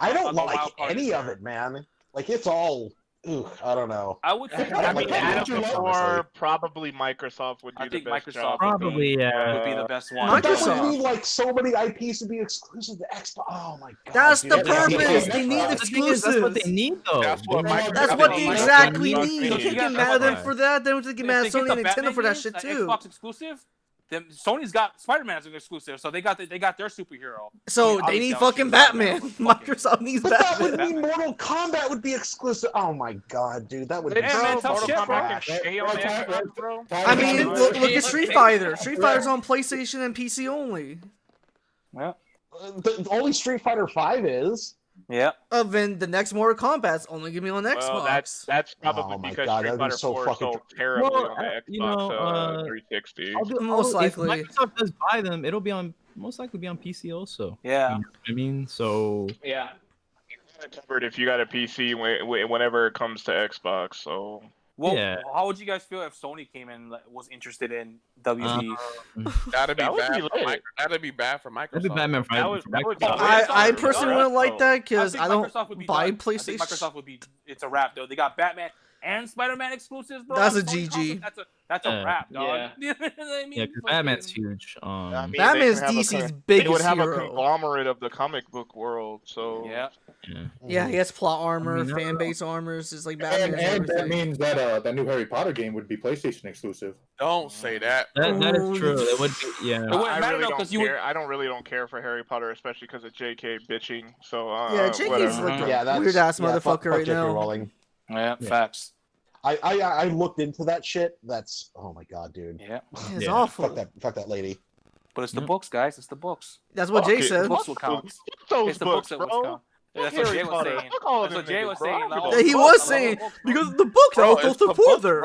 I don't the like wild card any is of it, man. Like it's all. Ooh, I don't know. I would think I I like mean, that out of the much, four, honestly. probably Microsoft would I do the think best Microsoft job. Probably, would be the best one. But that Microsoft. would mean like so many IPs to be exclusive to Xbox. Oh my god. That's dude, the I can't purpose. do They need that. The thing is, that's what they exclusives. need, though. That's what Microsoft- That's what they Microsoft exactly needs. need. You can't get Yeah, mad at them that's for that. Then we have to get mad at If they Sony get and the Nintendo Batman for that games, shit an too. Xbox exclusive. Then Sony's got Spider-Man as an exclusive, so they got their superhero. So I mean, they need obviously, fucking Spider-Man, Batman. but fucking- Microsoft needs But that would Batman. mean Mortal Kombat would be exclusive. Oh my god, dude, that would Hey, be Hey, bro, man, tough Mortal shit, bro. Kombat can stay on Xbox, bro. I mean, look at Street Fighter. Street Fighter's on PlayStation and PC only. Yeah. The only Street Fighter 5 is. Yeah. Then the next Mortal Kombat's only gonna be on Xbox. Well, that's probably Oh my because God, Street that'd be Fighter so 4 fucking sold terribly Well, on the Xbox you know, 360. Most likely. If Microsoft does buy them, it'll be most likely be on PC also. Yeah. You know what I mean, so Yeah. Covered if you got a PC whenever it comes to Xbox. So Well, Yeah. how would you guys feel if Sony came in and was interested in WB? That'd be That would bad. be For lit. that'd be bad for Microsoft. that'd be Batman That would- that would be Microsoft. lit. I Microsoft- personally wouldn't like that because think I don't Microsoft would be buy done. I think PlayStation. Microsoft would be. It's a wrap, though. They got Batman and Spider-Man exclusives, bro. That's on a Sony GG. consoles. That's a Yeah. wrap, dog. Yeah. You know what I mean? Yeah, because Fucking- Batman's huge. I mean, Batman's they can have a DC's they biggest would have a hero. conglomerate of the comic book world. So Yeah. Yeah. Yeah, he has plot armor, I mean, fan base armors. It's like And, Batman. and that means that that new Harry Potter game would be PlayStation exclusive. Don't say that. That is true. It would be, yeah. It wouldn't I matter really though, don't 'cause you would- care. I don't care for Harry Potter, especially because of J.K. bitching. So Yeah, JK's whatever. like a Yeah, that's weird ass yeah, fuck motherfucker right J.K. now. Rowling. Yeah, Yeah. facts. I looked into that shit. That's oh my god, dude. Yeah, It's Yeah. awful. Fuck that lady. but it's the Yeah. books, guys. It's the books. That's what Fuck Jay it. The said. books will count. Fuck those It's the books, books that will bro. count. That's Fuck what Jay Harry was Potter. saying. Fuck all That's them what Jay niggas, was bro. saying. I don't Like, give a Yeah, he fuck. was I saying love the books. because the book Bro, that it's was the the books, further.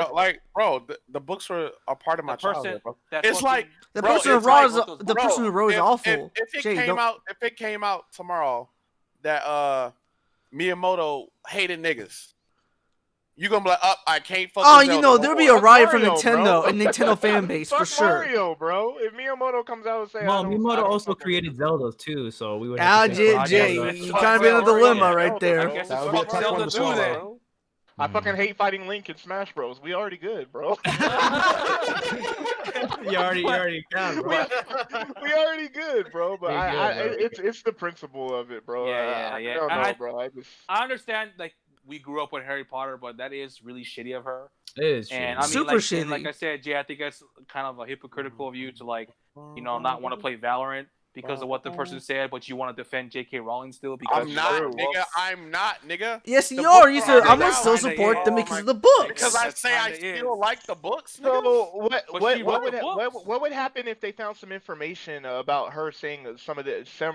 bro. The books were a part of my The person childhood, bro. that It's fucking- like The bro, person who it's wrote like- the person who wrote is awful. If it Jay, came don't- out, if it came out tomorrow that Miyamoto hated niggas, you gonna be like, I can't fuck. Oh, with you Zelda know, no there'll more. be a riot from Mario, Nintendo bro. and Nintendo fan base for Fuck sure. Mario, bro. If Miyamoto comes out and say, Well, I don't Miyamoto also fuck with created Zelda too, so we would. Ah, have to say fuck Jay, Zelda. you kind of in a dilemma right there. I guess That it's would be a fuck tough Zelda one to too swallow. then. bro. I fucking hate fighting Link in Smash Bros. We already good, bro. you already got, bro. we already good, bro. But You're good, bro. it's the principle of it, bro. Yeah, I yeah. don't know, bro. I understand, like, we grew up with Harry Potter, but that is really shitty of her. It is true. And I mean, Super like, shitty. and like I said, Jay, I think that's kind of a hypocritical of you to, like, not want to play Valorant because of what the person said, but you want to defend J.K. Rowling still because I'm she not, wrote the nigga. books. I'm not, nigga. Yes, The you are. books You are said I'm out. gonna still Kinda support is. them Oh because my- of the books. Because I That's say I kinda still is. like the books, nigga. So But she wrote the what would happen if they found some information about her saying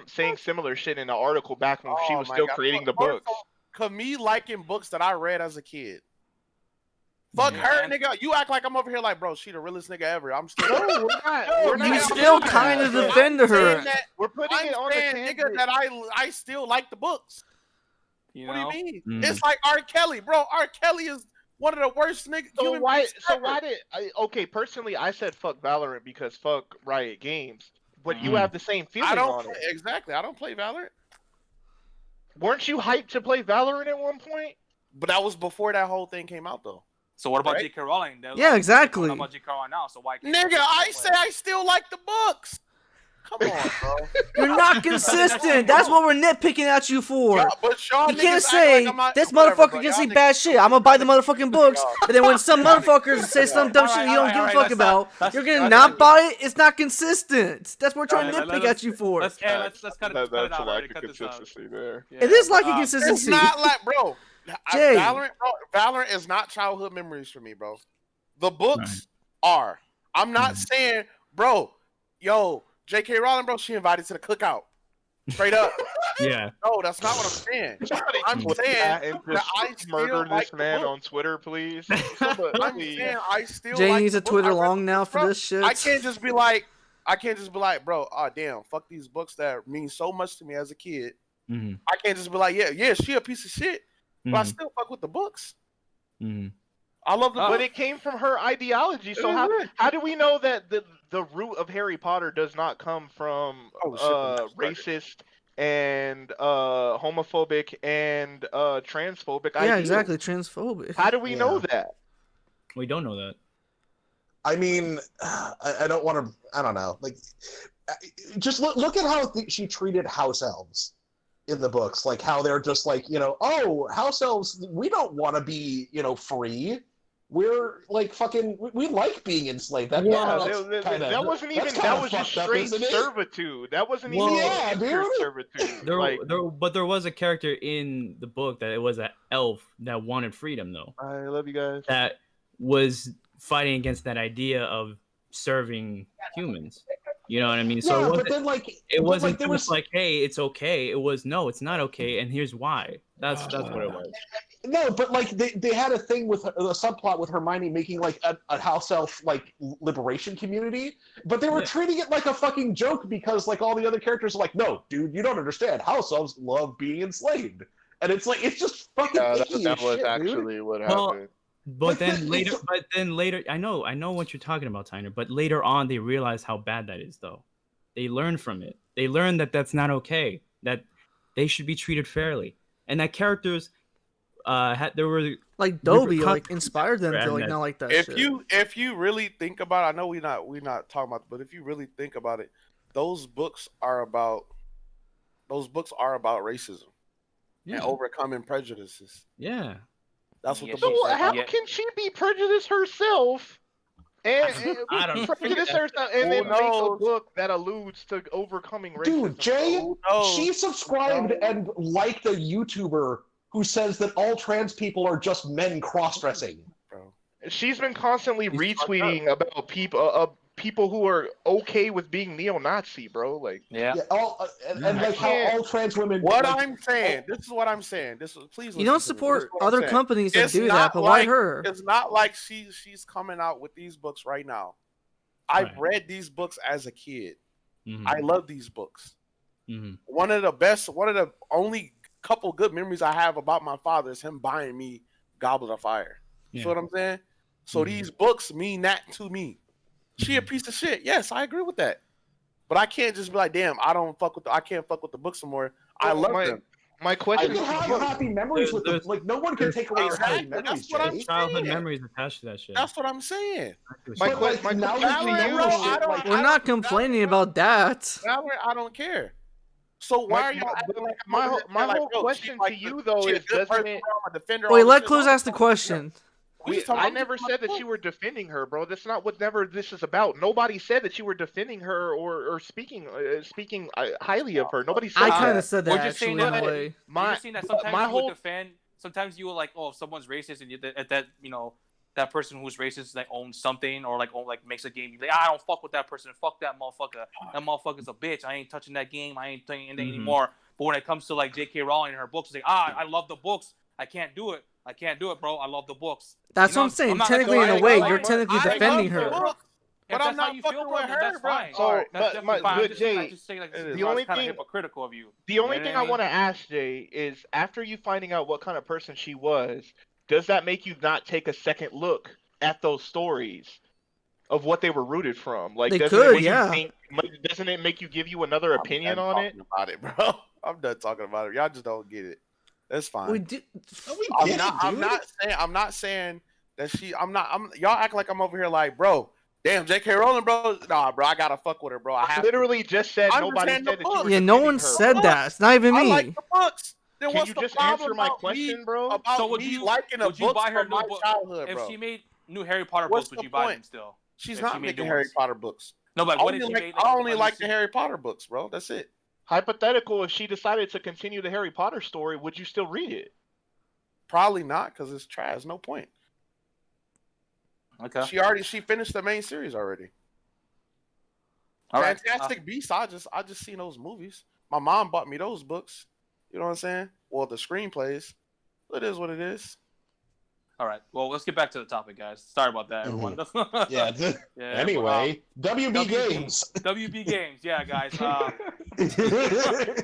saying similar shit in an article back when she Oh was my still God. creating the First books? of all, Cause me liking books that I read as a kid. Fuck Yeah, her, man. nigga. You act like I'm over here like, bro, she the realest nigga ever. I'm still. No, we're not. We're not. You I'm still saying kind of that. defend I'm her. saying that- We're putting I'm it on the saying, tangent. nigga, that I still like the books. You What know? do you mean? Mm. It's like R. Kelly, bro. R. Kelly is one of the worst niggas. So why did okay, personally I said fuck Valorant because fuck Riot Games. But you Mhm. have the same feeling I don't on it. exactly. I don't play Valorant, Weren't you hyped to play Valorant at one point? but that was before that whole thing came out, though. So what about Right? J.K. Rowling? They're Yeah, like, exactly. What about J.K. Rowling now? So why can't Nigga, I say I still like the books. Come on, bro. You're not consistent. That's what we're nitpicking at you for. Y'all You can't niggas act say like I'm not, this whatever, motherfucker bro. can Y'all say niggas- bad shit. I'm gonna buy the motherfucking books, and then when some motherfuckers say some dumb shit you don't give a fuck about, you're gonna not buy it. It's not consistent. That's what we're trying to nitpick at you for. Let's cut it out. That's a lack Already. of Cut this out. consistency there. It is like a It's consistency. not like, bro. Jay. Valorant is not childhood memories for me, bro. The books are. I'm not saying, bro. Yo, J.K. Rowling, bro. She invited to the cookout. Straight up. Yeah. No, that's not what I'm saying. I'm saying that I murder still like this man the on Twitter, please. I'm saying I still Jay like needs the a book. Twitter I read long the now books, for bro. this shit. I can't just be like, bro, oh damn, fuck these books that mean so much to me as a kid. Mm-hmm. I can't just be like, yeah, she a piece of shit, but I still fuck with the books. Mm-hmm. I love the book. But it came from her ideology. So how do we know that the root of Harry Potter does not come from racist and homophobic and transphobic ideas? Yeah, exactly. Transphobic. How do we know that? We don't know that. I mean, I don't want to. I don't know. Like, just look at how she treated house elves in the books. Like how they're just like, oh, house elves. We don't want to be, free. We're like fucking. We like being enslaved. That was just straight servitude. That wasn't even servitude. But there was a character in the book that it was an elf that wanted freedom, though. I love you guys. That was fighting against that idea of serving humans. You know what I mean? So it wasn't just like, hey, it's okay. It was, no, it's not okay, and here's why. That's what it was. No, but like they had a thing with a subplot with Hermione making like a house elf like liberation community, but they were treating it like a fucking joke because like all the other characters are like, no, dude, you don't understand. House elves love being enslaved, and it's like it's just fucking icky that as was shit, actually dude. what happened. But then later, I know what you're talking about, Tyner. But later on, they realized how bad that is, though. They learned from it. They learned that that's not okay. That they should be treated fairly, and that characters, there were like Dobby, like inspired them to like not like that. If you really think about it, I know we're not talking about it, but if you really think about it, those books are about racism and overcoming prejudices. Yeah. That's what the so book. How can she be prejudiced herself and prejudice herself and then make a book that alludes to overcoming racism? Dude, Jay, she subscribed and liked a YouTuber who says that all trans people are just men cross-dressing. She's been constantly retweeting about people who are okay with being neo-Nazi, bro. Like, like how all trans women. I'm saying, this is what I'm saying. Please. You don't support other companies that do that, but why her? It's not like she's coming out with these books right now. I've read these books as a kid. Mm-hmm. I love these books. Mm-hmm. One of the only couple good memories I have about my father is him buying me Goblet of Fire. You know what I'm saying? So these books mean that to me. She a piece of shit. Yes, I agree with that. But I can't just be like, damn, I can't fuck with the books anymore. I love them. My question is, have happy memories with them. Like no one can take away your happy memories. That's what I'm childhood memories attached to that shit. That's what I'm saying. My question we're not complaining about that. I don't care. So why are you? My whole question to you though is, doesn't it? Wait, let Clues ask the question. I never said that you were defending her, bro. That's not what this is about. Nobody said that you were defending her or speaking highly of her. Nobody said I that. kind of said that. We're just saying that. We're just saying that sometimes you would defend. Sometimes you will like, oh, if someone's racist and that person who's racist like owns something or like makes a game. You're like, I don't fuck with that person. Fuck that motherfucker. That motherfucker's a bitch. I ain't touching that game. I ain't playing it anymore. But when it comes to like J.K. Rowling and her books, it's like, I love the books. I can't do it. I can't do it, bro. I love the books. That's what I'm saying. Technically, in a way, you're technically defending her. But I'm not fucking with her, that's bro. fine. So, but Jay, I just say like the only kind thing of hypocritical of you. The only thing I want to ask Jay is, after you finding out what kind of person she was, does that make you not take a second look at those stories of what they were rooted from? Like, doesn't it make you give you another opinion on it? About it, bro. I'm done talking about it. Y'all just don't get it. That's fine. I'm not saying that y'all act like I'm over here like, bro, Damn, J.K. Rowling, bro. Nah, bro, I gotta fuck with her, bro. I literally just said nobody said that you were Yeah, no one her, said bro. that. It's not even I me. like the books. Then Can what's you the just problem answer my about question, me, bro? about So would me you liking a would you books buy her from my new book childhood, if bro? she made new Harry Potter What's books? Would the you buy point? them still? She's if not she made making new Harry ones? Potter books. No, but I what only if she like, made I only a like new the Harry Potter books, bro. That's it. Hypothetical, if she decided to continue the Harry Potter story, would you still read it? Probably not, because it's trash. No point. Okay. She finished the main series already. All right. Fantastic Beasts. I just seen those movies. My mom bought me those books. You know what I'm saying? Well, the screenplays. It is what it is. All right. Well, let's get back to the topic, guys. Sorry about that, everyone. Yeah. Anyway, WB Games. WB Games. Yeah, guys.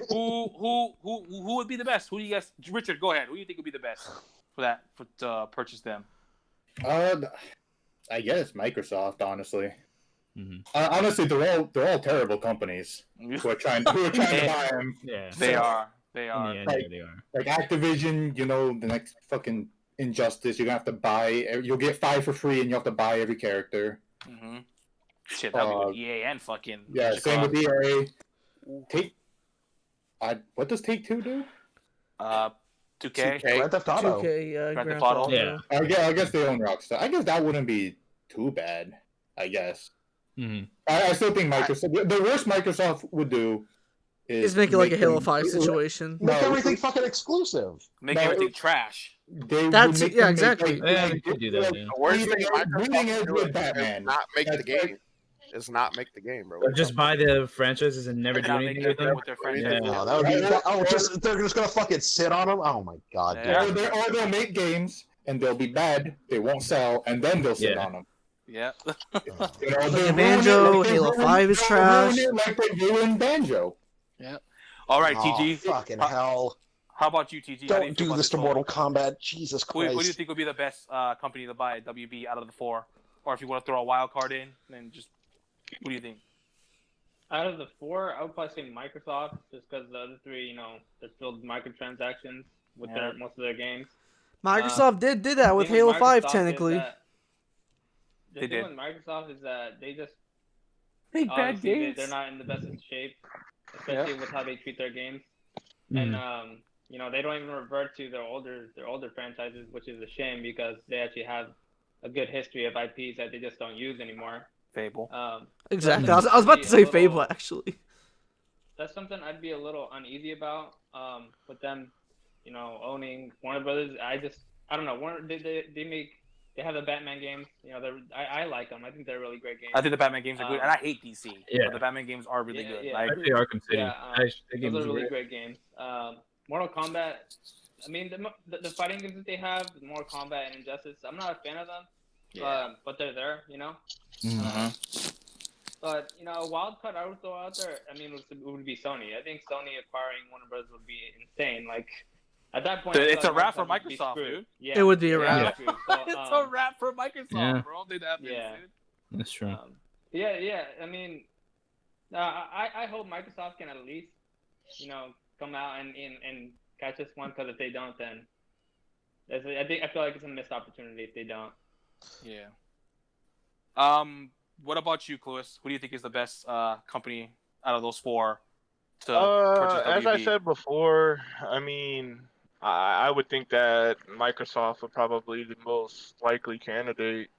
Who would be the best? Who do you guys? Richard, go ahead. Who do you think would be the best to purchase them? I guess Microsoft, honestly. Mm-hmm. Honestly, they're all terrible companies who are trying to buy them. Yeah, They are. In the end, Like, they are. Like Activision, the next fucking Injustice, you're gonna have to buy. You'll get 5 for free, and you have to buy every character. Mm-hmm. Shit, that'd be with EA and fucking. Yeah, same with EA. What does Take-Two do? 2K. Grand Theft Auto. 2K, Grand Grand Theft Auto. Yeah. I guess they own Rockstar. I guess that wouldn't be too bad. I guess. Mm-hmm. I still think Microsoft. The worst Microsoft would do is make it like a Halo 5 situation. Make everything fucking exclusive. Make everything trash. That's it. Yeah, exactly. Yeah, they could do that. Yeah. The worst thing Bleeding Microsoft Edge do with is Batman. not make the That's game. Is not make the game, bro. Or just buy the franchises and never do Not anything making with them. with their franchise. Yeah. No, that would be. They're just gonna fucking sit on them. Oh my god. Yeah. Dude. Or they'll make games and they'll be bad. They won't sell, and then they'll sit Yeah. on them. Yeah. They'll Banjo, ruin it Halo ruined- 5 is they'll trash. ruin it like they ruined Banjo. Yeah. All right, Oh, TG. fucking hell. How about you, TG? How do you Don't feel do about this to whole- Mortal Kombat. Jesus Who do you Christ. think would be the best company to buy WB out of the 4? Or if you want to throw a wild card in, then just what do you think? Out of the 4, I would probably say Microsoft, just because the other 3, they're filled with microtransactions with most of their games. Microsoft did that with thing Halo Microsoft 5, is technically. that- The They thing did. with Microsoft is that they just Make bad obviously games. they're not in the best of shape, especially with how they treat their games. Mhm. And they don't even revert to their older franchises, which is a shame because they actually have a good history of IPs that they just don't use anymore. Fable. Exactly. that's I was about to say something I'd be a Fable, little- actually. That's something I'd be a little uneasy about. With them, owning Warner Brothers. I don't know. They have the Batman games. I like them. I think they're really great games. I think the Batman games are good, and I hate DC. Yeah. But the Batman games are really good. Yeah. Like, Actually, Arkham City. Yeah, The game those is are really great. great games. Mortal Kombat. I mean, the fighting games that they have, Mortal Kombat and Injustice. I'm not a fan of them, but they're there. But a wild card I would throw out there. I mean, it would be Sony. I think Sony acquiring Warner Bros. Would be insane. Like at that point, it's a wrap for would be Microsoft, screwed. dude. Yeah, It would be a they'd wrap. screwed. So, It's a wrap for Microsoft, Yeah. bro. They have Yeah. That's true. Yeah. I mean, I hope Microsoft can at least, come out and catch us one. Because if they don't, then I feel like it's a missed opportunity if they don't. Yeah. What about you, Cluis? Who do you think is the best company out of those 4 to purchase WB? As I said before, I mean, I would think that Microsoft would probably be the most likely candidate.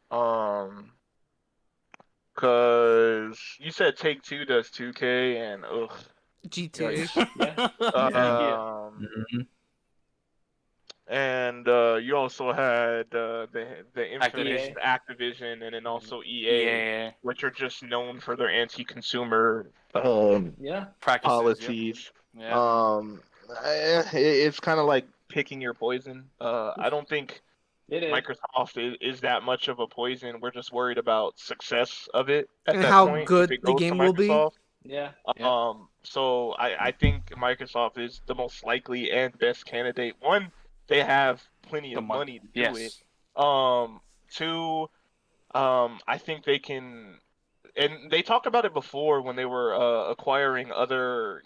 Because you said Take-Two does 2K and GTA. Yeah. Mhm. And you also had the infamous Activision and then also EA, which are just known for their anti-consumer practices, policies. Yeah. It's kind of like picking your poison. I don't think It is. Microsoft is that much of a poison. We're just worried about success of it at And that how point. good if it the goes to game will be. Microsoft. Yeah. So I think Microsoft is the most likely and best candidate. One, they have plenty of money to do it. 2, I think they can, and they talked about it before when they were acquiring other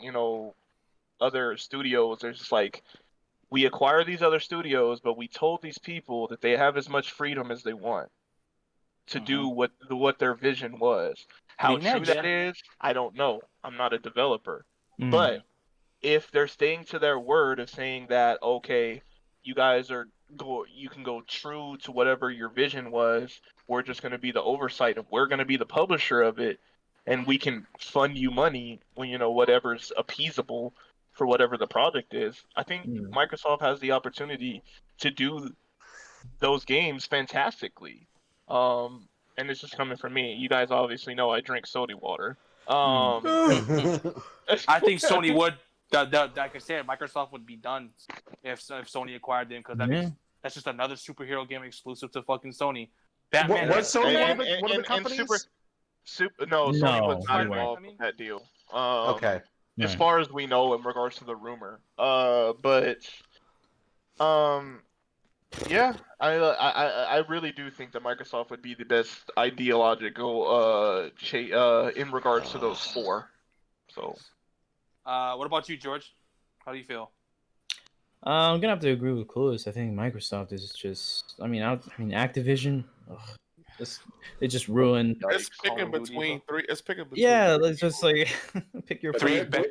studios. There's just like, we acquire these other studios, but we told these people that they have as much freedom as they want. to do what their vision was. How true that is, I don't know. I'm not a developer. But if they're staying to their word of saying that, okay, you guys you can go true to whatever your vision was. We're just going to be the oversight of, we're going to be the publisher of it, and we can fund you money when, whatever's appeasable for whatever the project is. I think Microsoft has the opportunity to do those games fantastically. And it's just coming from me. You guys obviously know I drink soda water. I think Sony would. Like I said, Microsoft would be done if Sony acquired them, because that's just another superhero game exclusive to fucking Sony. Batman. What Sony? What are the companies? Sony was not involved in that deal. Okay. As far as we know, in regards to the rumor. Yeah, I really do think that Microsoft would be the best ideological in regards to those four. So, what about you, George? How do you feel? I'm gonna have to agree with Clueless. I think Microsoft is just. I mean, Activision. They just ruined. It's picking between three. It's picking between. Yeah, let's just like pick your three. They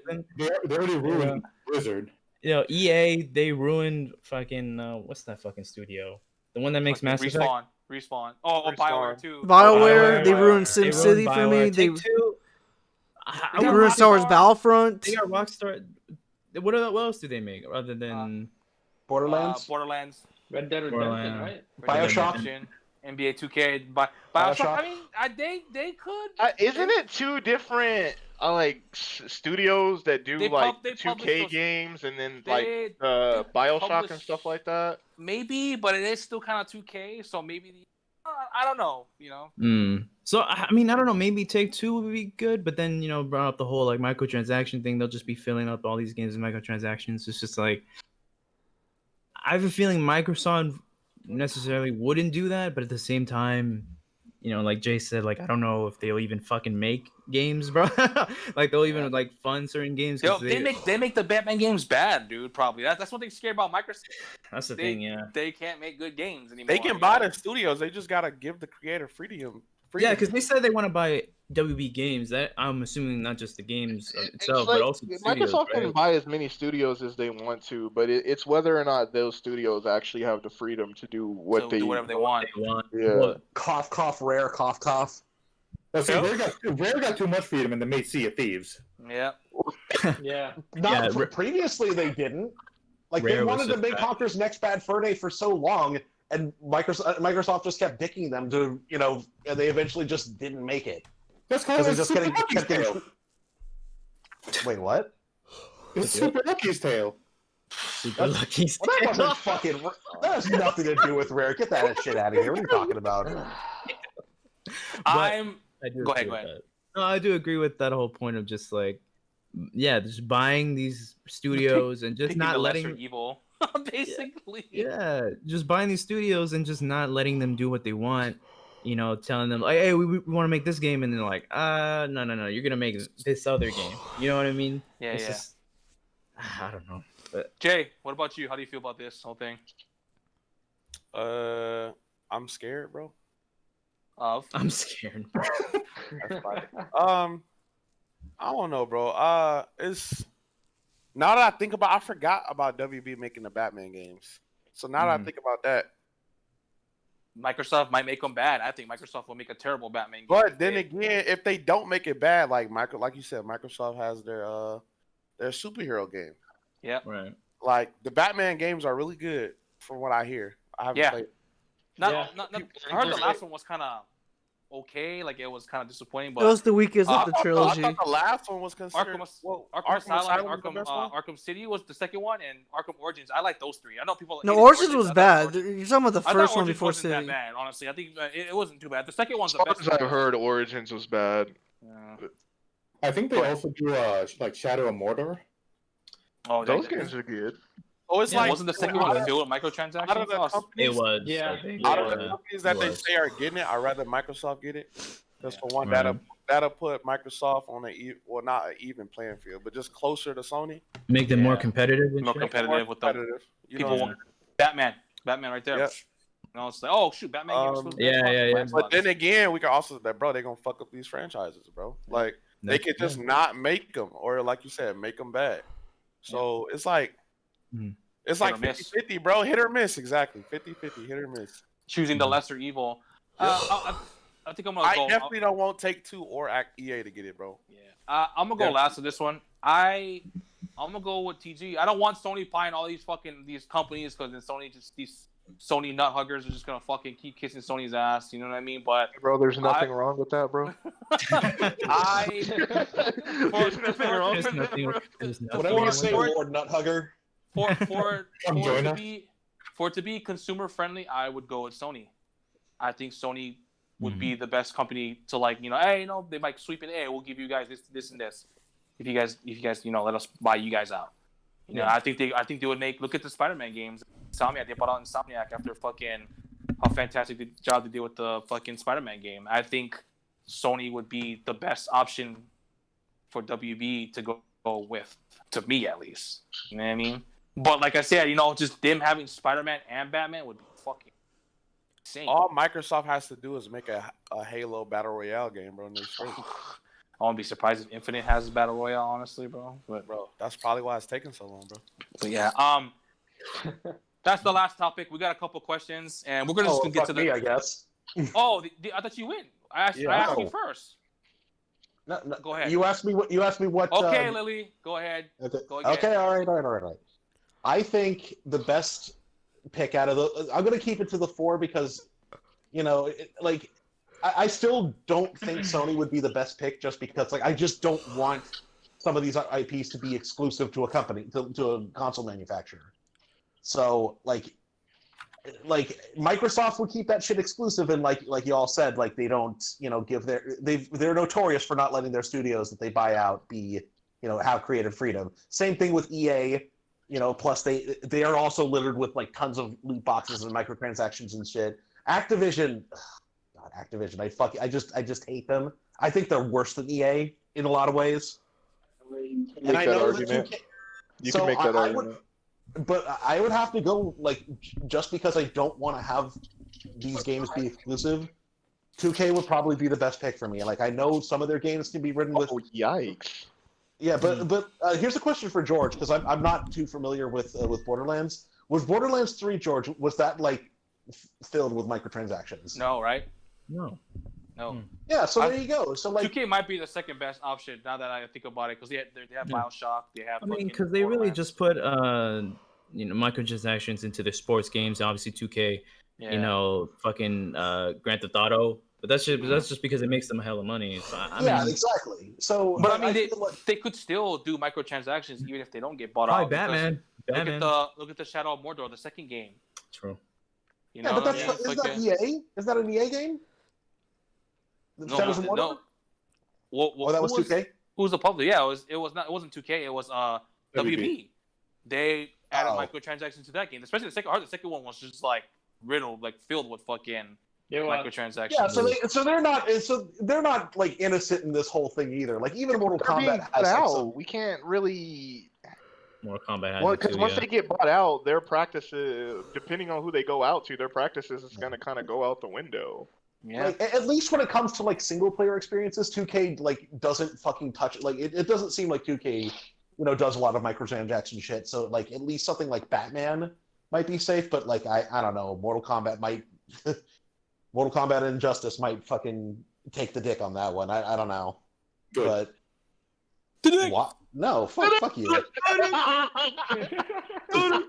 already ruined Blizzard. EA, they ruined fucking what's that fucking studio? The one that makes Mass Effect. Respawn. Oh, BioWare too. BioWare. They ruined SimCity for me. They ruined Star Wars Battlefront. They got Rockstar. What else do they make other than Borderlands? Red Dead Redemption, right? BioShock. NBA 2K. BioShock. I mean, they could. Isn't it two different studios that do 2K games and then BioShock and stuff like that? Maybe, but it is still kind of 2K, so maybe I don't know, So I mean, I don't know, maybe Take-Two would be good, but then brought up the whole microtransaction thing. They'll just be filling up all these games with microtransactions. It's just I have a feeling Microsoft necessarily wouldn't do that, but at the same time, like Jay said, I don't know if they'll even fucking make games, bro. They'll even fund certain games. They make the Batman games bad, dude. Probably that's one thing scary about Microsoft. That's the thing, yeah. They can't make good games anymore. They can buy the studios. They just gotta give the creator freedom. Yeah, because they said they want to buy WB Games. That I'm assuming not just the games itself, but also the studios, Microsoft can buy as many studios as they want to, but it's whether or not those studios actually have the freedom to do whatever they want. Yeah. Well, cough, cough, Rare, cough, cough. Rare got too much freedom, and they made Sea of Thieves. Yeah. Yeah. Previously, they didn't. They wanted to make Conker's Next Bad Fur Day for so long, and Microsoft just kept dicking them to, and they eventually just didn't make it. That's kind of kept getting. Wait, what? It's Super Lucky's Tale. Super Lucky's Tale. That wasn't fucking. That has nothing to do with Rare. Get that shit out of here. What are you talking about? Go ahead. No, I do agree with that whole point of just just buying these studios and just not letting evil. Basically, just buying these studios and just not letting them do what they want. Telling them hey, we want to make this game, and they're like, no, you're gonna make this other game. You know what I mean? Yeah, just, I don't know. But Jay, what about you? How do you feel about this whole thing? I'm scared, bro. I'm scared, bro. I don't know, bro. It's now that I think about, I forgot about WB making the Batman games. So now that I think about that, Microsoft might make them bad. I think Microsoft will make a terrible Batman game. But then again, if they don't make it bad, like you said, Microsoft has their superhero game. Yeah, right. The Batman games are really good, from what I hear. I haven't played. I heard the last one was kind of okay. It was kind of disappointing. But it was the weakest of the trilogy. I thought the last one was considered. Arkham Asylum, Arkham City was the second one, and Arkham Origins. I like those three. I know people. No, Origins was bad. You're talking about the first one before City. That bad, honestly. I think it wasn't too bad. The second one's the best. As far as I've heard, Origins was bad. Yeah. I think they also do Shadow of Mordor. Oh, those games are good. Oh, it's wasn't the second one filled with microtransactions? Out of the companies, it was. Yeah. Out of the companies that they say are getting it, I'd rather Microsoft get it. Just for one, that'll put Microsoft on not an even playing field, but just closer to Sony. Make them more competitive. More competitive with the people. Want Batman right there. Yep. You know, it's like, oh shoot, Batman game exclusive. Yeah. But then again, we can also that, bro. They're gonna fuck up these franchises, bro. Like they could just not make them, or like you said, make them bad. So it's like. It's like 50-50, bro. Hit or miss, exactly. 50-50, hit or miss. Choosing the lesser evil. I think I'm gonna go. I definitely don't want Take-Two or EA to get it, bro. Yeah, I'm gonna go last with this one. I'm gonna go with TG. I don't want Sony buying all these companies because then these Sony nut huggers are just gonna fucking keep kissing Sony's ass. You know what I mean? But bro, there's nothing wrong with that, bro. Whatever you say, Lord Nut Hugger. For it to be consumer friendly, I would go with Sony. I think Sony would be the best company to hey, they might sweep it. Hey, we'll give you guys this and this. If you guys, let us buy you guys out. You know, I think they would look at the Spider-Man games. Insomniac, they bought out Insomniac after fucking how fantastic the job they did with the fucking Spider-Man game. I think Sony would be the best option for WB to go with, to me at least. You know what I mean? But like I said, just them having Spider-Man and Batman would be fucking insane. All Microsoft has to do is make a Halo Battle Royale game, bro. I won't be surprised if Infinite has a Battle Royale, honestly, bro. But bro, that's probably why it's taking so long, bro. But yeah, that's the last topic. We got a couple questions, and we're gonna get to the. Me, I guess. I thought you win. I asked you first. No, go ahead. You asked me what. Okay, Lily, go ahead. Okay, all right. I think the best pick out of I'm going to keep it to the 4 because, I still don't think Sony would be the best pick just because, I just don't want some of these IPs to be exclusive to a company, to a console manufacturer. So, Microsoft would keep that shit exclusive, and like you all said, they don't, give they're notorious for not letting their studios that they buy out be, have creative freedom. Same thing with EA. Plus they are also littered with tons of loot boxes and microtransactions and shit. Activision, I just hate them. I think they're worse than EA in a lot of ways. And I know that you can make that argument. But I would have to go just because I don't want to have these games be exclusive. 2K would probably be the best pick for me. I know some of their games can be written with. Oh yikes! Yeah, but here's a question for George because I'm not too familiar with Borderlands. Was Borderlands 3, George? Was that filled with microtransactions? No, right? No. Yeah, so there you go. So 2K might be the second best option now that I think about it because they have BioShock, they have. Because they really just put microtransactions into their sports games. Obviously, 2K, fucking Grand Theft Auto. But that's just because it makes them a hell of money. So, I mean, exactly. So, but they could still do microtransactions even if they don't get bought out. Batman. Look at the Shadow of Mordor, the second game. True. But is that EA? Is that an EA game? Shadows of Mordor? No. Well, that was 2K. Who's the publisher? Yeah, it wasn't 2K. It was WB. They added microtransactions to that game, especially the second one was just riddled, filled with fucking microtransactions. Yeah, so they're not innocent in this whole thing either. Even Mortal Kombat has we can't really. Mortal Kombat has because once they get bought out, their practices, depending on who they go out to, their practices is going to kind of go out the window. Yeah. At least when it comes to single player experiences, 2K doesn't fucking touch it. It doesn't seem like 2K does a lot of microtransaction shit. So at least something like Batman might be safe, but I don't know, Mortal Kombat and Injustice might fucking take the dick on that one. I don't know. Good. But what? No, fuck you. I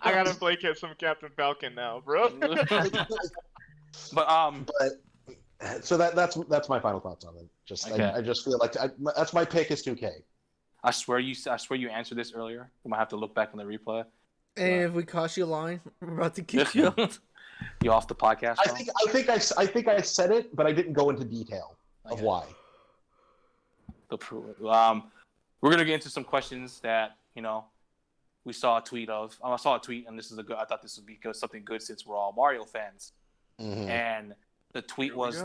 gotta play some Captain Falcon now, bro. But so that's my final thoughts on it. Okay. I just feel that's my pick is 2K. I swear you answered this earlier. We might have to look back on the replay. And if we caught you lying, we're about to kick you out. You off the podcast? I think I said it, but I didn't go into detail of why. We're gonna get into some questions that we saw a tweet of. I saw a tweet, and I thought this would be something good since we're all Mario fans. Mm-hmm. And the tweet was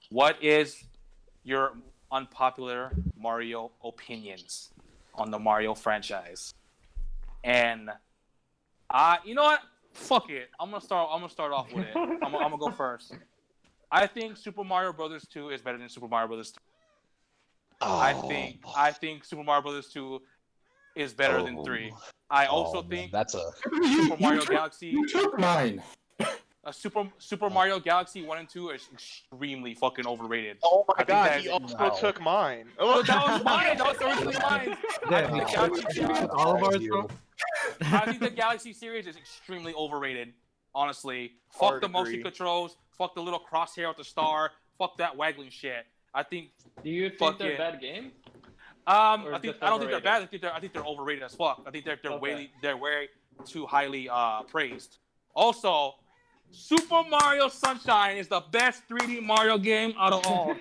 "What is your unpopular Mario opinions on the Mario franchise?" And you know what? fuck it. I'm gonna start off with it. I'm gonna go first. I think Super Mario Brothers 2 is better than Super Mario Brothers 3. I think Super Mario Brothers 2 is better than 3. I also think that's a Super Mario Galaxy. You took mine. Super Mario Galaxy 1 and 2 is extremely fucking overrated. Oh my I think god, that he is- also Wow. took mine. Oh, that was mine. That was originally mine. I think the Galaxy series. All of ours, bro. I think the Galaxy series is extremely overrated. Honestly, Hard fuck the motion agree. controls. Fuck the little crosshair with the star. Fuck that waggling shit. I think. Do you think Fuck they're yeah. bad games? I just don't think they're overrated? bad. I think they're overrated as fuck. I think they're way too highly praised. Also, Super Mario Sunshine is the best 3D Mario game out of all.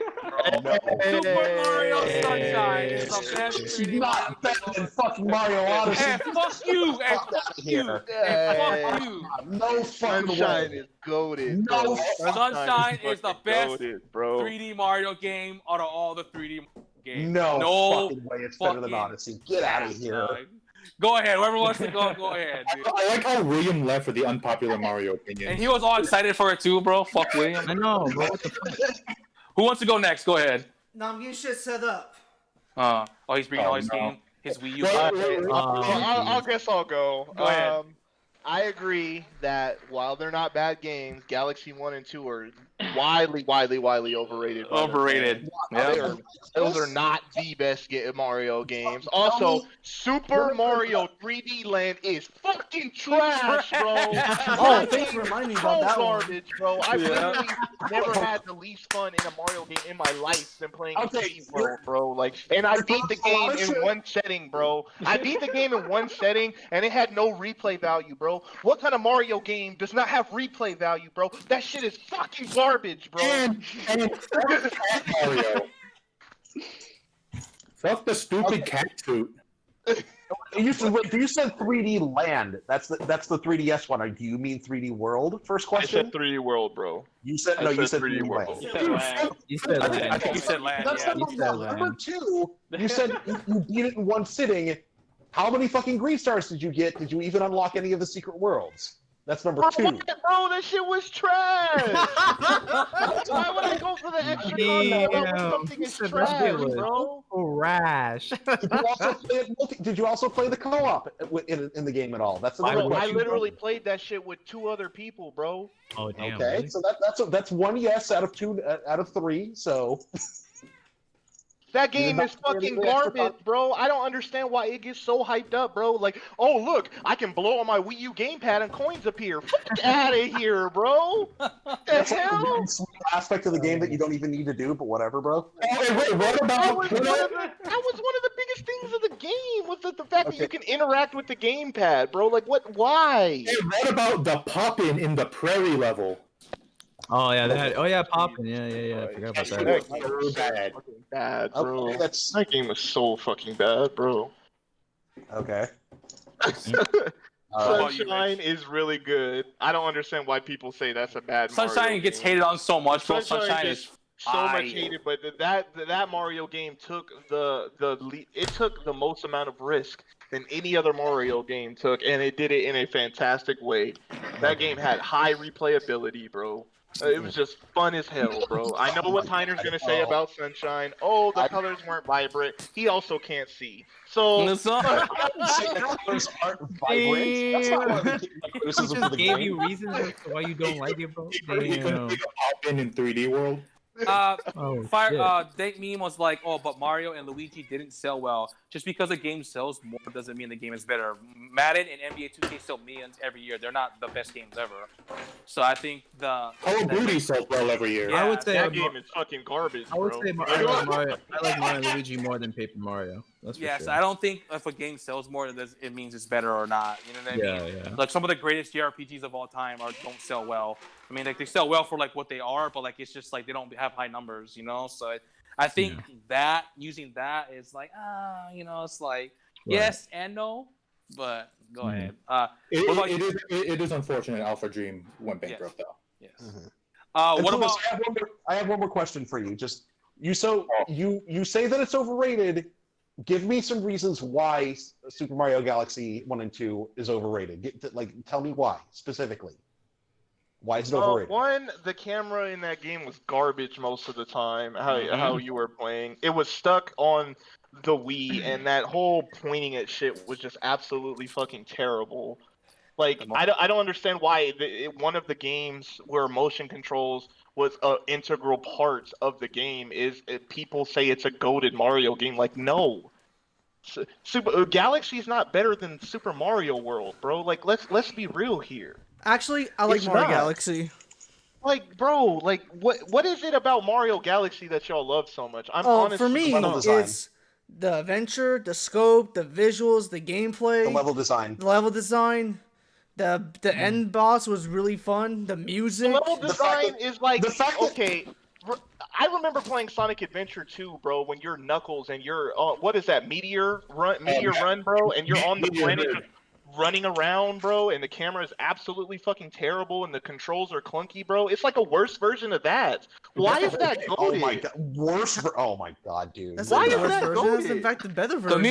Super Mario Sunshine is the best 3D Mario not better game than of fucking Mario Odyssey. Hey, fuck you! Hey, fuck you! Hey, fuck you! No fucking Sunshine way. is goated, bro. No, Sunshine is the fucking best goated, bro. 3D Mario game out of all the 3D games. No fucking way it's better than fucking Odyssey. Get out of here. dog. Go ahead. Whoever wants to go ahead. Dude. I like how William left for the unpopular Mario opinion. And he was all excited for it too, bro. Fuck William. I know, bro. What the fuck? Who wants to go next? Go ahead. No, I'm getting shit set up. He's bringing all his no. game, his Wii U. I guess I'll go. Go ahead. I agree that while they're not bad games, Galaxy 1 and 2 are widely overrated. by their Overrated. fans. Yeah. Those are not the best Mario games. Also, Super Mario 3D Land is fucking trash, bro. Oh, thanks for reminding me about that one. garbage, bro. I literally never had the least fun in a Mario game in my life than playing Okay, 3D World, bro. Like, and I beat the game in one setting, bro. I beat the game in one setting, and it had no replay value, bro. What kind of Mario game does not have replay value, bro? That shit is fucking garbage, bro. And fuck cat Mario. Fuck the stupid cat suit. You said 3D Land. That's the 3DS one. Or do you mean 3D World? First I question. said 3D World, bro. You said I no. You said said 3D 3D World. Land. You said land. You said I land. think he said land. That's Yeah. number You said one. Number land. 2. You said you beat it in one sitting. How many fucking green stars did you get? Did you even unlock any of the secret worlds? That's number 2. Bro, that shit was trash. Why would I go for the extra content when something is Damn. trash, bro? Rash. Did you also play the co-op in the game at all? That's another Bro, I question. literally played that shit with 2 other people, bro. Oh damn. Okay, really? so that's one yes out of 2 out of 3. So That game not is fucking really extra garbage, bro. I don't understand why it gets so hyped up, bro. Like, oh look, I can blow on my Wii U gamepad and coins appear. Fuck out of here, bro. The that's like hell? one sweet aspect of the game that you don't even need to do, but whatever, bro. Hey, wait, what That about was one of the biggest things of the game was the fact that you can interact with the gamepad, bro. Like, why? hey, what about the poppin' in the prairie level? Oh yeah, that. Oh yeah, popping. Yeah. I forgot about That that. game was so Bad. fucking bad, bro. Okay, that's That game was so fucking bad, bro. okay. about you, Sunshine Rich? is really good. I don't understand why people say that's a bad Mario Sunshine gets game. hated on so much, bro. Sunshine gets is so much fire. hated, but that Mario game took it took the most amount of risk than any other Mario game took, and it did it in a fantastic way. That game had high replayability, bro. It was just fun as hell, bro. I know what Tyner's gonna say about Sunshine. Oh, the colors weren't vibrant. He also can't see. So It's not- Colors aren't vibrant. That's not one of the He criticisms of just the gave game. you reasons as to why you don't like it, bro. He couldn't Damn. be a poppin' in 3D World. Oh Fire. shit. Dank meme was like, "Oh, but Mario and Luigi didn't sell well. Just because a game sells more doesn't mean the game is better. Madden and NBA 2K sell millions every year. They're not the best games ever. So I think the Call of Duty sells well every year. Yeah. I would say that game is fucking garbage, I would bro. say I like Mario. I like Mario and Luigi more than Paper Mario. That's for yes, sure. I don't think if a game sells more, it means it's better or not. You know what I mean? Yeah. Like some of the greatest JRPGs of all time don't sell well. I mean, like they sell well for like what they are, but like it's just like they don't have high numbers, you know. So I think that using that is like it's like yes and no, but go ahead. What about you? It is unfortunate Alpha Dream went bankrupt though. Yes. And What so about? I have one more question for you. Just you say that it's overrated. give me some reasons why Super Mario Galaxy 1 and 2 is overrated. Tell me why specifically. Why is it overrated? One, the camera in that game was garbage most of the time. How you were playing, it was stuck on the Wii, and that whole pointing at shit was just absolutely fucking terrible. Like, I don't understand why one of the games where motion controls was an integral part of the game is people say it's a goated Mario game. Like, no. Galaxy is not better than Super Mario World, bro. Like, let's be real here. Actually, I like Mario Galaxy. Like, bro, like what is it about Mario Galaxy that y'all love so much? Honestly, for me, it's the adventure, the scope, the visuals, the gameplay, the level design. The end boss was really fun. The music. The level design is like okay. I remember playing Sonic Adventure 2, bro, when you're Knuckles and you're what is that, Meteor Run, bro, and you're on the planet running around, bro, and the camera is absolutely fucking terrible and the controls are clunky, bro. It's like a worse version of that. Why is that goated? Oh my god, oh my god, dude. That's not the worst version. That's in fact the better version. The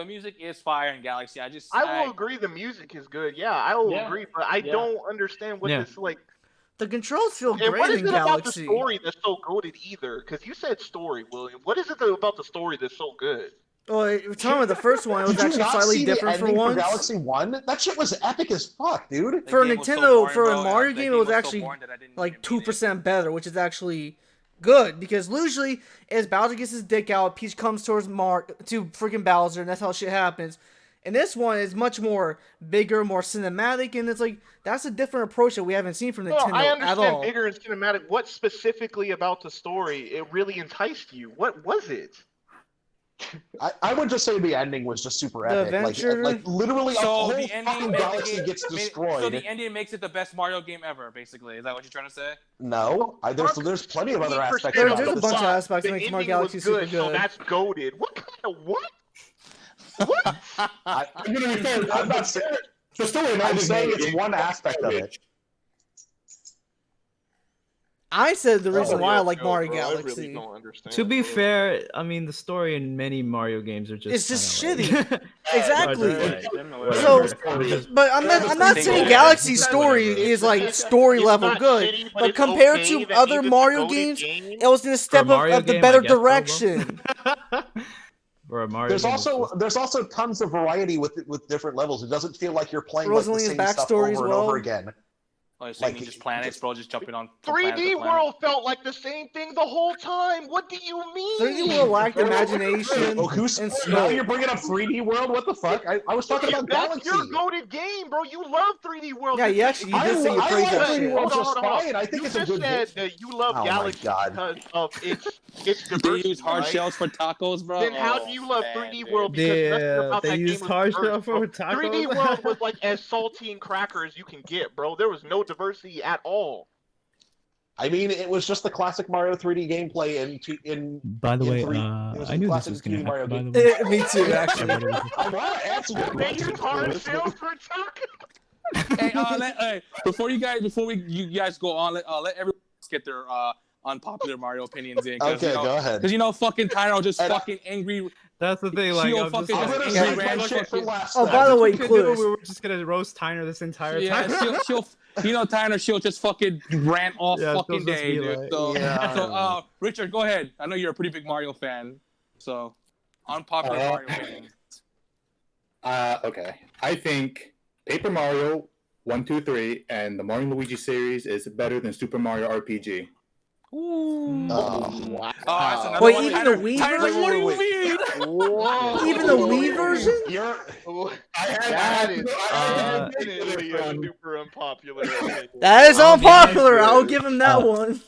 music is fire in Galaxy. I will agree the music is good. Yeah, I will agree, but I don't understand what this like. The controls feel great in Galaxy. What is it about the story that's so goated either? Because you said story, William. What is it about the story that's so good? Oh, we're talking about the first one. It was actually slightly different for once. For Galaxy 1? That shit was epic as fuck, dude. For a Nintendo, for a Mario game, it was actually like 2% better, which is actually good, because usually as Bowser gets his dick out, Peach comes towards to freaking Bowser, and that's how shit happens. And this one is much more bigger, more cinematic, and it's like that's a different approach that we haven't seen from Nintendo at all. I understand bigger and cinematic. What specifically about the story it really enticed you? What was it? I would just say the ending was just super epic. Like literally, a whole fucking galaxy gets destroyed. So the ending makes it the best Mario game ever, basically. Is that what you're trying to say? No, there's plenty of other aspects. There's a bunch of aspects that make Mario Galaxy super good. So that's goated. What kind of what? What? I'm gonna be fair. I'm not saying the story. I'm saying it's one aspect of it. I said the reason why I like Mario Galaxy. To be fair, I mean the story in many Mario games are just it's just shitty. Exactly. But I'm not saying Galaxy's story is like story level good, but compared to other Mario games, it was in a step of the better direction. There's also tons of variety with different levels. It doesn't feel like you're playing like the same stuff over and over again. Oh, so like just planets, bro, just jumping on. 3D World felt like the same thing the whole time. What do you mean? 3D World lacked imagination. Now you're bringing up 3D World? What the fuck? I was talking about Galaxy. That's your goated game, bro. You love 3D World. Yeah, you did say you praised that shit. I think it's a good game. You said that you love Galaxy because of its diversity. They use hard shells for tacos, bro. Then how do you love 3D World? Because they use hard shells for tacos. 3D World was like as salty and cracker as you can get, bro. There was no diversity at all. I mean, it was just the classic Mario 3D gameplay in By the way, I knew this was going to happen. Me too, actually. I want to answer your question. Hey, before you guys go on, let everyone get their unpopular Mario opinions in. Okay, go ahead. Because fucking Tyro just fucking angry. That's the thing. Like, by the way, Clue, we were just gonna roast Tyner this entire time. she'll Tyner, she'll just fucking rant all fucking day, dude. So, Richard, go ahead. I know you're a pretty big Mario fan. So, unpopular Mario opinions. Okay. I think Paper Mario 1, 2, 3 and the Mario & Luigi series is better than Super Mario RPG. Ooh. Wow. Wait, even the Wii version? What do you mean? Even the Wii version? That is super unpopular. That is unpopular. I'll give him that one.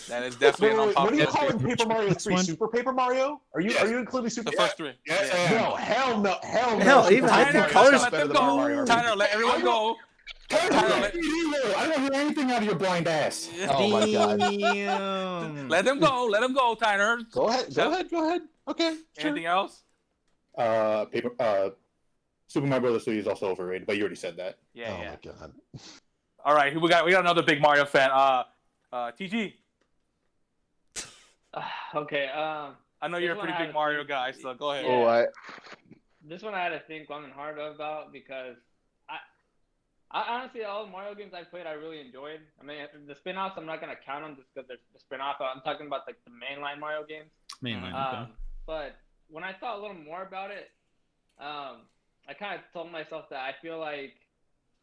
That is definitely unpopular. What are you calling Paper Mario 3? Super Paper Mario? Are you including Super? The first three. No, hell no. Hell, even I think colors better than Mario. Tyler, let everyone go. I don't hear anything out of your blind ass. Oh my god. Let him go, Tyler. Go ahead. Okay. Anything else? Super Mario Bros. 3 is also overrated, but you already said that. Yeah. Oh my god. All right, we got another big Mario fan. TG. Okay. I know you're a pretty big Mario guy, so go ahead. Yeah. This one I had to think long and hard about because I honestly, all the Mario games I played, I really enjoyed. I mean, the spin-offs, I'm not gonna count them just because they're the spin-off. I'm talking about like the mainline Mario games. Okay. But when I thought a little more about it, I kind of told myself that I feel like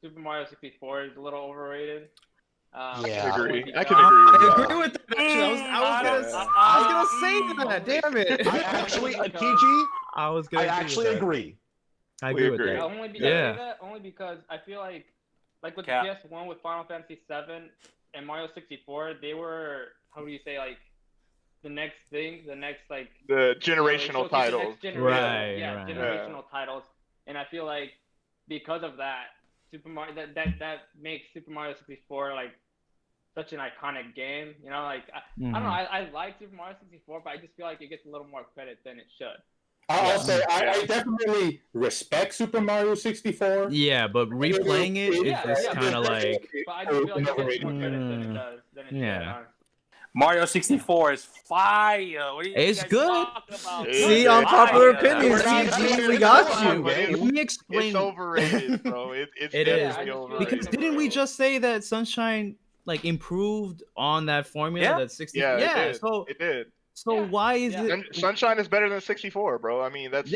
Super Mario 64 is a little overrated. I can agree with that. Actually, I was gonna say that. Damn it! I actually, TG, I was gonna. I actually agree. I agree with that. Only because only because I feel like with PS1 with Final Fantasy 7 and Mario 64, they were, how do you say, like the next thing, the next like the generational titles. Right. Generational titles, and I feel like because of that, Super Mario that makes Super Mario 64 like such an iconic game. You know, like I don't know, I like Super Mario 64, but I just feel like it gets a little more credit than it should. I'll say I definitely respect Super Mario 64. Yeah, but replaying it is just kind of like. But I just feel like it gets more credit than it does. Than it should, Mario 64 is fire. What are you It's guys good. talking about? See, unpopular opinions, TG, we got you. Let me explain. It's overrated, bro. It is overrated. Because didn't we just say that Sunshine like improved on that formula? That 64. Yeah, so it did. So why is it? Sunshine is better than 64, bro. I mean, that's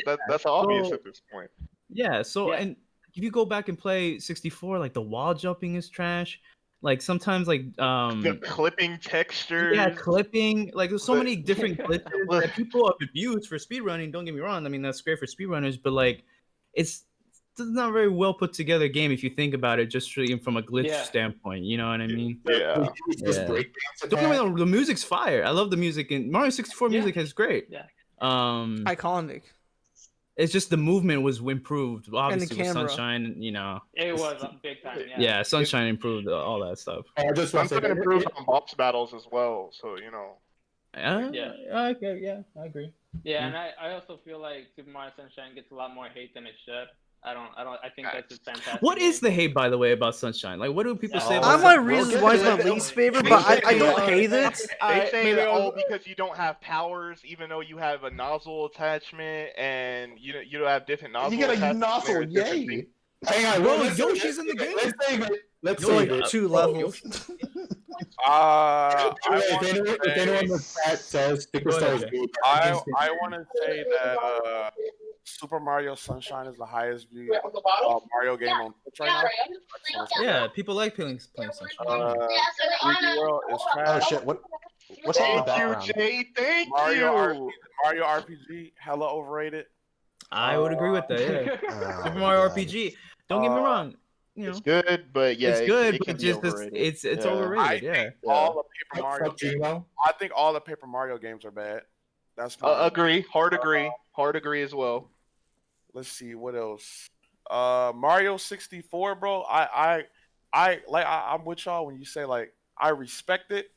obvious at this point. Yeah. So and if you go back and play 64, like the wall jumping is trash. Like sometimes like the clipping textures. Yeah, clipping. Like there's so many different glitches that people have abused for speedrunning. Don't get me wrong. I mean that's great for speedrunners, but like it's not a very well put together game if you think about it just from a glitch standpoint. You know what I mean? Yeah. Don't get me wrong, the music's fire. I love the music, and Mario 64 music is great. Yeah. Iconic. It's just the movement was improved, obviously with camera. Sunshine. You know. It was big time. Yeah, Sunshine improved all that stuff. Sunshine improved on boss battles as well, so you know. Okay, I agree. Yeah, and I also feel like Super Mario Sunshine gets a lot more hate than it should. I think that's just fantastic. What is the hate, by the way, about Sunshine? Like, what do people say? I have my reasons why it's my least favorite, but I don't hate it. They say that because you don't have powers, even though you have a nozzle attachment, and you don't have different nozzles. You get a nozzle, yay! Hang on, bro, Yoshi's in the game. Let's save it. Let's You're save like it. 2 levels. If anyone in the chat says Sticker Star is good, I want to say that Super Mario Sunshine is the highest viewed Mario game on Twitch right now. Yeah, people like playing Sunshine. 3D World is trash. Oh shit! What's on the background? Jay, thank Mario RPG, hella overrated. I would agree with that. Yeah. Super Mario RPG. Don't get me wrong. You know, it's good, but it's good, but just it's overrated. I think all the Paper Mario games, I think all the Paper Mario games are bad. That's agree. Hard agree as well. Let's see what else. Mario 64, bro. I'm with y'all when you say like I respect it.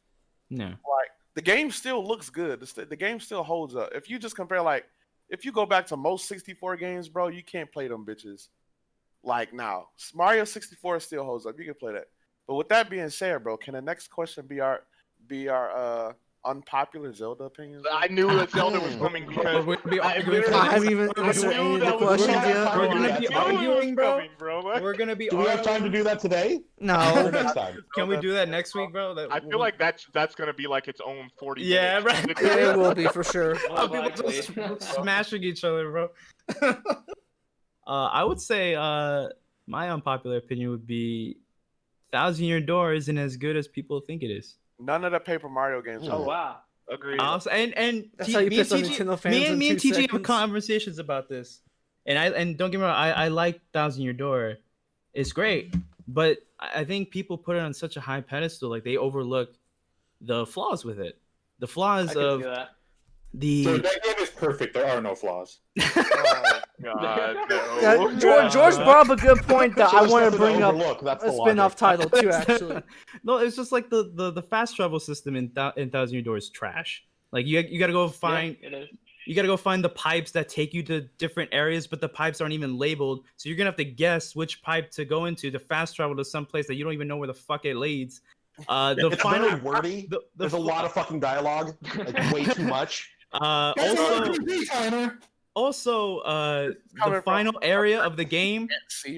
No. Like the game still looks good. The game still holds up. If you just compare if you go back to most 64 games, bro, you can't play them bitches. Like now, Mario 64 still holds up. You can play that. But with that being said, bro, can the next question be our unpopular Zelda opinions? I knew that Zelda was coming because I haven't even answered any of the questions yet. We're gonna be arguing, bro. We're gonna be. Do we have time to do that today? No. Next time. Can we do that next week, bro? I feel like that's gonna be like its own 40 Yeah, minutes. right. Yeah, it will be for sure. People just smashing each other, bro. I would say my unpopular opinion would be 1,000 Year Door isn't as good as people think it is. None of the Paper Mario games. Oh wow. Agreed. And that's how you piss on Nintendo fans in me and 2 TG have seconds. conversations about this, and don't get me wrong, I like 1,000 Year Door, it's great, but I think people put it on such a high pedestal, like they overlook the flaws with it. The flaws of the. So that game is perfect. There are no flaws. Oh, God, no. George brought up a good point that So I there's want to nothing bring up overlook. That's a the spin-off logic. title too, actually. No, it's just like the fast travel system in 1,000 Year Door is trash. Like you gotta go find you gotta go find the pipes that take you to different areas, but the pipes aren't even labeled, so you're gonna have to guess which pipe to go into to fast travel to some place that you don't even know where the fuck it leads. It's very wordy. There's a lot of fucking dialogue, like way too much. Also, the final area of the game,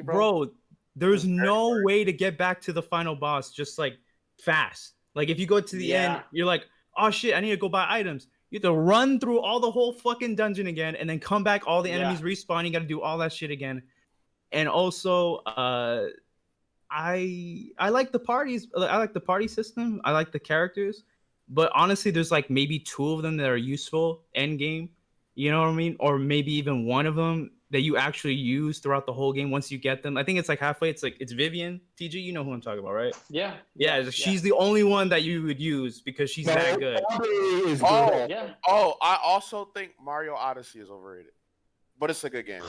bro. There's no way to get back to the final boss just like fast. Like if you go to the end, you're like, oh shit, I need to go buy items. You have to run through all the whole fucking dungeon again, and then come back. All the enemies respawn. You got to do all that shit again. And also, I like the parties. I like the party system. I like the characters. But honestly, there's like maybe 2 of them that are useful end game. You know what I mean? Or maybe even one of them that you actually use throughout the whole game once you get them. I think it's like halfway. It's Vivian. TG, you know who I'm talking about, right? Yeah. She's the only one that you would use because she's that good. I also think Mario Odyssey is overrated. But it's a good game.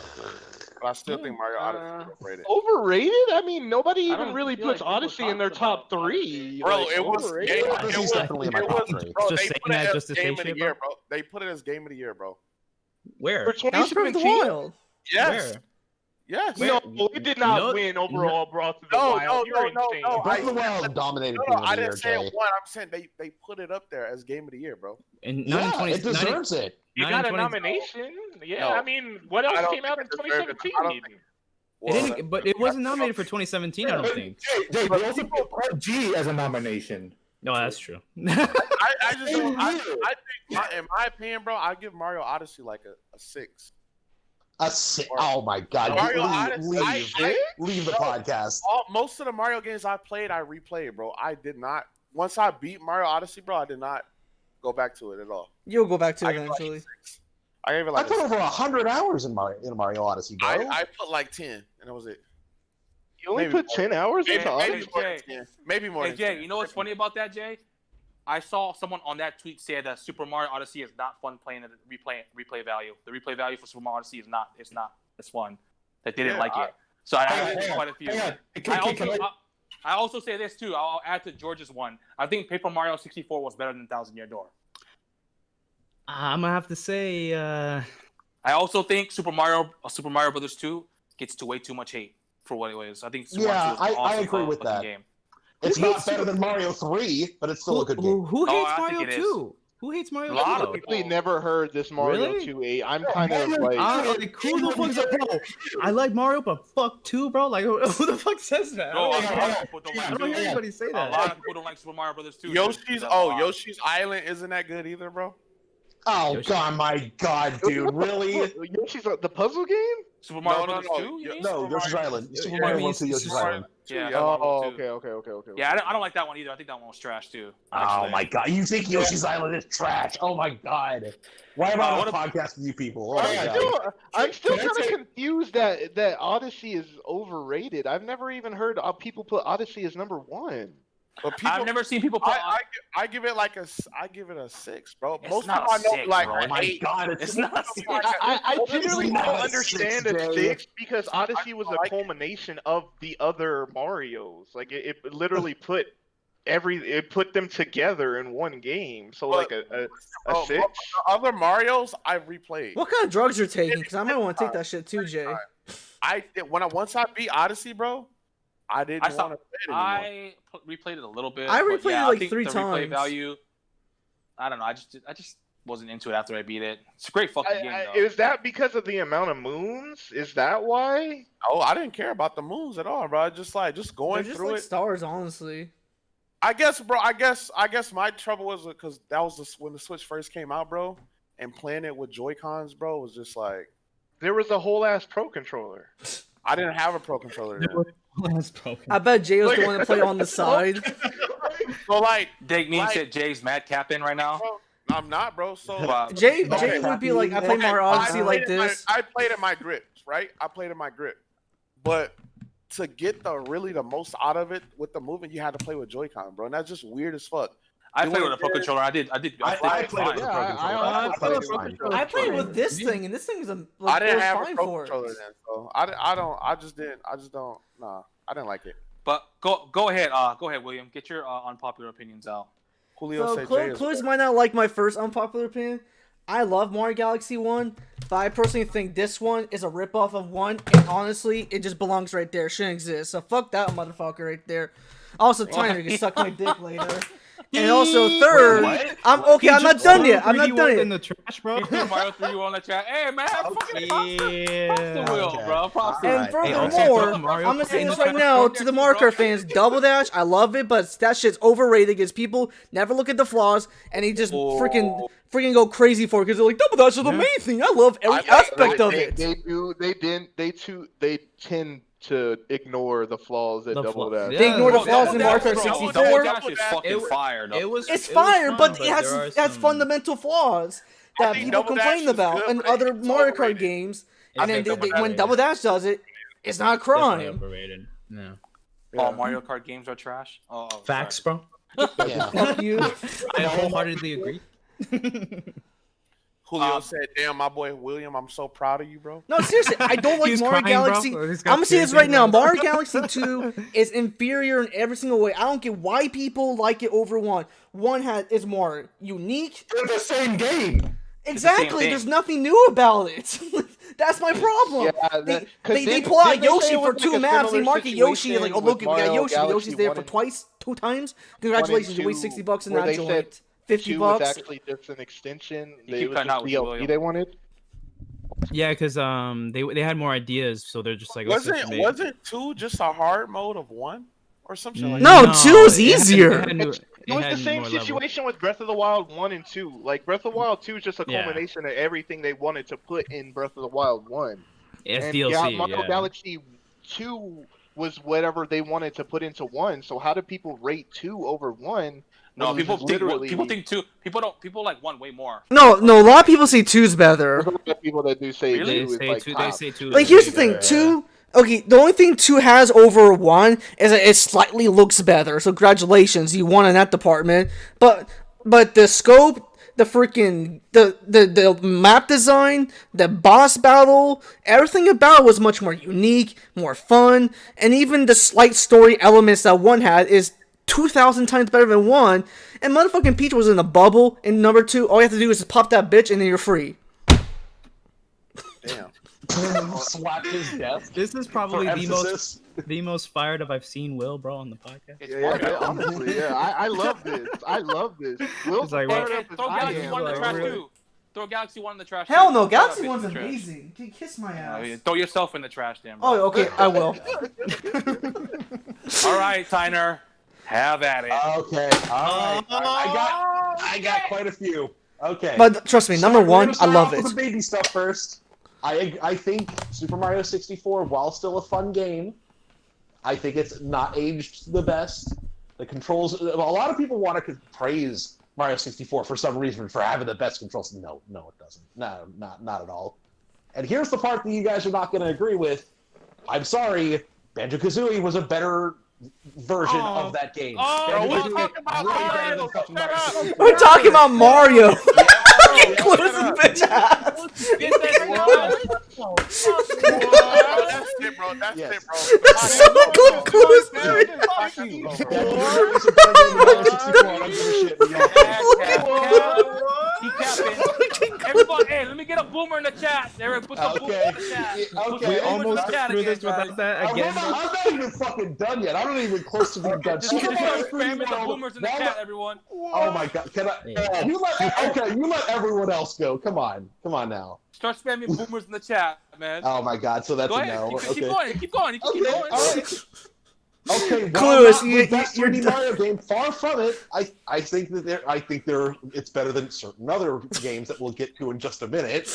But I still think Mario Odyssey is overrated. Overrated? I mean, nobody even really puts Odyssey in their top 3. Bro, like, it was definitely my top 3. Bro, Just they saying put that it just as to say game of the shit, year, bro. They put it as game of the year, bro. Where? For That was Breath of the 2017? Wild. Yes. Where? Yes. No, it did not win overall Breath of the Wild. You're insane. Breath of the Wild dominated No, Game of I the Year, didn't say Jay. it won. I'm saying they put it up there as game of the year, bro. And Yeah, it deserves it. It got a nomination. Yeah, No. I mean, what else came out in 2017? It didn't, but it wasn't nominated for 2017. I don't think. Jay, they also put PUBG as a nomination. No, that's true. I just don't. I think, in my opinion, bro, I give Mario Odyssey like a 6. Oh my god! Mario Odyssey, Leave the podcast. Most of the Mario games I played, I replayed, bro. I did not. Once I beat Mario Odyssey, bro, I did not go back to it at all. You'll go back to it eventually. I gave it I like put over 100 hours in Mario Odyssey, bro. I put like 10, and that was it. You only put 10 hours into Odyssey? Maybe more. Hey, Jay, you know what's funny about that, Jay? I saw someone on that tweet say that Super Mario Odyssey is not fun playing at the replay value. The replay value for Super Mario Odyssey is not. It's not. It's fun. That they didn't like it. So I have quite a few. I also say this too. I'll add to George's one. I think Paper Mario 64 was better than Thousand Year Door. I'm gonna have to say. I also think Super Mario Brothers 2 gets way too much hate for what it is. I think. I agree with that. Game. It's not better than Mario 3, but it's still a good game. Who hates Mario 2? Who hates Mario 2? A lot of people never heard this Mario 2.8. I'm kind of like... Who the fuck's up, bro? I like Mario, but fuck 2, bro? Like, who the fuck says that? I don't hear anybody say that. A lot of people don't like Super Mario Brothers 2. Yoshi's Island isn't that good either, bro. Oh, God, my God, dude. Really? Yoshi's the puzzle game? Super Mario Brothers 2? No, Yoshi's Island. Super Mario 1 to Yoshi's Island. Yeah. Okay. Yeah, I don't like that one either. I think that one was trash too. Actually. Oh my god, you think Yoshi's Island is trash? Oh my god. Why am I on a podcast with you people? Oh I'm still kind of confused that Odyssey is overrated. I've never even heard people put Odyssey as number 1. But people, I've never seen people put. I give it like I give it a 6, bro. It's most not people I know 6, like bro. an 8. God, it's not. I generally don't understand a 6 because Odyssey was a like culmination of the other Marios. Like it literally put them together in one game. So like a 6. The other Marios I replayed. What kind of drugs you're taking? Because I might want to take that shit too, Jay. Once I beat Odyssey, bro. I didn't want to play it anymore. I replayed it a little bit. I replayed it like 3 the times. Replay value, I don't know. I just wasn't into it after I beat it. It's a great fucking game, though. Is that because of the amount of moons? Is that why? Oh, I didn't care about the moons at all, bro. Just going They're just through like it. stars, honestly. I guess, bro. I guess my trouble was because that was when the Switch first came out, bro. And playing it with Joy-Cons, bro, was just like there was a whole ass Pro controller. I didn't have a Pro controller then. I bet Jay was the one to play on the side. So like, Dig means that Jay's mad capping right now. Bro, I'm not, bro. So Jay would be like, I play Mario Odyssey like this. I played in my grip, right? I played in my grip, but to get the most out of it with the movement, you had to play with Joy-Con, bro, and that's just weird as fuck. I played with a Pro controller. I played with a Pro controller. I played with this thing, and this thing is I didn't have a Pro controller then, so I just don't. Nah, I didn't like it. But go ahead, William. Get your unpopular opinions out. Julio said Clues might not like my first unpopular opinion. I love Mario Galaxy 1, but I personally think this one is a ripoff of 1, and honestly, it just belongs right there. Shouldn't exist. So fuck that motherfucker right there. Also, Tyner, you can suck my dick later. And also third, What? I'm not done yet. I'm not done in yet. the trash, bro. Mario 3D World in the chat. Hey man, fucking props to Yeah. Will, bro. Props to And Alright. furthermore, also, Mario I'm gonna say in this the right trash, now bro. to the Mario Kart Bro. fans: Double Dash, I love it, but that shit's overrated because people never look at the flaws, and they just freaking go crazy for it because they're like, Double Dash is the main thing. I love every aspect of it. They tend to ignore the flaws that The Double flaw- Dash. They ignore the Yeah, flaws in Mario Kart Double 64. Dash is fucking fire, though. It was Fire, fun, but it there are has some- fundamental flaws that think people Double Dash complain is about good, in but other it's Mario Kart overrated. games. I And then think when overrated. Double Dash does it, it's not a Definitely crime. overrated. No. All Mario Kart games are trash. Oh, Facts, sorry. bro. Yeah. Fuck you. I wholeheartedly agree. Julio said, "Damn, my boy William, I'm so proud of you, bro." No, seriously, I don't like He's Mario crying, bro. Galaxy. He's I'm got gonna say this tears right in now. his eyes. Mario Galaxy 2 is inferior in every single way. I don't get why people like it over 1. 1 is more unique. They're the same game. Exactly. thing. There's nothing new about it. That's my problem. They pull out Yoshi for 2 maps. They market Yoshi like, oh look, we got Yoshi. Yoshi's there for 2 times. Congratulations, you waste $60 in that joint. $50. Was actually just an extension. keep cutting out with you, William. they wanted. Yeah, because they had more ideas, so they're just like let's just make- Wasn't 2 just a hard mode of 1 or something like No, that? 2 is easier. It was the same situation with Breath of the Wild 1 and 2. Like Breath of the Wild 2 is just a culmination of everything they wanted to put in Breath of the Wild 1. It's And DLC, Mario Galaxy 2 was whatever they wanted to put into 1. So how do people rate 2 over 1? No, When it people was think think 2. People like 1 way more. No, a lot of people say 2's better. There's a lot of people that do say Really? 2 is like They top. say 2. Like, here's the thing, 2... Okay, the only thing 2 has over 1 is that it slightly looks better. So congratulations, you won in that department. But the scope, the freaking... The map design, the boss battle, everything about it was much more unique, more fun, and even the slight story elements that 1 had is 2,000 times better than 1. And motherfucking Peach was in a bubble in number 2. All you have to do is just pop that bitch and then you're free. Damn. Slap his desk. This is probably For the emphasis. most fired up I've seen Will, bro, on the podcast. It's Honestly, I love this. I love this. Will's It's like, fired Hey, up as throw I Galaxy am, 1 in the bro. trash really? too. Throw Galaxy 1 in the trash. Hell too. no, Throw Galaxy that bitch 1's in the trash. amazing. Kiss my ass. Throw yourself in the trash, damn. Oh, okay, I will. All right, Tyner, have at it. Okay. All right. I got quite a few. Okay. But trust me, number So, we're 1, gonna I start love off it. with the baby stuff first. I think Super Mario 64, while still a fun game, I think it's not aged the best. The controls. A lot of people want to praise Mario 64 for some reason for having the best controls. No, it doesn't. No, not at all. And here's the part that you guys are not going to agree with. I'm sorry, Banjo-Kazooie was a better version of that game. Oh, we're talking about way better Mario. than fucking Shut Mario up. 64. We're talking about Mario. Yeah, Close this bitch ass. Get that word. That's it, bro. That's Yes. it, bro. Close this Banjo-Kazooie is a better game than Mario 64. I don't give a shit. But y'all- He capping. Everybody, hey, let me get a boomer in the chat. Eric, put some boomer in the chat. Put some Okay. We boomers in the almost chat threw again, this without guys. that I'm again. not even fucking done yet. I'm not even close to being done. Just Super Mario start 3D spamming the World, boomers in the while chat, everyone. Oh my god! Can I? You let everyone else go. Come on now. Start spamming boomers in the chat, man. Oh my god! So that's Go a ahead. no. You can Okay. keep going. Keep going. You can keep Okay. going. All right. Okay. Clueless, While not the best you're 3D done. Mario game, far from it. I think that it's better than certain other games that we'll get to in just a minute.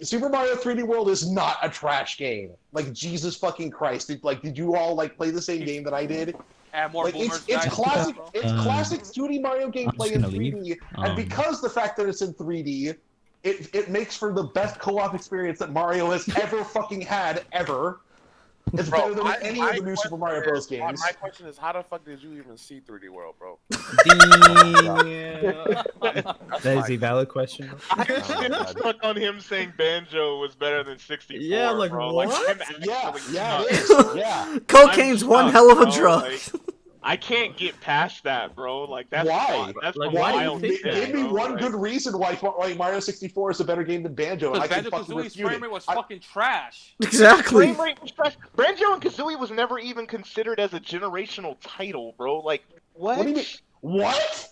Super Mario 3D World is not a trash game. Like Jesus fucking Christ! Did you all play the same game that I did? Add more boomers, It's guys. classic. It's classic 2D Mario gameplay in gonna 3D, and because the fact that it's in 3D, it makes for the best co-op experience that Mario has ever fucking had ever. It's better than any of the new Super Mario Bros. games. My question is, how the fuck did you even see 3D World, bro? That is a valid question. I'm stuck on him saying Banjo was better than 64. Yeah, like, bro. what? I'm Yeah, actually yeah, nuts, it is. bro. Yeah. Cocaine's I'm one stuck, hell of a bro. drug. Like, I can't get past that, bro. Like that's Why? That's Like, a why do you wild think thing, that? Give me bro. one Like, good reason why Mario 64 is a better game than Banjo, and I Because can Banjo fucking Kazooie's refute frame it. rate was fucking trash. Exactly. frame rate was trash. Banjo and Kazooie was never even considered as a generational title, bro. Like what? What do you mean? What?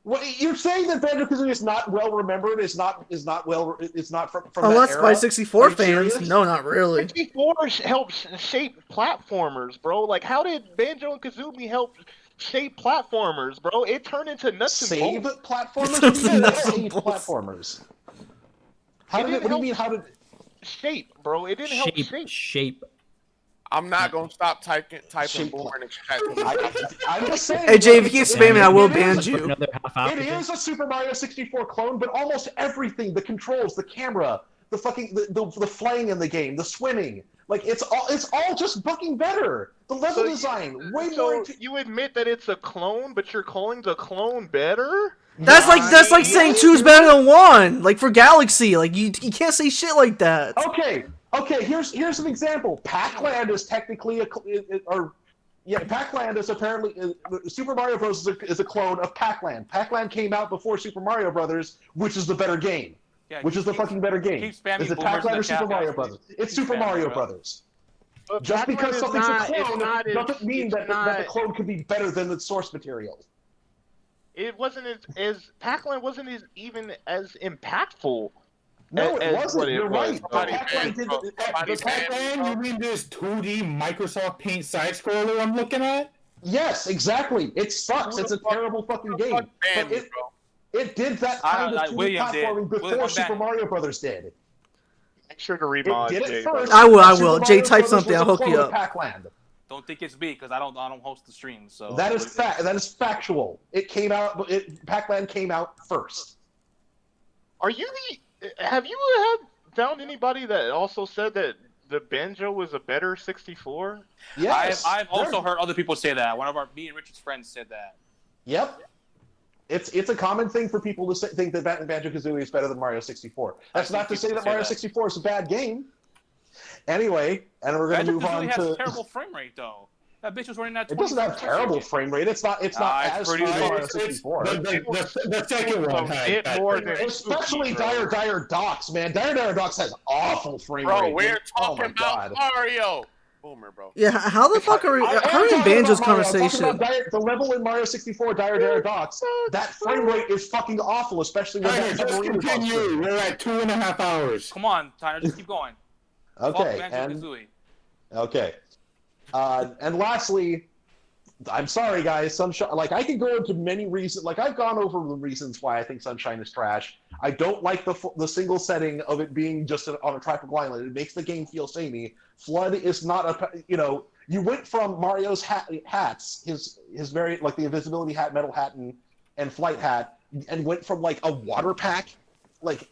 What you're saying that Banjo-Kazooie is not well remembered? Is not from Unless that by era? 64 Are you fans, serious? no, not really. 64 helps shape platformers, bro. Like, how did Banjo and Kazooie help shape platformers, bro? It turned into nuts and Save bolts. platformers? What do you mean Nuts and save bolts. platformers? What do you mean? How did shape, bro? It didn't help Shape. I'm not gonna stop typing Shape born and I'm just saying. Hey, Jay, if you keep it's- spamming, I will it ban is- you. Another half It is a Super Mario 64 clone, but almost everything, the controls, the camera, the fucking the flying in the game, the swimming, like it's all just fucking better. The level design, way more. You admit that it's a clone, but you're calling the clone better? That's like saying two's better than one. Like for Galaxy, like you can't say shit like that. Okay. Here's an example. Pac-Land is technically Pac-Land is apparently Super Mario Bros. is a clone of Pac-Land. Pac-Land came out before Super Mario Brothers, which is the better game. Yeah, which is the fucking better game. Is it Pac-Land or Super Mario Brothers? It's Super Mario Brothers. But Just Pac-Man because is something's not- a it's clone not as- doesn't mean it's that not- the clone could be better than the source material. It wasn't as Pac-Land wasn't even as impactful. No, it as wasn't. what it You're was. right. Pac-Land did The Pac-Man, you mean this 2D Microsoft Paint side scroller I'm looking at? Yes, exactly. It sucks. It's a terrible fucking game. But it did that kind of 2D platforming before Super Mario Brothers did. Make sure to It remod. did it first. I will. Super Jay, Mario type Brothers something. was I'll a hook clone you of up. Pac-Land. Don't think it's me because I don't host the stream. So that is that is factual. It came out. Pac-Land came out first. Have you found anybody that also said that the Banjo was a better 64? Yes, I've also heard other people say that. Me and Richard's friends said that. Yep. It's a common thing for people to think that Banjo-Kazooie is better than Mario 64. That's not to say that Mario 64 is a bad game. Anyway, and we're going to move on to... Banjo-Kazooie has terrible frame rate, though. That bitch was running at 20. It doesn't have terrible frame rate. It's not as smooth as Mario 64. The second one had bad frame rate. Especially Dire Docks, man. Dire Docks has awful frame rate. Bro, we're Oh talking my about God. Mario. Boomer, bro. Yeah, how the fuck are we? How are we in Banjo's conversation? I'm talking about the level in Mario 64, Dire Docks. That frame rate is fucking awful, especially when Alright, just continue. We're at 2.5 hours. Come on, Tyler, just keep going. Okay, Fuck and Banjo-Kazooie. okay, and lastly, I'm sorry, guys. Sunshine. Like I can go into many reasons. Like I've gone over the reasons why I think Sunshine is trash. I don't like the single setting of it being just on a tropical island. It makes the game feel samey. Flood is not a you went from Mario's hats, his very like the invisibility hat, metal hat, and flight hat, and went from like a water pack, like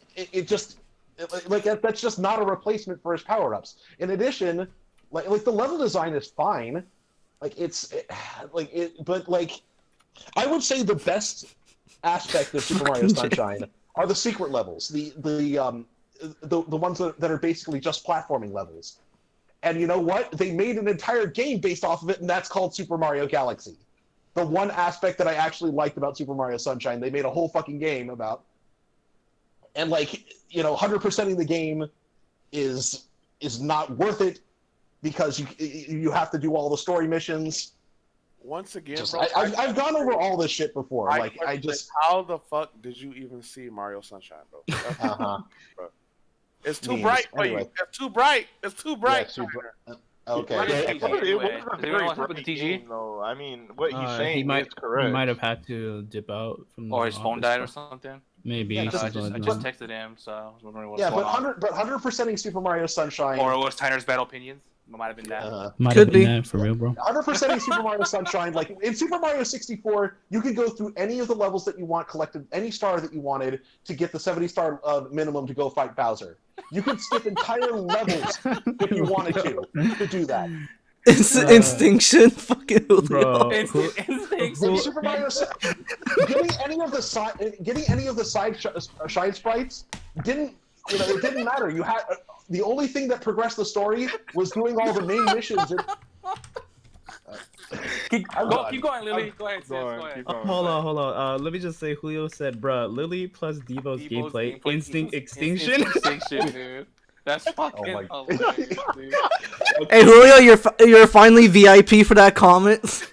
that's just not a replacement for his power ups. In addition, like the level design is fine. But I would say the best aspect of Super Mario Sunshine are the secret levels, the ones that are basically just platforming levels. And you know what? They made an entire game based off of it, and that's called Super Mario Galaxy. The one aspect that I actually liked about Super Mario Sunshine, they made a whole fucking game about. And 100%ing the game is not worth it. Because you have to do all the story missions. Once again, bro, I've gone over all this shit before. How the fuck did you even see Mario Sunshine, bro? It's too bright for you. It's too bright. It's too bright. Okay. It wasn't a very bright game, though. I mean, what he's saying is correct. He might have had to dip out from the Or his phone died or stuff. something. Maybe. I just texted him, so I was wondering what's yeah, going on. but 100%ing Super Mario Sunshine. Or it was Tyler's bad opinions. It might have been that. Might have been that, for real, bro. 100%ing Super Mario Sunshine. Like in Super Mario 64, you could go through any of the levels that you want, collected any star that you wanted to get the 70-star minimum to go fight Bowser. You could skip entire levels if you wanted to do that. Instinction, fucking bro. In Super Mario, getting any of the side shine sprites didn't. It didn't matter. You had the only thing that progressed the story was doing all the main missions. Keep going, Lily. Go ahead, sis. Go ahead. Hold on. Let me just say, Julio said, bruh, Lily plus Devo's gameplay, instinct extinction. Extinction, dude. That's fucking hilarious, dude. Hey, Julio, you're finally VIP for that comment.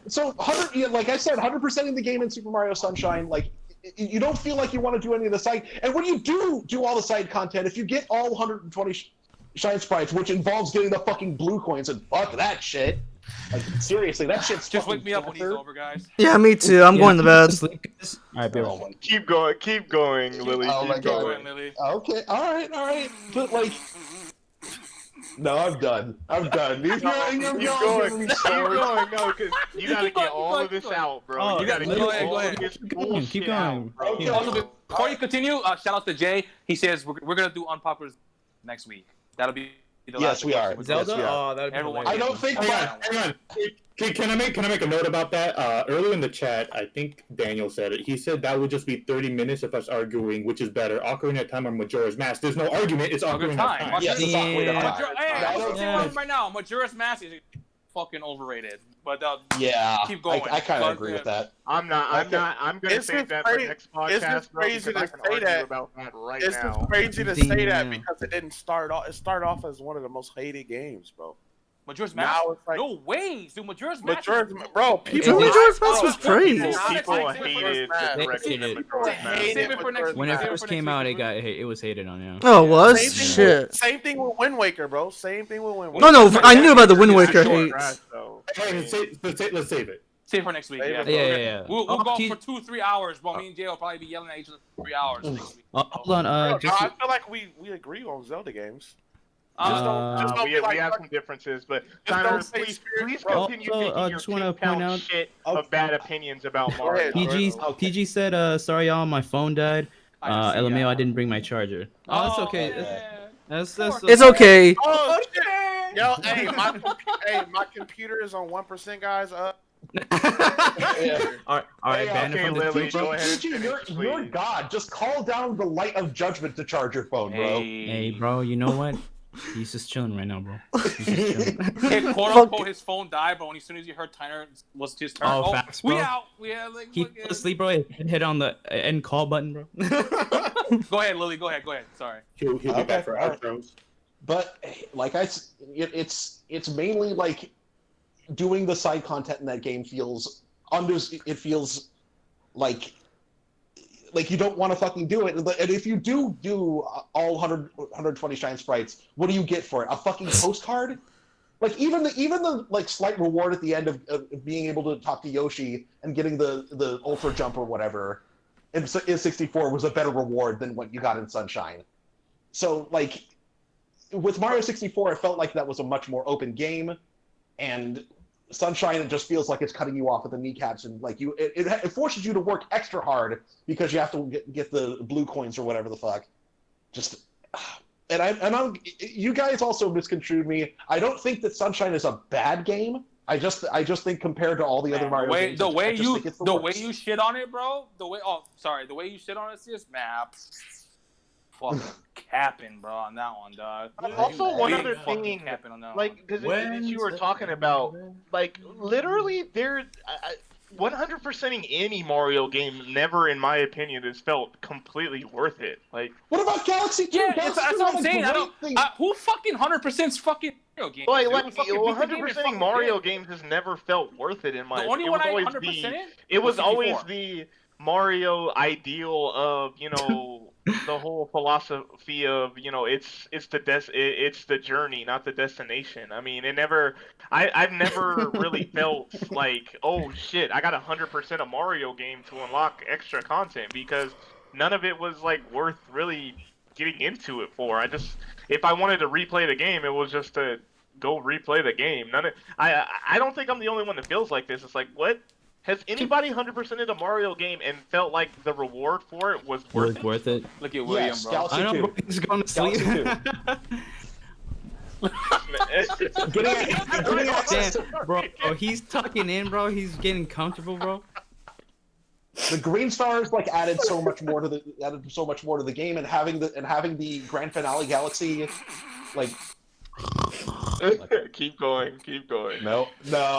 So 100, like I said, 100%ing the game in Super Mario Sunshine, like you don't feel like you want to do any of the side. And when you do all the side content, if you get all 120 shine sprites, which involves getting the fucking blue coins, and fuck that shit. Like seriously, that shit's just wake me up when he's over, guys. Yeah, me too. I'm going to bed. All right, be right back. Keep going, Lily. Keep going. Lily. Okay, all right. But like, no, I'm done. Keep going. No, because you gotta get all of this out, bro. Oh, You gotta get all of this bullshit Keep going. out, bro. Okay. Also, before you continue, shout out to Jay. He says we're gonna do Unpopular next week. That'll be the last we are. question. Zelda? Yes, we are. Oh, that'd be Everyone- hilarious. I don't think. Hang on. Can I make a note about that? Earlier in the chat, I think Daniel said it. He said that would just be 30 minutes of us arguing, which is better, Ocarina of Time or Majora's Mask. There's no argument. It's Ocarina of Time. Yes, it's Ocarina of Time. Hey, I'm gonna Yeah. say right now, Majora's Mask is fucking overrated. But Yeah, keep going. I kind of agree with that. I'm gonna It's save just that for crazy- next it's podcast, just bro, crazy because to I can say argue that. about that right It's now. just crazy to say that Damn. because it didn't start off. It started off as one of the most hated games, bro. Majora's Mask? Now it's like No way, dude. Majora's Mask. bro. People Majora's Mask was praised. People Mask. hated Mask. the direction of Majora's Mask. Save it for next week. When it Save first for came next out, week. it was hated on, yeah. Oh, it was? Same thing Shit. Same thing with Wind Waker, bro. Same thing with Wind Waker. No, I knew about the Wind Waker Short hate. grass, though. Hey, let's save it. Save for next week. Save Yeah. it, Yeah. We'll Oh, go T- for 2-3 hours, bro. Me and Jay will probably be yelling at each other for 3 hours next week. Hold on, No, just I feel like we agree on Zelda games. Uh, don't We be like have fucking- some differences, but don't Tyler, say please Spirit, bro. continue Also, taking your just wanna 10-pound point out- shit of bad opinions about Mario. ahead. PG said, sorry y'all, my phone died. I see, LMAO, yeah. I didn't bring my charger. Oh, that's okay. man. That's It's okay. Oh shit! Yo, my computer is on 1%, guys. All right, ban it okay, from the Lily, teacher. go ahead and PG, finish, you're please. God. Just call down the light of judgment to charge your phone, bro. Hey, bro, you know what? He's just chilling right now, bro. He's just chilling. Hey, quote unquote, his phone died, but as soon as he heard Tyner was his turn. Oh, facts, we bro. out. We had like. He fell asleep, bro. Hit on the end call button, bro. Go ahead, Lily. Go ahead. Sorry. He'll be Okay, back for all right. outros. But like it's mainly like doing the side content in that game feels like you don't want to fucking do it. And if you do all 120 shine sprites, what do you get for it? A fucking postcard? Like even the like slight reward at the end of being able to talk to Yoshi and getting the ultra jump or whatever in 64 was a better reward than what you got in Sunshine. So like with Mario 64, it felt like that was a much more open game, and Sunshine, it just feels like it's cutting you off at the kneecaps, and like it forces you to work extra hard because you have to get the blue coins or whatever the fuck. Just and you guys also misconstrued me. I don't think that Sunshine is a bad game. I just think compared to all the other Mario games, the way I just think it's the way worst. you shit on it, bro. The way you shit on it, sis, map. Fucking capping, bro, on that one, dog. Also, one Big other fucking thing, capping on that like, because you were talking about, like, literally, 100%ing any Mario game never, in my opinion, has felt completely worth it. Like, What about Galaxy 2? Yeah, Galaxy that's 2 what I'm had a saying. I great don't. thing. Who fucking 100%'s fucking Mario game? like Dude, fucking beat the game and 100%ing fucking Mario did. games has never felt worth it in my The opinion. only one I 100%ed. It was always 64. the Mario ideal of, you know, the whole philosophy of, you know, it's the journey, not the destination. I mean, I've never really felt like, oh shit, I got 100% a Mario game to unlock extra content, because none of it was like worth really getting into it for. If I wanted to replay the game, it was just to go replay the game. I don't think I'm the only one that feels like this. It's like, what? Has anybody 100%ed a Mario game and felt like the reward for it was worth it? Worth it. Look at William, Yes, bro. Galaxy I know, 2. bro. He's going to sleep. Getting access to Damn, bro, he's tucking in, bro. He's getting comfortable, bro. the green stars like added so much more to the game, and having the grand finale galaxy like Keep going. No,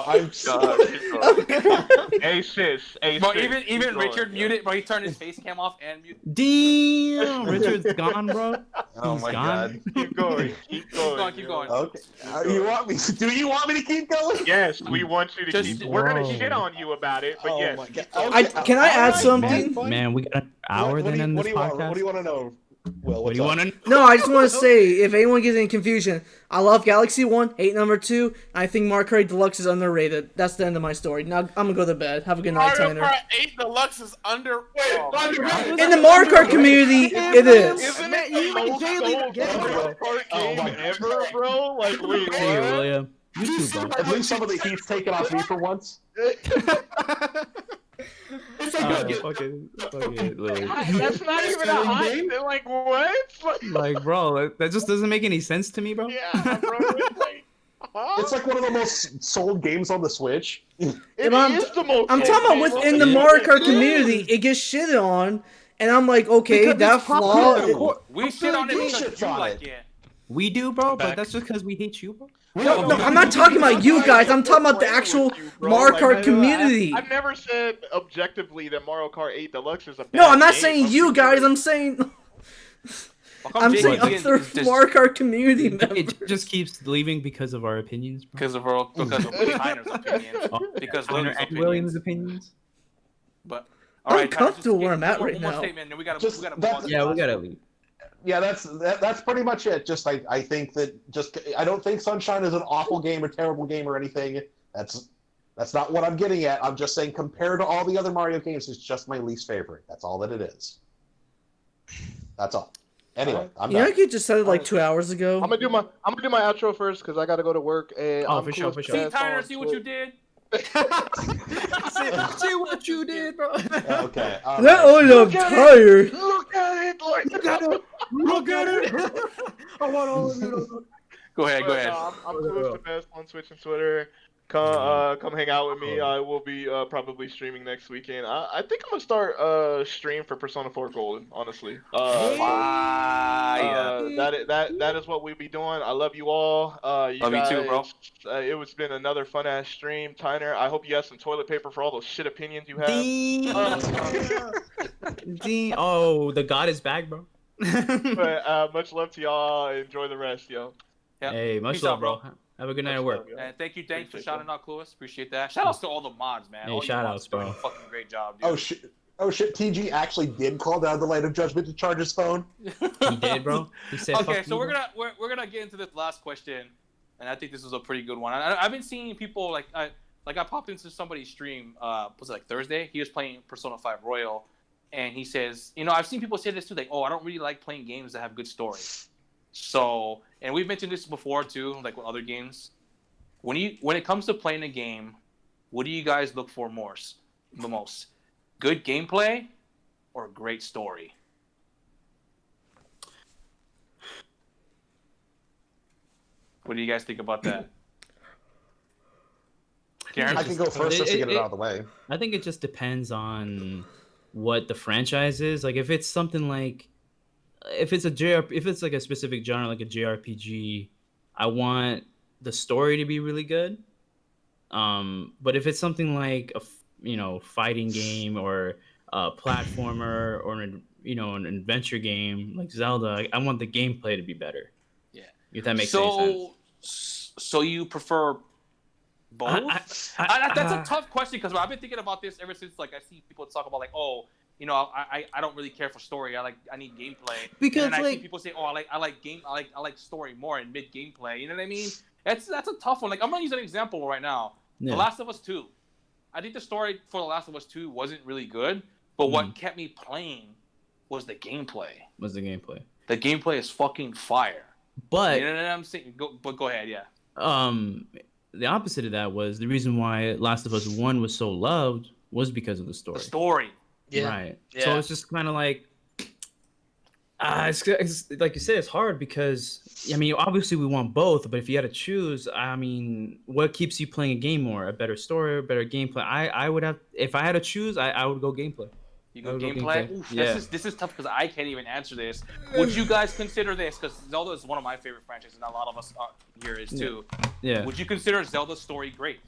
I'm keep going. Hey sis. Bro, even Richard muted, bro. He turned his face cam off and muted. Damn, Richard's gone, bro. Oh He's my gone. God. Keep going. Keep going. Okay. You want me? Do you want me to keep going? Yes, we want you to Just- keep. We're gonna Bro. shit on you about it, but Oh yes. my keep God. going. Okay, Can I add alright, something? fine. Man, we got an hour What then do in this you want? podcast. What do you want to know? Will, What do you want to? No, I just want to say, if anyone gets any confusion, I love Galaxy 1, hate number 2, and I think Mario Kart Deluxe is underrated. That's the end of my story. Now, I'm gonna go to bed. Have a good night, Mario Tanner. Kart 8 Deluxe is under. underrated. In the Mario Kart community, it is. Isn't it the most sold Mario Kart game my ever, bro? Like, wait, Hey, what? William. You too, bro. At least some of the heat's taken off me for once. Fuck it, Lily. That's not even a hot thing. Like, what? Like, bro, that just doesn't make any sense to me, bro. Yeah, bro. It's like, huh? It's like one of the most sold games on the Switch. It I'm- is the most. I'm talking about within the Mario Kart community, it gets shitted on, and I'm like, okay, Because that it's popular. flaw. We shit on it We because shit you on like it. it. We do, bro, Back. but that's just because we hate you, bro. No, I'm not talking about you guys. I'm talking about the actual Mario Kart community. I've never said objectively that Mario Kart 8 Deluxe is a bad No, I'm not game. saying you guys. I'm saying I'm saying other Mario Kart community members. It just keeps leaving because of our opinions, bro. Because of Tyner's opinions. Because Lily's And William's opinions. opinions. But I'm all right, Tyner, comfortable just where I'm at one right more now. statement, and we gotta Just- move on that's- to Yeah, the we last gotta one. leave. Yeah, that's pretty much it. Just I think that I don't think Sunshine is an awful game or terrible game or anything. That's not what I'm getting at. I'm just saying compared to all the other Mario games, it's just my least favorite. That's all that it is. That's all. Anyway, I'm You know, done. you just said it like 2 hours ago. I'm gonna do my outro first because I gotta go to work. And Oh, I'm for cool sure, as for sure. See, best on Tyner, see what you Twitch. did? See what you did, bro. Okay. all That right. only I'm tired. Look at it, like. Look at it. I want all of you. Go ahead. I'm cool as the best on Twitch and Twitter. Come hang out with me. I will be probably streaming next weekend. I think I'm gonna start stream for Persona 4 Golden. Honestly, that is what we be doing. I love you all. You Love you guys, too, bro. It's been another fun ass stream. Tyner, I hope you have some toilet paper for all those shit opinions you have. Dean. Oh, the god is back, bro. But much love to y'all. Enjoy the rest, yo. Yeah. Hey, much Peace love, out, bro. Have a good night at work. And thanks for shouting out Clueless. Appreciate that. Shout outs to all the mods, man. Hey, All you shout mods outs, doing bro. a fucking great job, dude. Oh shit! TG actually did call down the Light of Judgment to charge his phone. He did, bro. He said, Okay, fuck so me, we're gonna get into this last question, and I think this is a pretty good one. I've been seeing people I popped into somebody's stream. Was it like Thursday? He was playing Persona 5 Royal, and he says, I've seen people say this too, like, oh, I don't really like playing games that have good stories. So, and we've mentioned this before too, like with other games. When it comes to playing a game, what do you guys look for the most? Good gameplay or great story? What do you guys think about that? Karen? I can go first just to get it out of the way. I think it just depends on what the franchise is. Like if it's something like if it's like a specific genre like a JRPG, I want the story to be really good. But if it's something like a fighting game or a platformer or an adventure game like Zelda, I want the gameplay to be better. Yeah. If that makes any sense. So you prefer both? That's a tough question because I've been thinking about this ever since I see people talk about I don't really care for story. I need gameplay. Because and I see people say, I like story more and mid gameplay. You know what I mean? That's a tough one. I'm gonna use an example right now. Yeah. The Last of Us 2. I think the story for The Last of Us 2 wasn't really good, but what kept me playing was the gameplay. The gameplay is fucking fire. But you know what I'm saying? Go ahead, yeah. The opposite of that was the reason why Last of Us 1 was so loved was because of the story. The story. Yeah. Right. Yeah. So it's just kind of like, it's like you said, it's hard because, obviously we want both, but if you had to choose, what keeps you playing a game more? A better story, a better gameplay? I would have, if I had to choose, I would go gameplay. You go gameplay? Oof, this is tough because I can't even answer this. Would you guys consider this? Because Zelda is one of my favorite franchises, and a lot of us here is too. Yeah. Would you consider Zelda's story great?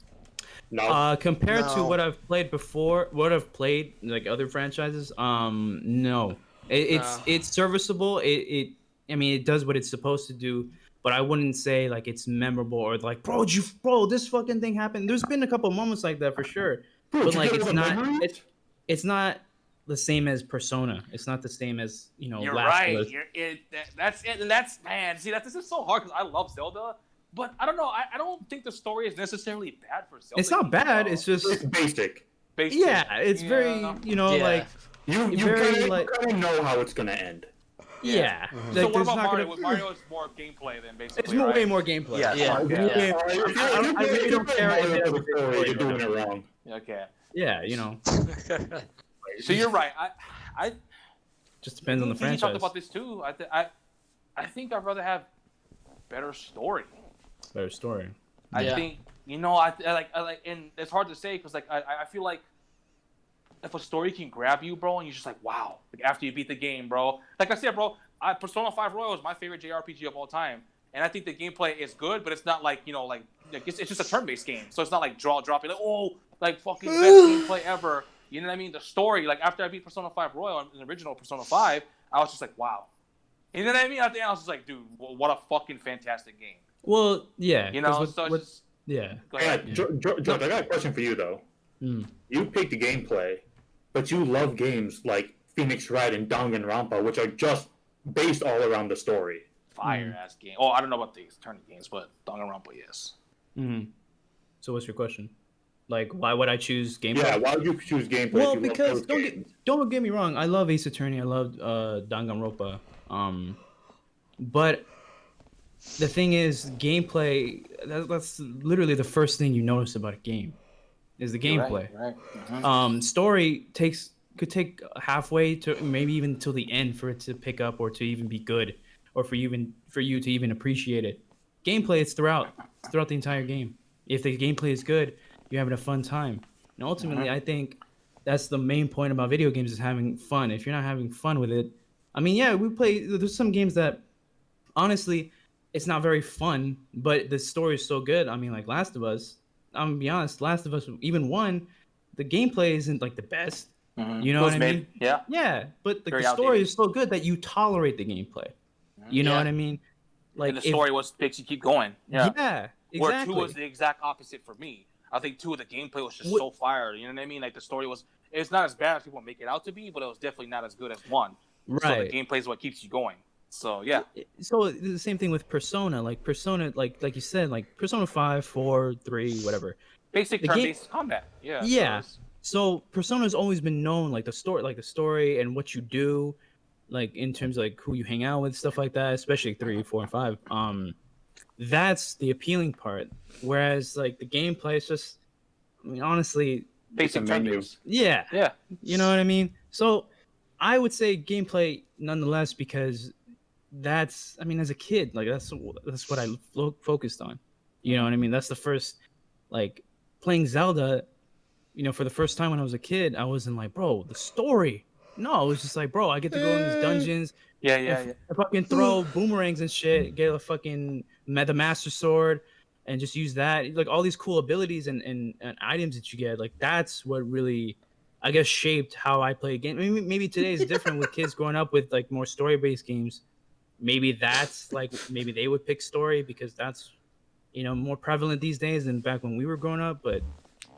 No. Compared to what I've played before, what I've played like other franchises, no. It's serviceable. I mean, it does what it's supposed to do, but I wouldn't say like it's memorable or like, bro, this fucking thing happened. There's been a couple moments like that for sure, but like it's not the same as Persona. It's not the same as You're Last right. of Us. That's it, and that's man. See, this is so hard because I love Zelda, but I don't know. I don't think the story is necessarily bad for Zelda. It's not bad. It's just basic. Yeah, it's very like you kind of know how it's gonna end. Yeah. Mm-hmm. So what about Mario? Mario is more gameplay than basically. It's way more gameplay. Yeah. I really don't care if you're doing it wrong. Okay. Yeah, So you're right. I just depends on the franchise. You talked about this too. I think I'd rather have better story. Better story. I think I like, and it's hard to say because like I feel like if a story can grab you, bro, and you're just like, wow, like after you beat the game, bro. Like I said, bro, Persona 5 Royal is my favorite JRPG of all time, and I think the gameplay is good, but it's not like it's just a turn-based game, so it's not like dropping like fucking best gameplay ever. You know what I mean? The story, like after I beat Persona 5 Royal in the original Persona 5, I was just like, wow. You know what I mean? At the end, I was just like, dude, what a fucking fantastic game. Well, yeah. Yeah. George, I got a question for you though. You picked the gameplay, but you love games like Phoenix Wright and Danganronpa, which are just based all around the story. Fire-ass game. Oh, I don't know about these turn games, but Danganronpa, yes. So what's your question? Like, why would I choose gameplay? Yeah, why would you choose gameplay? Well, because don't get me wrong, I love Ace Attorney, I love Danganronpa. But the thing is, gameplay, that's literally the first thing you notice about a game, is the gameplay. Right. Mm-hmm. Story could take halfway to maybe even till the end for it to pick up or to even be good, or for you to even appreciate it. Gameplay, it's throughout the entire game. If the gameplay is good, you're having a fun time. And ultimately, I think that's the main point about video games, is having fun. If you're not having fun with it, I mean, yeah, there's some games that, honestly, it's not very fun, but the story is so good. I mean, like Last of Us, I'm gonna be honest, Last of Us, even 1, the gameplay isn't like the best. You know what I mean? Yeah. Yeah, but the story is so good that you tolerate the gameplay. You know what I mean? Like, and the story makes you keep going. Yeah. Yeah, exactly. Where 2 was the exact opposite for me. I think 2 of the gameplay was just so fire. You know what I mean? Like the story it's not as bad as people make it out to be, but it was definitely not as good as 1. Right. So the gameplay is what keeps you going. So yeah. So the same thing with Persona, like you said, like Persona 5, 4, 3, whatever. Basic turn-based combat. Yeah. Yeah. So Persona's always been known, like the story and what you do, like in terms of like who you hang out with, stuff like that, especially 3, 4, and 5. That's the appealing part. Whereas like the gameplay is just, I mean, honestly, basic menus. Yeah. You know what I mean? So I would say gameplay nonetheless, because that's, I mean, as a kid, like that's what I focused on. You know what I mean? That's the first, like, playing Zelda, for the first time when I was a kid, I wasn't like, bro, the story. No, it was just like, bro, I get to go in these dungeons. Yeah. I fucking throw boomerangs and shit, get a fucking the Master Sword, and just use that. Like all these cool abilities and items that you get. Like that's what really, I guess, shaped how I play a game. I mean, maybe today is different with kids growing up with like more story-based games. Maybe that's like, maybe they would pick story because that's, more prevalent these days than back when we were growing up. But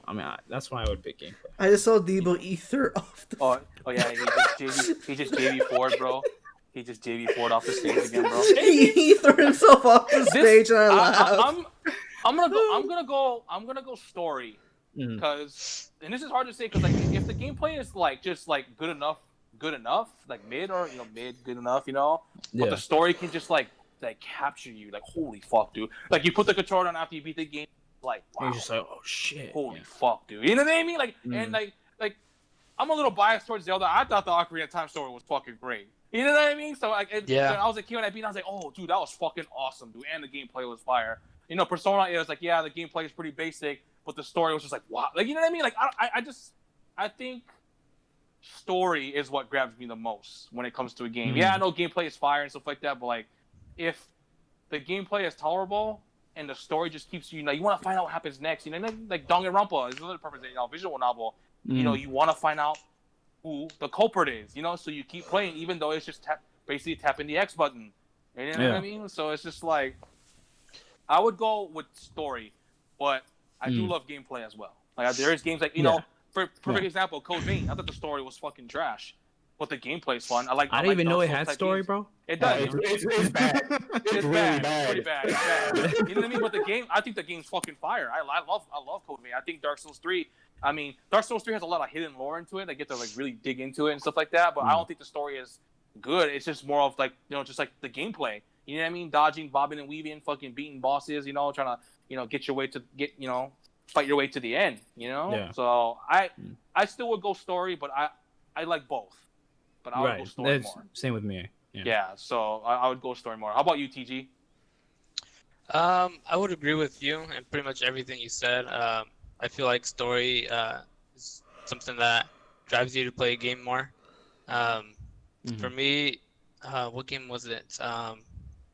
I mean, that's why I would pick gameplay. I just saw Debo ether off the. Oh yeah, he just JV Ford, bro. He just JV Ford off the stage again, bro. He threw himself off the stage, and I laughed. I'm gonna go story, because and this is hard to say because like if the gameplay is like just like good enough, like mid or mid good enough, but the story can just like capture you, like holy fuck, dude. Like you put the controller on after you beat the game, like wow. You're just like, oh shit, holy fuck, dude. You know what I mean? Like and like I'm a little biased towards Zelda. I thought the Ocarina of Time story was fucking great. You know what I mean? So like, when I was a kid when I beat, I was like, oh dude, that was fucking awesome, dude, and the gameplay was fire. Persona, it was like, yeah, the gameplay is pretty basic, but the story was just like, wow. Like, you know what I mean? Like, I think story is what grabs me the most when it comes to a game. Mm-hmm. Yeah, I know gameplay is fire and stuff like that, but like if the gameplay is tolerable and the story just keeps you, you want to find out what happens next. Like Danganronpa is another perfect visual novel. You want to find out who the culprit is. So you keep playing even though it's just basically tapping the X button. You know what I mean? So it's just like I would go with story, but I do love gameplay as well. Like there is games like for perfect example, Code Vein. I thought the story was fucking trash, but the gameplay's fun. I didn't even know it had story, bro. It does. It's bad. It's really bad. Pretty bad. It's bad. You know what I mean? But the game, I think the game's fucking fire. I love Code Vein. I think Dark Souls 3. I mean, Dark Souls 3 has a lot of hidden lore into it. I get to like really dig into it and stuff like that. But I don't think the story is good. It's just more of like just like the gameplay. You know what I mean? Dodging, bobbing, and weaving, fucking beating bosses. Trying to get your way to fight your way to the end. Yeah. So I still would go story, but I like both. But I would go story more. Same with me. Yeah. So I would go story more. How about you, TG? I would agree with you and pretty much everything you said. I feel like story is something that drives you to play a game more. For me, what game was it?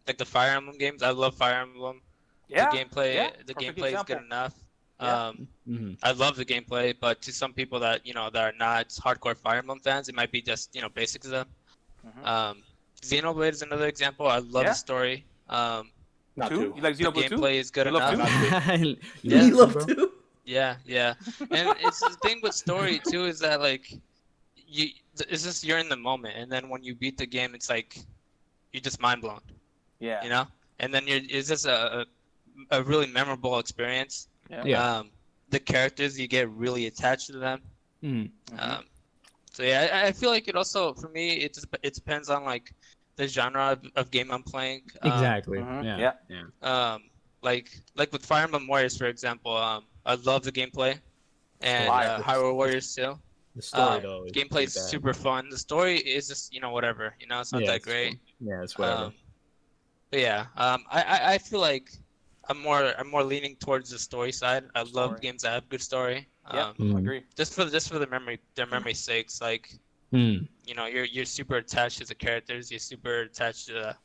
Like the Fire Emblem games. I love Fire Emblem. Yeah. The gameplay is good enough. I love the gameplay, but to some people that that are not hardcore Fire Emblem fans, it might be just basic stuff. Xenoblade is another example. I love the story. Not two? You like the Xenoblade gameplay is good enough. You love two? Yeah, and it's the thing with story too is that like it's just you're in the moment, and then when you beat the game, it's like you're just mind blown. Yeah. And then it's just a really memorable experience. Yeah. The characters, you get really attached to them. So yeah, I feel like it also for me it depends on like the genre of game I'm playing. Exactly. Like with Fire Emblem Warriors, for example, I love the gameplay, and Hyrule Warriors too. The story though, gameplay is super fun. The story is just whatever. It's not that great. Yeah, it's whatever. But yeah, I feel like I'm more leaning towards the story side. I love games that have good story. I agree. Just for their memory's sakes, like you're super attached to the characters. You're super attached to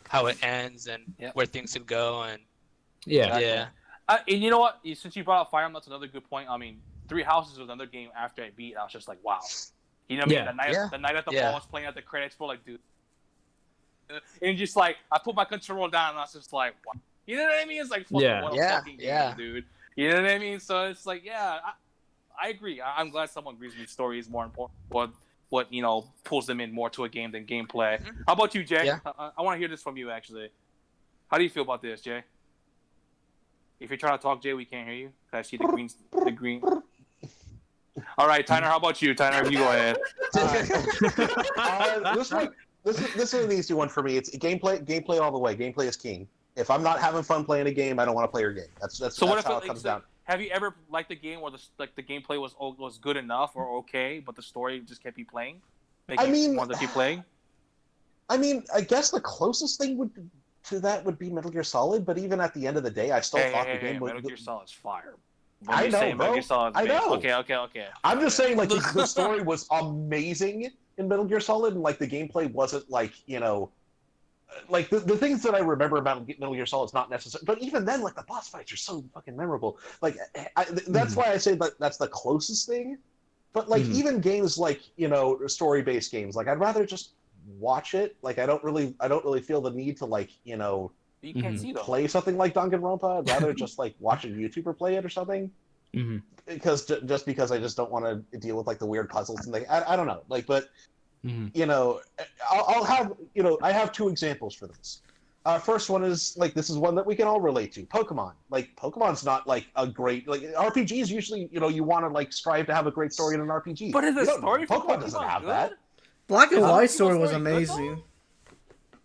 how it ends and where things could go. And and you know what? Since you brought up Fire Emblem, that's another good point. I mean, Three Houses was another game after I beat. I was just like, wow. You know what I mean? The night at the ball was playing at the credits, bro. Like, dude. And just like I put my control down, and I was just like, wow. You know what I mean? It's like fucking game, dude. You know what I mean? So it's like, I agree. I'm glad someone agrees with me. Story is more important. What pulls them in more to a game than gameplay. How about you, Jay? I want to hear this from you, actually. How do you feel about this, Jay? If you're trying to talk, Jay, we can't hear you. I see the green. All right, Tyner. How about you, Tyner? You go ahead. This is an easy one for me. It's gameplay all the way. Gameplay is king. If I'm not having fun playing a game, I don't want to play your game. That's how it comes down. Have you ever liked a game where the gameplay was good enough or okay, but the story just kept you playing? Want to keep playing. I guess the closest thing to that would be Metal Gear Solid, but even at the end of the day, I still thought the game was... Metal Gear Solid's fire. I know, bro. I know. Okay. I'm just saying, like, the story was amazing in Metal Gear Solid, and, like, the gameplay wasn't, like, like, the things that I remember about Metal Gear Solid is not necessary. But even then, like, the boss fights are so fucking memorable. Like, that's why I say that that's the closest thing. But, like, even games like, story-based games, like, I'd rather just watch it. Like, I don't really feel the need to, like, you can't see play something like Danganronpa. I'd rather just like watch a YouTuber play it or something. Because because I just don't want to deal with like the weird puzzles and I don't know. Like, but I'll have I have two examples for this. First one is like this is one that we can all relate to. Pokemon. Like Pokemon's not like a great like RPGs usually you want to like strive to have a great story in an RPG. But is the story Pokemon doesn't have that. Black and White story was amazing.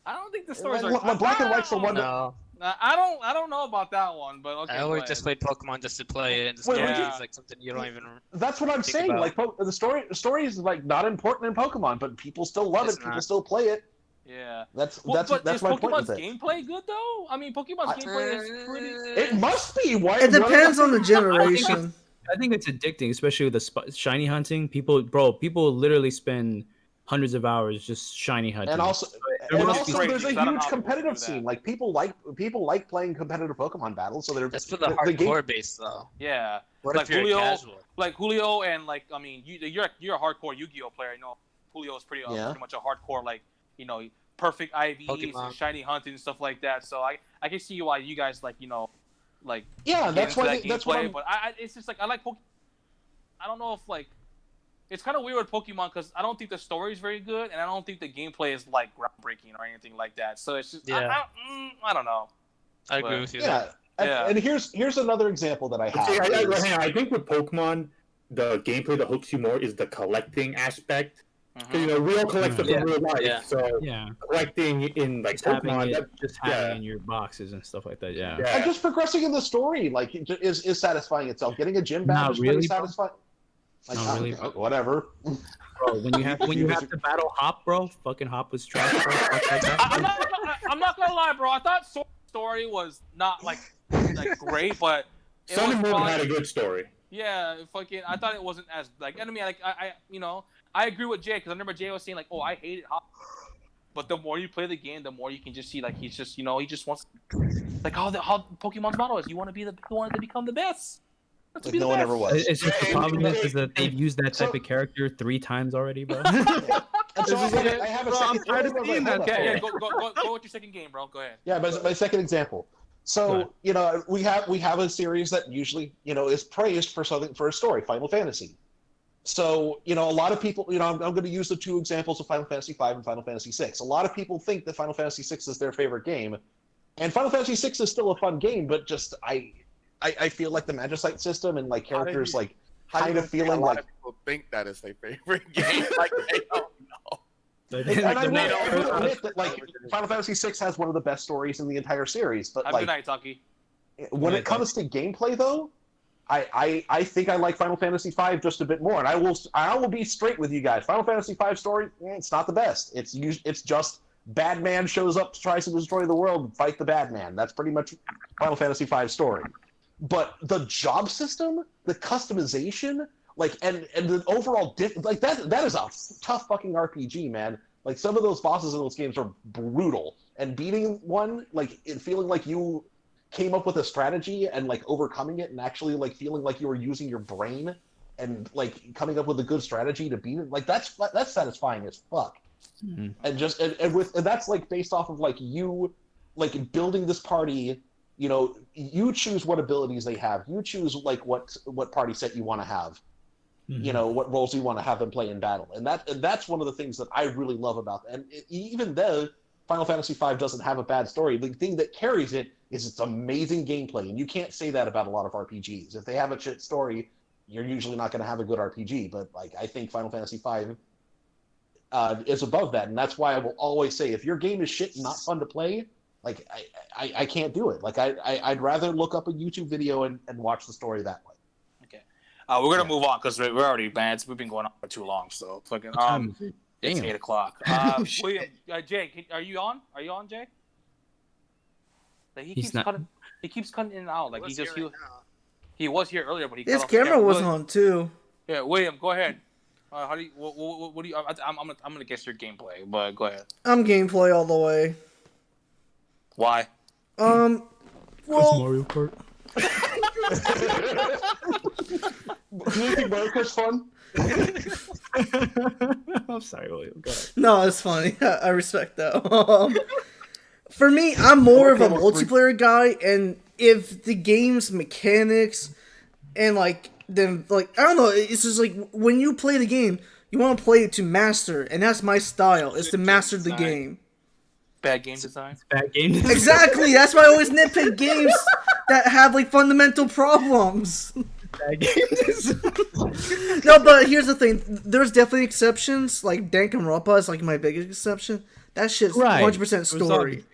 I don't think the stories are. Black and White's the one. No. I don't know about that one, but okay. I always just played Pokemon just to play it. And the story is like something you don't even. That's what I'm saying. About. Like the story is like not important in Pokemon, but people still love it. People still play it. Yeah. That's but my point with it. Is Pokemon's gameplay good though? I mean, Pokemon's gameplay is pretty. It must be. Why? It depends on the generation. I think it's addicting, especially with the shiny hunting. People literally spend hundreds of hours just shiny hunting. And also there's a huge competitive scene. Like people like playing competitive Pokemon battles, so that's for the hardcore base though. Yeah, what like if you're Julio, casual? Like Julio, and like I mean, you're a hardcore Yu-Gi-Oh player. You know, Julio is pretty much a hardcore, like perfect IVs and shiny hunting and stuff like that. So I can see why you guys like that's why that's why. But it's just like I like Pokemon. I don't know if like it's kind of weird with Pokemon because I don't think the story is very good and I don't think the gameplay is like groundbreaking or anything like that. So it's just I don't know. I agree with you. Yeah. And here's another example that I have. I think with Pokemon, the gameplay that hooks you more is the collecting aspect. Because we all collect stuff in real life, so collecting in like Pokemon, having in your boxes and stuff like that. Yeah. And just progressing in the story, like, is satisfying itself. Getting a gym badge is pretty satisfying. Like, not really, whatever. Bro, when you have to battle Hop, bro, fucking Hop was trash. Bro. I'm not gonna lie, bro. I thought story was not like great, but Sun and Moon had a good story. Yeah, I thought it wasn't as like. I mean, like I agree with Jay because I remember Jay was saying like, oh, I hated Hop. But the more you play the game, the more you can just see like he's just he just wants like how Pokemon's motto is. You want to become the best. Like no one ever was. It's just the problem is that they've used that type of character 3 times already, bro. I have a second. Go with your second game, bro. Go ahead. Yeah, but my second example. So we have a series that usually is praised for something for a story, Final Fantasy. So a lot of people, I'm going to use the 2 examples of Final Fantasy V and Final Fantasy VI. A lot of people think that Final Fantasy VI is their favorite game, and Final Fantasy VI is still a fun game, but just I feel like the Magicite system and like characters like kind of feeling like people think that is their favorite game. Like they don't know. And I will admit that like Final Fantasy VI has one of the best stories in the entire series. But have a good night, Taki. When it comes to gameplay, though, I think I like Final Fantasy V just a bit more. And I will be straight with you guys. Final Fantasy V story, it's not the best. It's just bad man shows up, tries to destroy the world, and fight the bad man. That's pretty much Final Fantasy V story. But the job system, the customization, like and the overall like that is a tough fucking RPG, man. Like some of those bosses in those games are brutal, and beating one, like feeling like you came up with a strategy and like overcoming it, and actually like feeling like you were using your brain and like coming up with a good strategy to beat it, like that's satisfying as fuck. Mm-hmm. And that's like based off of like you like building this party. You choose what abilities they have. You choose like what party set you want to have. Mm-hmm. What roles you want to have them play in battle, and that's one of the things that I really love about it. And even though Final Fantasy V doesn't have a bad story, the thing that carries it is its amazing gameplay, and you can't say that about a lot of RPGs. If they have a shit story, you're usually not going to have a good RPG. But like I think Final Fantasy V is above that, and that's why I will always say if your game is shit and not fun to play. Like I can't do it. Like I'd rather look up a YouTube video and watch the story that way. Okay, we're gonna move on because we're already we've been going on for too long. So fucking it's 8:00. William, Jay, are you on? Are you on, Jay? Like he keeps cutting in and out. Like he was here earlier, but his camera wasn't on too. Yeah, William, go ahead. How do you? What do you? I'm gonna guess your gameplay, but go ahead. I'm gameplay all the way. Why? Well, Mario Kart. Do you think Mario Kart's fun? I'm sorry, William. Go ahead. No, it's funny. I respect that. For me, I'm more of a multiplayer guy, and if the game's mechanics and then I don't know, it's just like when you play the game, you want to play it to master, and that's my style. Is to master the game. Bad game design. Bad game design. Exactly. That's why I always nitpick games that have like fundamental problems. Bad game design. No, but here's the thing. There's definitely exceptions. Like Danganronpa is like my biggest exception. That shit's 100% story.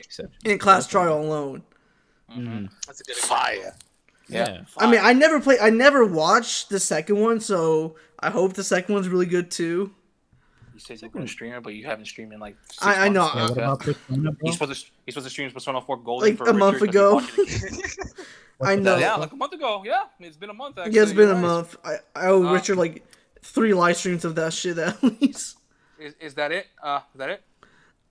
In class trial alone. Mm-hmm. That's a good fire. Yeah. I mean, I never watched the second one, so I hope the second one's really good too. You said you're going to stream it, but you haven't streamed in like 6 I know. months. Yeah, what about Persona, bro? He's supposed to stream Persona 4 Golden Like for a month Richard 'cause ago. he's watching the game. I know. Yeah, like a month ago. Yeah, it's been a month. Actually. Yeah, it's been a You're right. month. I owe Richard like 3 live streams of that shit at least. Is that it? Is that it?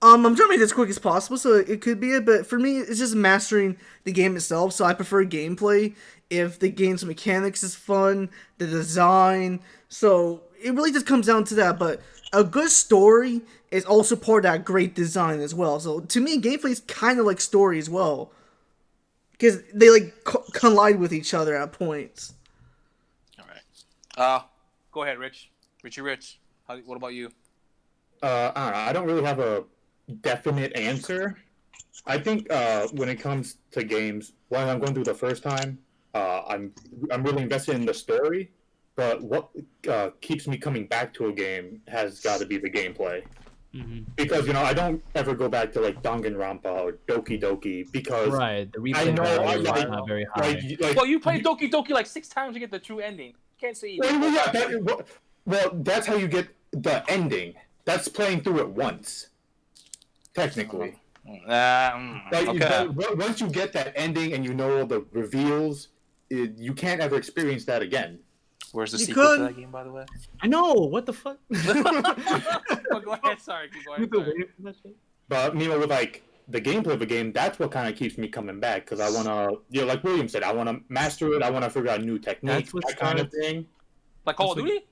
I'm trying to make this quick as possible, so it could be it. But for me, it's just mastering the game itself. So I prefer gameplay. If the game's mechanics is fun, the design. So it really just comes down to that. But a good story is also part of that great design as well. So to me, gameplay is kind of like story as well, because they like collide with each other at points. All right. Go ahead, Rich. Rich. What about you? I don't know. I don't really have a definite answer. I think when it comes to games, when I'm going through the first time, I'm really invested in the story. But what keeps me coming back to a game has got to be the gameplay. Mm-hmm. Because I don't ever go back to like Danganronpa or Doki Doki because the replay value is not very high. Well, you played Doki Doki like 6 times to get the true ending. You can't say. Well, that's how you get the ending. That's playing through it once, technically. Okay. Once you get that ending and you know the reveals, you can't ever experience that again. Where's the sequel to that game, by the way? I know. What the fuck? Go ahead. Sorry. Keep going. We've been waiting for that shit. But with like the gameplay of a game, that's what kind of keeps me coming back because I want to, like William said, I want to master it. I want to figure out new techniques, that kind of thing. Like Call of Duty?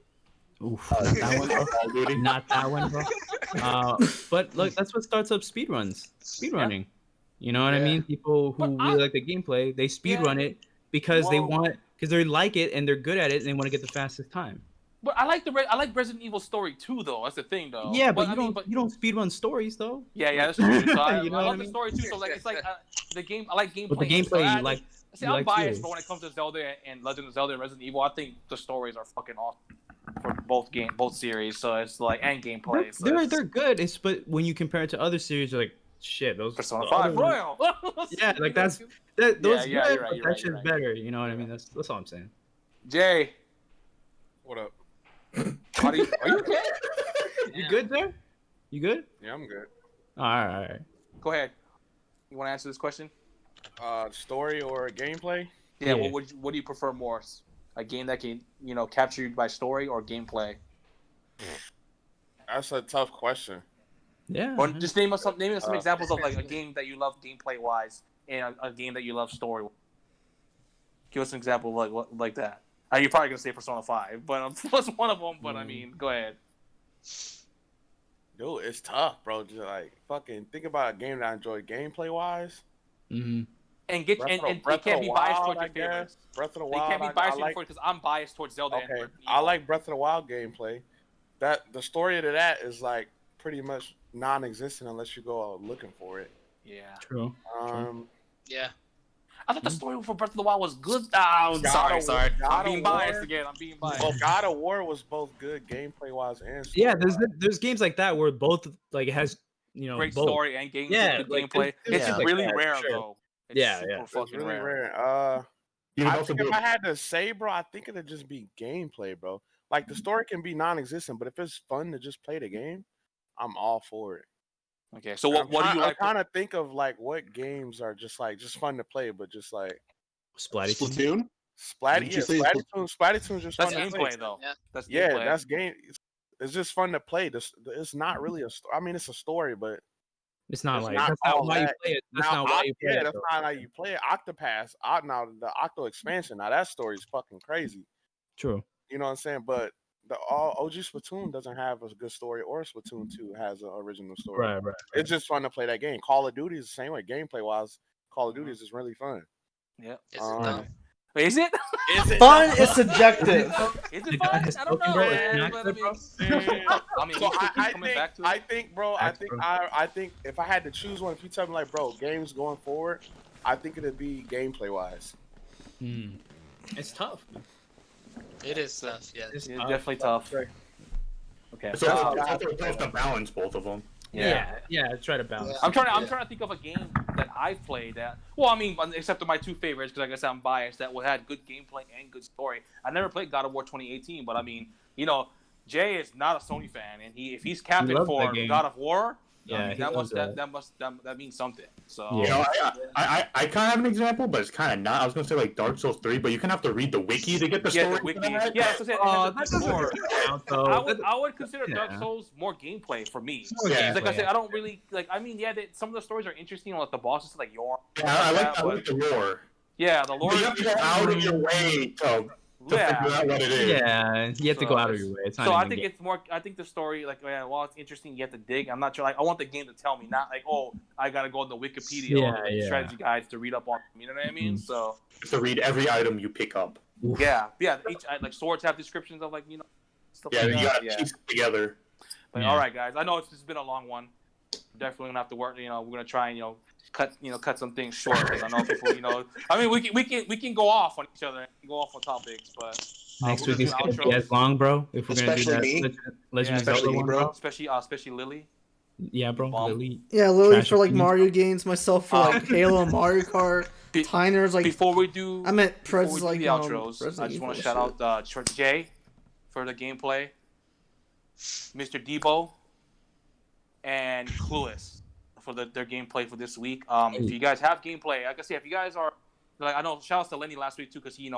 Oof, not that one, bro. Not that one, bro. But look, that's what starts up speedruns. Speedrunning. Yeah. You know what I mean? People who really like the gameplay, they speedrun it because they like it and they're good at it and they want to get the fastest time. But I like I like Resident Evil Story too, though. That's the thing, though. Yeah, but you don't speedrun stories, though. Yeah, that's true. So I love the mean? story too. So like it's like the game. I like gameplay. But the gameplay, you like. See, I'm biased, but when it comes to Zelda and Legend of Zelda and Resident Evil, I think the stories are fucking awesome for both series. So it's like and gameplay. So they're good. But when you compare it to other series, you're like, shit, those Persona 5 Royal. Yeah, like those you're good, right, that shit's better. You know what I mean? That's all I'm saying. Jay, what up? are you okay? You good there? You good? Yeah, I'm good. All right. Go ahead. You want to answer this question? Story or gameplay? Yeah. What do you prefer more? A game that can capture you by story or gameplay? That's a tough question. Yeah. Or just name us some examples of like a game that you love gameplay wise and a game that you love story. Give us an example like that. You're probably gonna say Persona 5, but that's one of them. But I mean, go ahead. Dude, it's tough, bro. Just like fucking think about a game that I enjoy gameplay wise. Mm-hmm. And it can't be biased towards your favorites. Breath of the Wild. They can't be biased towards because I'm biased towards Zelda. Okay, I like Breath of the Wild gameplay. That the story to that is like pretty much non-existent unless you go out looking for it. Yeah. True. Yeah. I thought the story for Breath of the Wild was good. Oh, sorry. I'm being biased again. Well, God of War was both good gameplay wise and story. Yeah, there's games like that where both like it has great both. story and good like, gameplay. It's just really rare sure. though. It's super fucking really rare. I think if I had to say, bro, I think it'd just be gameplay, bro. Like the story can be non-existent, but if it's fun to just play the game, I'm all for it. Okay, so what do you like? I'm trying to think of like what games are just fun to play, but just like Splatoon. Splatoon's just that's fun gameplay to play. though. That's gameplay. That's game. It's just fun to play. It's not really I mean, it's a story, but it's not like that's not why you play it. That's not why you play it. That's not how you play it. Octopath, now the Octo expansion. Now that story is fucking crazy. True. You know what I'm saying? But the OG Splatoon doesn't have a good story, or Splatoon 2 has an original story. Right. It's just fun to play that game. Call of Duty is the same way. Gameplay wise, Call of Duty is just really fun. Yeah. Is it? Is it? Fun is subjective. Is it fun? I don't know. I think if I had to choose one, if you tell me like, bro, games going forward, I think it'd be gameplay wise. It's tough. It is tough. Yeah. It's definitely tough. Okay. So it's tough to balance both of them. Yeah. Try to balance. I'm trying to think of a game that I've played that. Well, I mean, except for my two favorites, because like I said, I'm biased. That had good gameplay and good story. I never played God of War 2018, but I mean, Jay is not a Sony fan, and if he's capping loves for that game. God of War, Yeah, I mean, he loves that. that means something. So Yeah. You know, I kind of have an example, but it's kind of not. I was gonna say like Dark Souls 3, but you kind of have to read the wiki to get the story. the wiki. That. Yeah, so That doesn't count, though. I would consider Dark Souls more gameplay for me. Yeah. Like I said, I don't really like. I mean, some of the stories are interesting, like the bosses, like Yorn. Yeah, I like the lore. Yeah, the lore. But you have to go out of your way to figure out what it is. Yeah, you have to go out of your way. It's not so I think it's more. I think the story, like, while it's interesting, you have to dig. I'm not sure. Like, I want the game to tell me, not like, oh, I gotta go on the Wikipedia or the strategy guides to read up on. You know what I mean? So you have to read every item you pick up. Yeah. Each like swords have descriptions of like stuff. Yeah, like you gotta piece it together. But all right, guys. I know it's just been a long one. Definitely gonna have to work. We're gonna try and cut some things short because I know people. I mean, we can go off on each other and go off on topics, but next week is gonna be as long, bro. If we're gonna do that, Legend of Zelda one, bro. Especially Lily. Yeah, bro. Lily. Yeah, Lily for like Mario games. Myself for like Halo and Mario Kart. Tyner's like. Before we do, I meant Prez like the outros. I just want to shout out Jay for the gameplay, Mr. Debo, and Clueless for their gameplay for this week. If you guys have gameplay, like I say, if you guys are like, I know, shout out to Lenny last week too, because he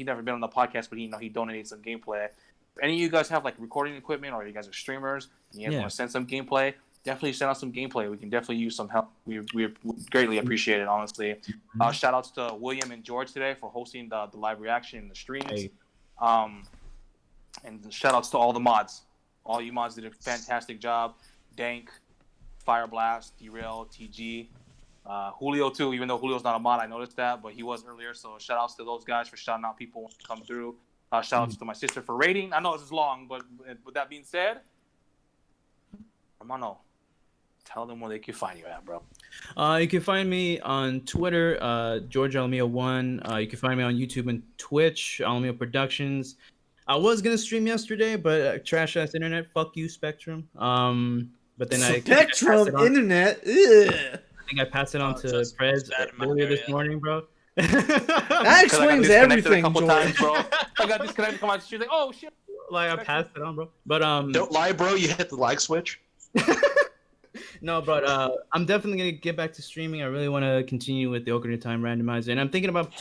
never been on the podcast, but he donated some gameplay. If any of you guys have like recording equipment, or you guys are streamers, and you guys want to send some gameplay, definitely send out some gameplay. We can definitely use some help. We greatly appreciate it, honestly. Shout outs to William and George today for hosting the live reaction and the streams. And shout outs to all the mods. All you mods did a fantastic job. Dank, Fire Blast, Derail, TG, Julio too. Even though Julio's not a mod, I noticed that, but he was earlier. So shout outs to those guys for shouting out people when they come through. Shout outs to my sister for rating. I know this is long, but with that being said, Hermano, tell them where they can find you at, bro. You can find me on Twitter, George Alamio1. You can find me on YouTube and Twitch, Alamio Productions. I was gonna stream yesterday, but trash ass internet. Fuck you, Spectrum. But then Spectrum internet. Ugh. I think I passed it on to Prez earlier this morning, bro. That explains everything, George. Times, bro. I got disconnected. Come on, she's like, oh shit. Like I passed it on, bro. But don't lie, bro. You hit the like switch. No, but I'm definitely gonna get back to streaming. I really want to continue with the Ocarina of Time randomizer, and I'm thinking about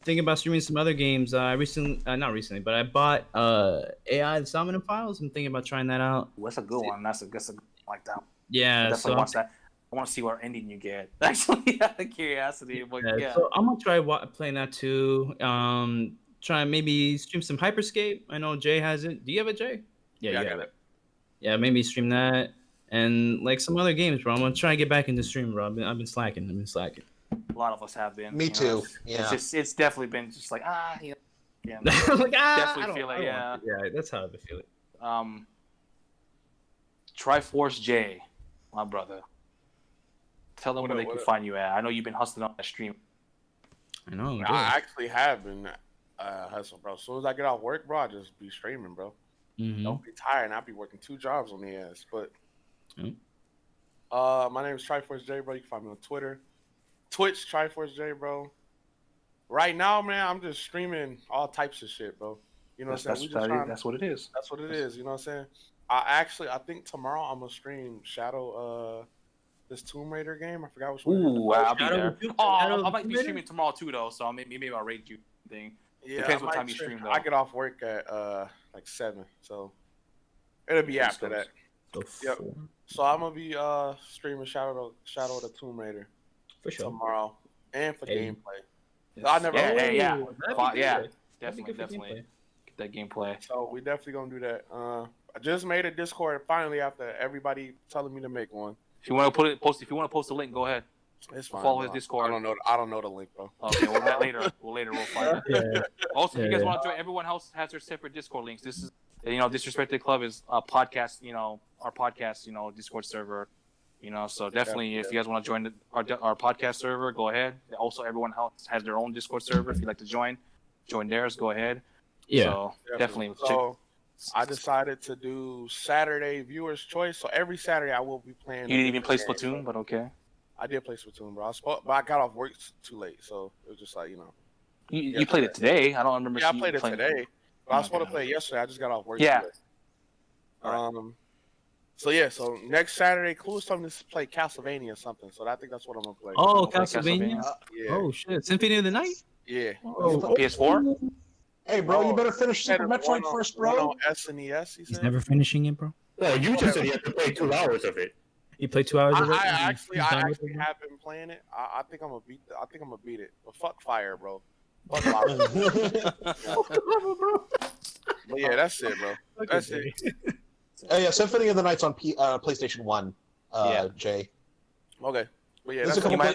thinking about streaming some other games. Not recently, but I bought AI the Salmon Files. I'm thinking about trying that out. That's a good one. That's a good like that. Yeah, I definitely watch that. I want to see what ending you get. Actually, out of curiosity, but yeah. So I'm gonna try playing that too. Try maybe stream some Hyperscape. I know Jay has it. Do you have it, Jay? Yeah, I got it. Yeah, maybe stream that and like some other games, bro. I'm gonna try to get back into stream, bro. I've been slacking. A lot of us have been. Me too. Yeah. It's definitely been just like yeah. Like definitely feel it. Yeah. Yeah, that's how I feel it. Triforce J, my brother. Tell them where they can find you at. I know you've been hustling on that stream. I know. I actually have been hustling, bro. As soon as I get off work, bro, I just be streaming, bro. Mm-hmm. Don't be tired, and I'll be working 2 jobs on the ass. But my name is Triforce J, bro. You can find me on Twitter, Twitch, Triforce J, bro. Right now, man, I'm just streaming all types of shit, bro. You know what I'm saying? That's what it is. That's what it is. You know what I'm saying? I think tomorrow I'm gonna stream Shadow. This Tomb Raider game. I forgot which one. Ooh, I'll be there. I might be streaming tomorrow too, though. So maybe I'll raid you. Thing. Yeah, depends what time you stream, though. I get off work at like 7, so it'll be after that. Yep. So I'm gonna be streaming Shadow of the Tomb Raider for sure tomorrow and for gameplay. Yes. I never. Definitely. Get that gameplay. So we definitely gonna do that. I just made a Discord finally after everybody telling me to make one. If you want to post a link, go ahead. It's fine. Follow his Discord. I don't know the link, bro. Okay, well later we'll find it. Yeah. Also, if you guys want to join, everyone else has their separate Discord links. This is, Disrespected Club is a podcast. Our podcast. Discord server. So definitely, if you guys want to join our podcast server, go ahead. Also, everyone else has their own Discord server. If you'd like to join theirs, go ahead. Yeah, so definitely. So I decided to do Saturday viewers choice. So every Saturday I will be playing. You didn't even play Splatoon, but okay. I did play Splatoon, bro. But I got off work too late, so it was just like You played it today. I don't remember. Yeah, I played it today. I was supposed to play it yesterday. I just got off work. Yeah. Today. So next Saturday, Clue is something to play Castlevania or something. So I think that's what I'm gonna play. Oh, Castlevania. Yeah. Oh shit, Symphony of the Night. Yeah. Oh, PS4. Hey, bro, you better finish Super Metroid first, bro. On SNES, he He's said. never finishing it, bro. Well, you just said you had to play 2 hours of it. You played 2 hours of it. I actually have been playing it. I think I'm gonna beat. I think I'm gonna beat it. But fuck fire, bro. Fuck fire. But yeah, that's it, bro. That's it. Oh yeah, Symphony of the Night's on PlayStation 1. Jay. Okay. But yeah, There's that's a couple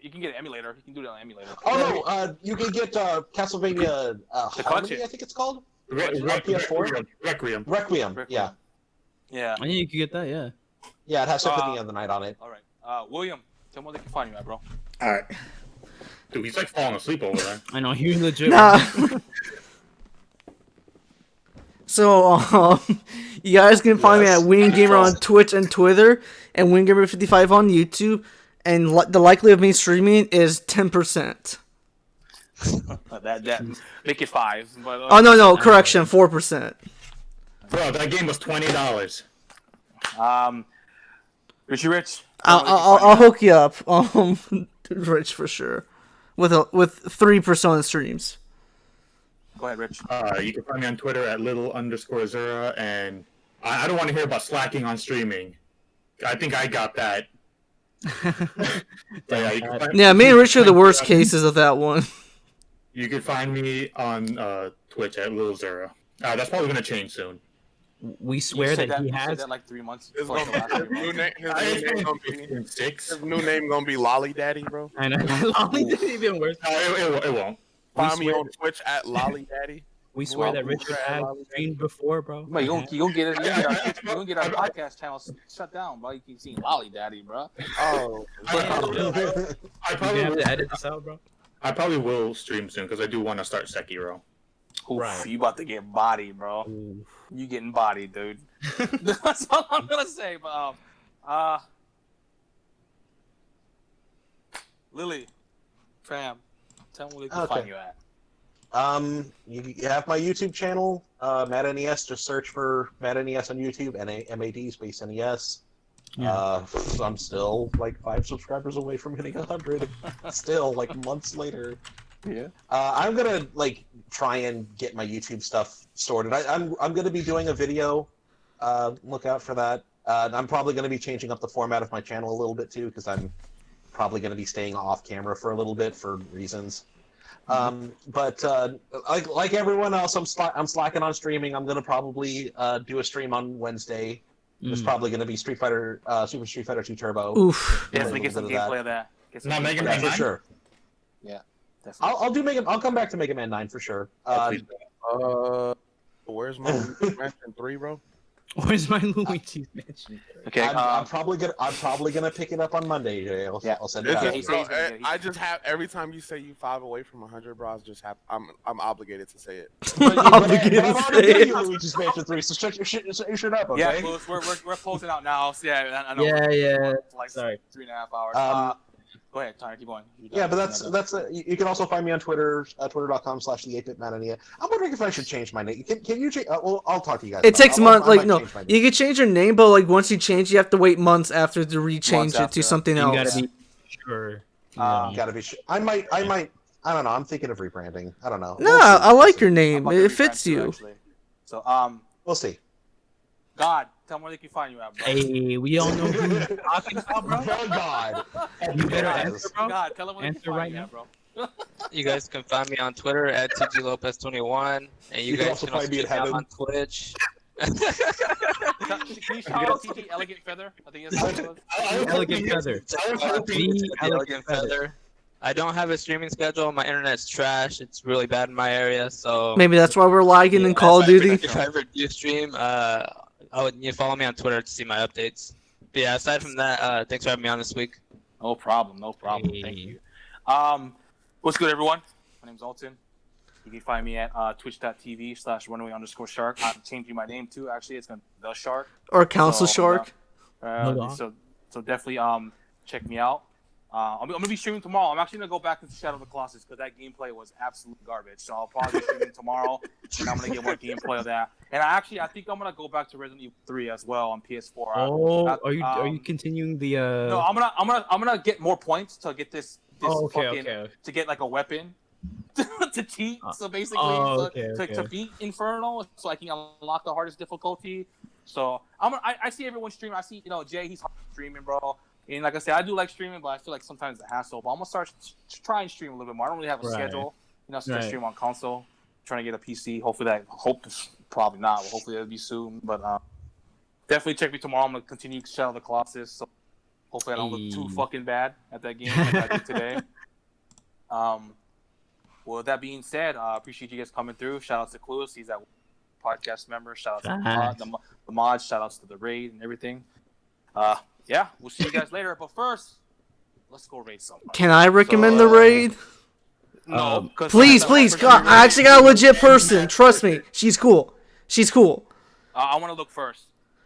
you can get an emulator. You can do it on an emulator. Oh no, you can get Castlevania Harmony, I think it's called. PS4. Requiem. Requiem. Yeah. Yeah. I think you could get that. Yeah. Yeah, it has Symphony of the Night on it. All right. William, tell me where they can find you at, bro. All right. Dude, he's like falling asleep over there. I know, he's legit. Nah. So, you guys can find me at Winning Gamer on Twitch and Twitter, and Winning Gamer 55 on YouTube, and the likelihood of me streaming is 10%. that make it 5. But, Oh no, correction, 4%. Bro, that game was $20. Rich. I'll hook you up, Rich, for sure, with 3% on streams. Go ahead, Rich. You can find me on Twitter at @little_Zura, and I don't want to hear about slacking on streaming. I think I got that. Yeah, me and Rich are the worst cases of that one. You can find me on Twitch at @LittleZura. That's probably going to change soon. We swear that he has. That like 3 months. His new name gonna be Lolly Daddy, bro. I know. Lolly Daddy even worse. It won't. Find me on Twitch at Lolly Daddy. We swear that Richard has streamed before, bro. But you gonna get it. You gonna get our podcast channel shut down, bro. You keep seeing Lolly Daddy, bro. Oh. I probably have to edit this out, bro. I probably will stream soon because I do want to start Sekiro. Oof, right. You about to get bodied, bro. Oof. You getting bodied, dude. That's all I'm gonna say. But Lily, fam, tell me where they can find you at. You have my YouTube channel, MadNES. Just search for MadNES on YouTube, MAD space NES. Yeah. I'm still like 5 subscribers away from hitting 100. Still, like months later. Yeah. I'm gonna like try and get my YouTube stuff sorted. I'm gonna be doing a video. Look out for that. I'm probably gonna be changing up the format of my channel a little bit too, because I'm probably gonna be staying off camera for a little bit for reasons. But like everyone else, I'm slacking on streaming. I'm gonna probably do a stream on Wednesday. It's probably gonna be Super Street Fighter 2 Turbo. Oof! Definitely get some gameplay of that. Not Mega Man 9 for sure. Yeah. I'll do I'll come back to Mega Man 9 for sure. Where's my Mansion 3, bro? Where's my Luigi's Mansion? Okay, I'm probably gonna pick it up on Monday, Jay. I'll send it out. I just have every time you say you 5 away from 100, bro. I'm obligated to say it. But I'm already giving you Luigi's Mansion 3, so shut your shit up, okay? Yeah, we're closing out now. So yeah, I know. Yeah. Like sorry, 3.5 hours. Go ahead, Tyler, keep going. Yeah, but that's you can also find me on Twitter, twitter.com/the8bitmania. I'm wondering if I should change my name. Can you change? Well, I'll talk to you guys. It takes months. Like no, you can change your name, but like once you change, you have to wait months after to rechange it to something else. You gotta be sure. Gotta be sure. I might. I don't know. I'm thinking of rebranding. I don't know. No, I like your name. It fits you. Actually. So we'll see. God, tell me where they can find you at, bro. Hey, we all know who you're talking about, bro. Oh, God. You better answer, bro. God, tell them where they can find you at, bro. You guys can find me on Twitter at TGLopez21, and you guys can also check me out on Twitch. Can you shout out TG Elegant Feather? I think that's what it was. Elegant Feather. Elegant Feather. I don't have a streaming schedule. My internet's trash. It's really bad in my area, so maybe that's why we're lagging in Call of Duty. If I ever do stream, you follow me on Twitter to see my updates. But yeah, aside from that, thanks for having me on this week. No problem. Hey. Thank you. What's good, everyone? My name's Alton. You can find me at twitch.tv/runaway_shark. I'm changing my name too. Actually, it's gonna be The Shark or Council Shark. So definitely check me out. I'm gonna be streaming tomorrow. I'm actually gonna go back into Shadow of the Colossus because that gameplay was absolute garbage. So I'll probably be streaming tomorrow, and I'm gonna get more gameplay of that. And I think I'm gonna go back to Resident Evil 3 as well on PS4. Oh, are you continuing the? No, I'm gonna get more points to get this okay. to get like a weapon to cheat. So basically, to beat Inferno, so I can unlock the hardest difficulty. So I see everyone stream. I see Jay, he's streaming, bro. And like I said, I do like streaming, but I feel like sometimes it's a hassle. But I'm gonna start try and stream a little bit more. I don't really have a schedule, so I stream on console. I'm trying to get a PC. Probably not. But hopefully it'll be soon. But definitely check me tomorrow. I'm gonna continue Shadow of the Colossus. So hopefully I don't look too fucking bad at that game like I did today. Well, with that being said, appreciate you guys coming through. Shout out to Clueless. He's a podcast member. Shout out to the mods. Shout outs to the raid and everything. Yeah, we'll see you guys later. But first, let's go raid someone. Can I recommend the raid? No. Please. God, I actually got a legit person. Trust me. She's cool. I want to look first.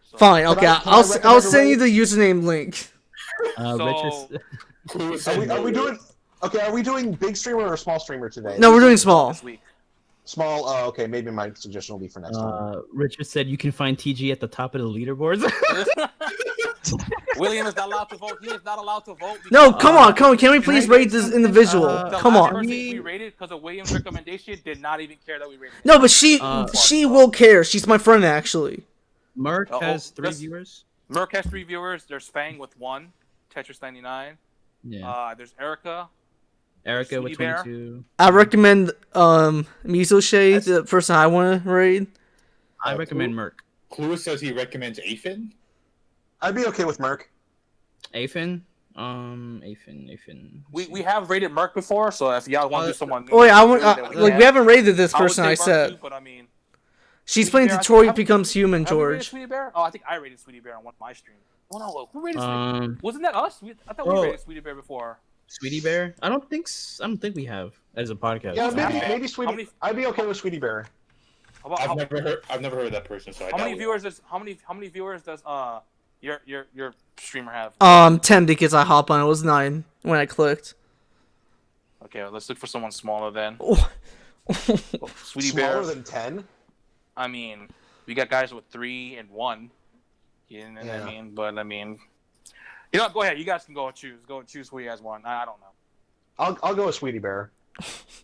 So. Fine. Okay. I'll send you the username link. Are we doing? Okay, are we doing big streamer or small streamer today? No, we're doing small. This week. Small. Oh, okay. Maybe my suggestion will be for next time. Richard said you can find TG at the top of the leaderboards. William is not allowed to vote. He is not allowed to vote. No, come on. Can we please rate this individual? Come on. We rated because of William's recommendation. Did not even care that we rated. No, but she will care. She's my friend actually. Merc has 3 viewers. Merc has 3 viewers. There's Fang with 1. Tetris 99. Yeah. There's Erica with 22. I recommend Miso Shade, the person I want to raid. I recommend Merc. Clue says he recommends Aphin. I'd be okay with Merc. Aphin. We have rated Merc before, so if y'all want to do someone. Oh yeah, we haven't rated this person. I said. Too, but I mean, she's playing Detroit Becomes Human, George. Sweetie Bear? Oh, I think I rated Sweetie Bear on one of my streams. Oh no, who rated Sweetie Bear? Wasn't that us? I thought we rated Sweetie Bear before. Sweetie Bear? I don't think we have as a podcast. Yeah, maybe Sweetie. I'd be okay with Sweetie Bear. I've never heard of that person. So how many viewers does your streamer have? 10 because I hop on. It was 9 when I clicked. Okay, let's look for someone smaller then. Sweetie Bear. Smaller than 10? I mean, we got guys with 3 and 1. You know what I mean? But I mean, go ahead. You guys can go choose. Go choose who you guys want. I don't know. I'll go with Sweetie Bear.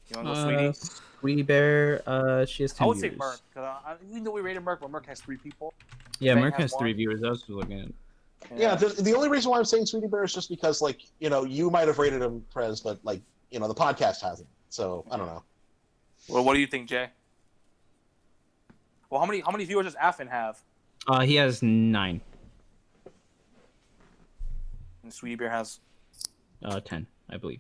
You want to go Sweetie? Sweetie Bear. She has 10 I would viewers. say Merc. Even though we rated Merc, but Merc has 3 people. Yeah, Merc has 3 viewers. I was looking at. Yeah, the only reason why I'm saying Sweetie Bear is just because, you might have rated him, Prez, but, the podcast hasn't. So, I don't know. Well, what do you think, Jay? Well, how many viewers does Affin have? He has 9. And Sweetie Bear has? 10, I believe.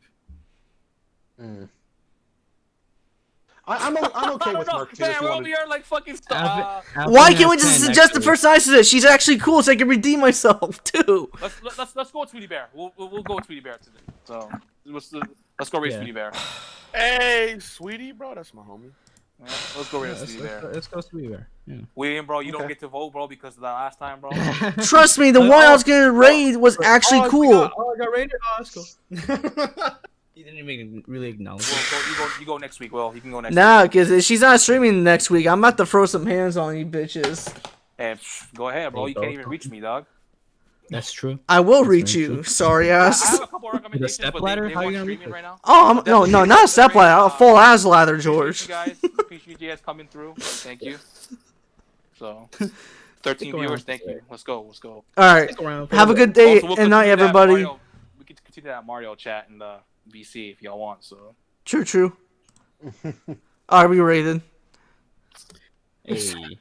I'm okay with Merc too. Man, we're over here like fucking stuff. Why can't we just suggest the person I said? She's actually cool, so I can redeem myself too. Let's go with Sweetie Bear. We'll go with Sweetie Bear today. So let's go raid Sweetie Bear. Hey, Sweetie, bro, that's my homie. Yeah, let's go raid Sweetie Bear. Let's go Sweetie Bear. Yeah. William, bro, you don't get to vote, bro, because of the last time, bro. Trust me, the one I was gonna raid was actually cool. I got raided. Oh, that's cool. You didn't even really acknowledge. You go next week, Will. You can go next week. Nah, because she's not streaming next week. I'm about to throw some hands on you bitches. Hey, go ahead, bro. You can't even reach me, dog. That's true. I will reach you. Sorry ass. I have a couple of recommendations. With a stepladder? How are you gonna reach right now? Oh, no, not a stepladder. A full ass ladder, George. Appreciate you guys coming through. Thank you. So, 13 viewers. Thank you. Let's go. All right. Have a good day and night, everybody. We can continue that Mario chat in the VC if y'all want. So. True. Are we rated? Hey.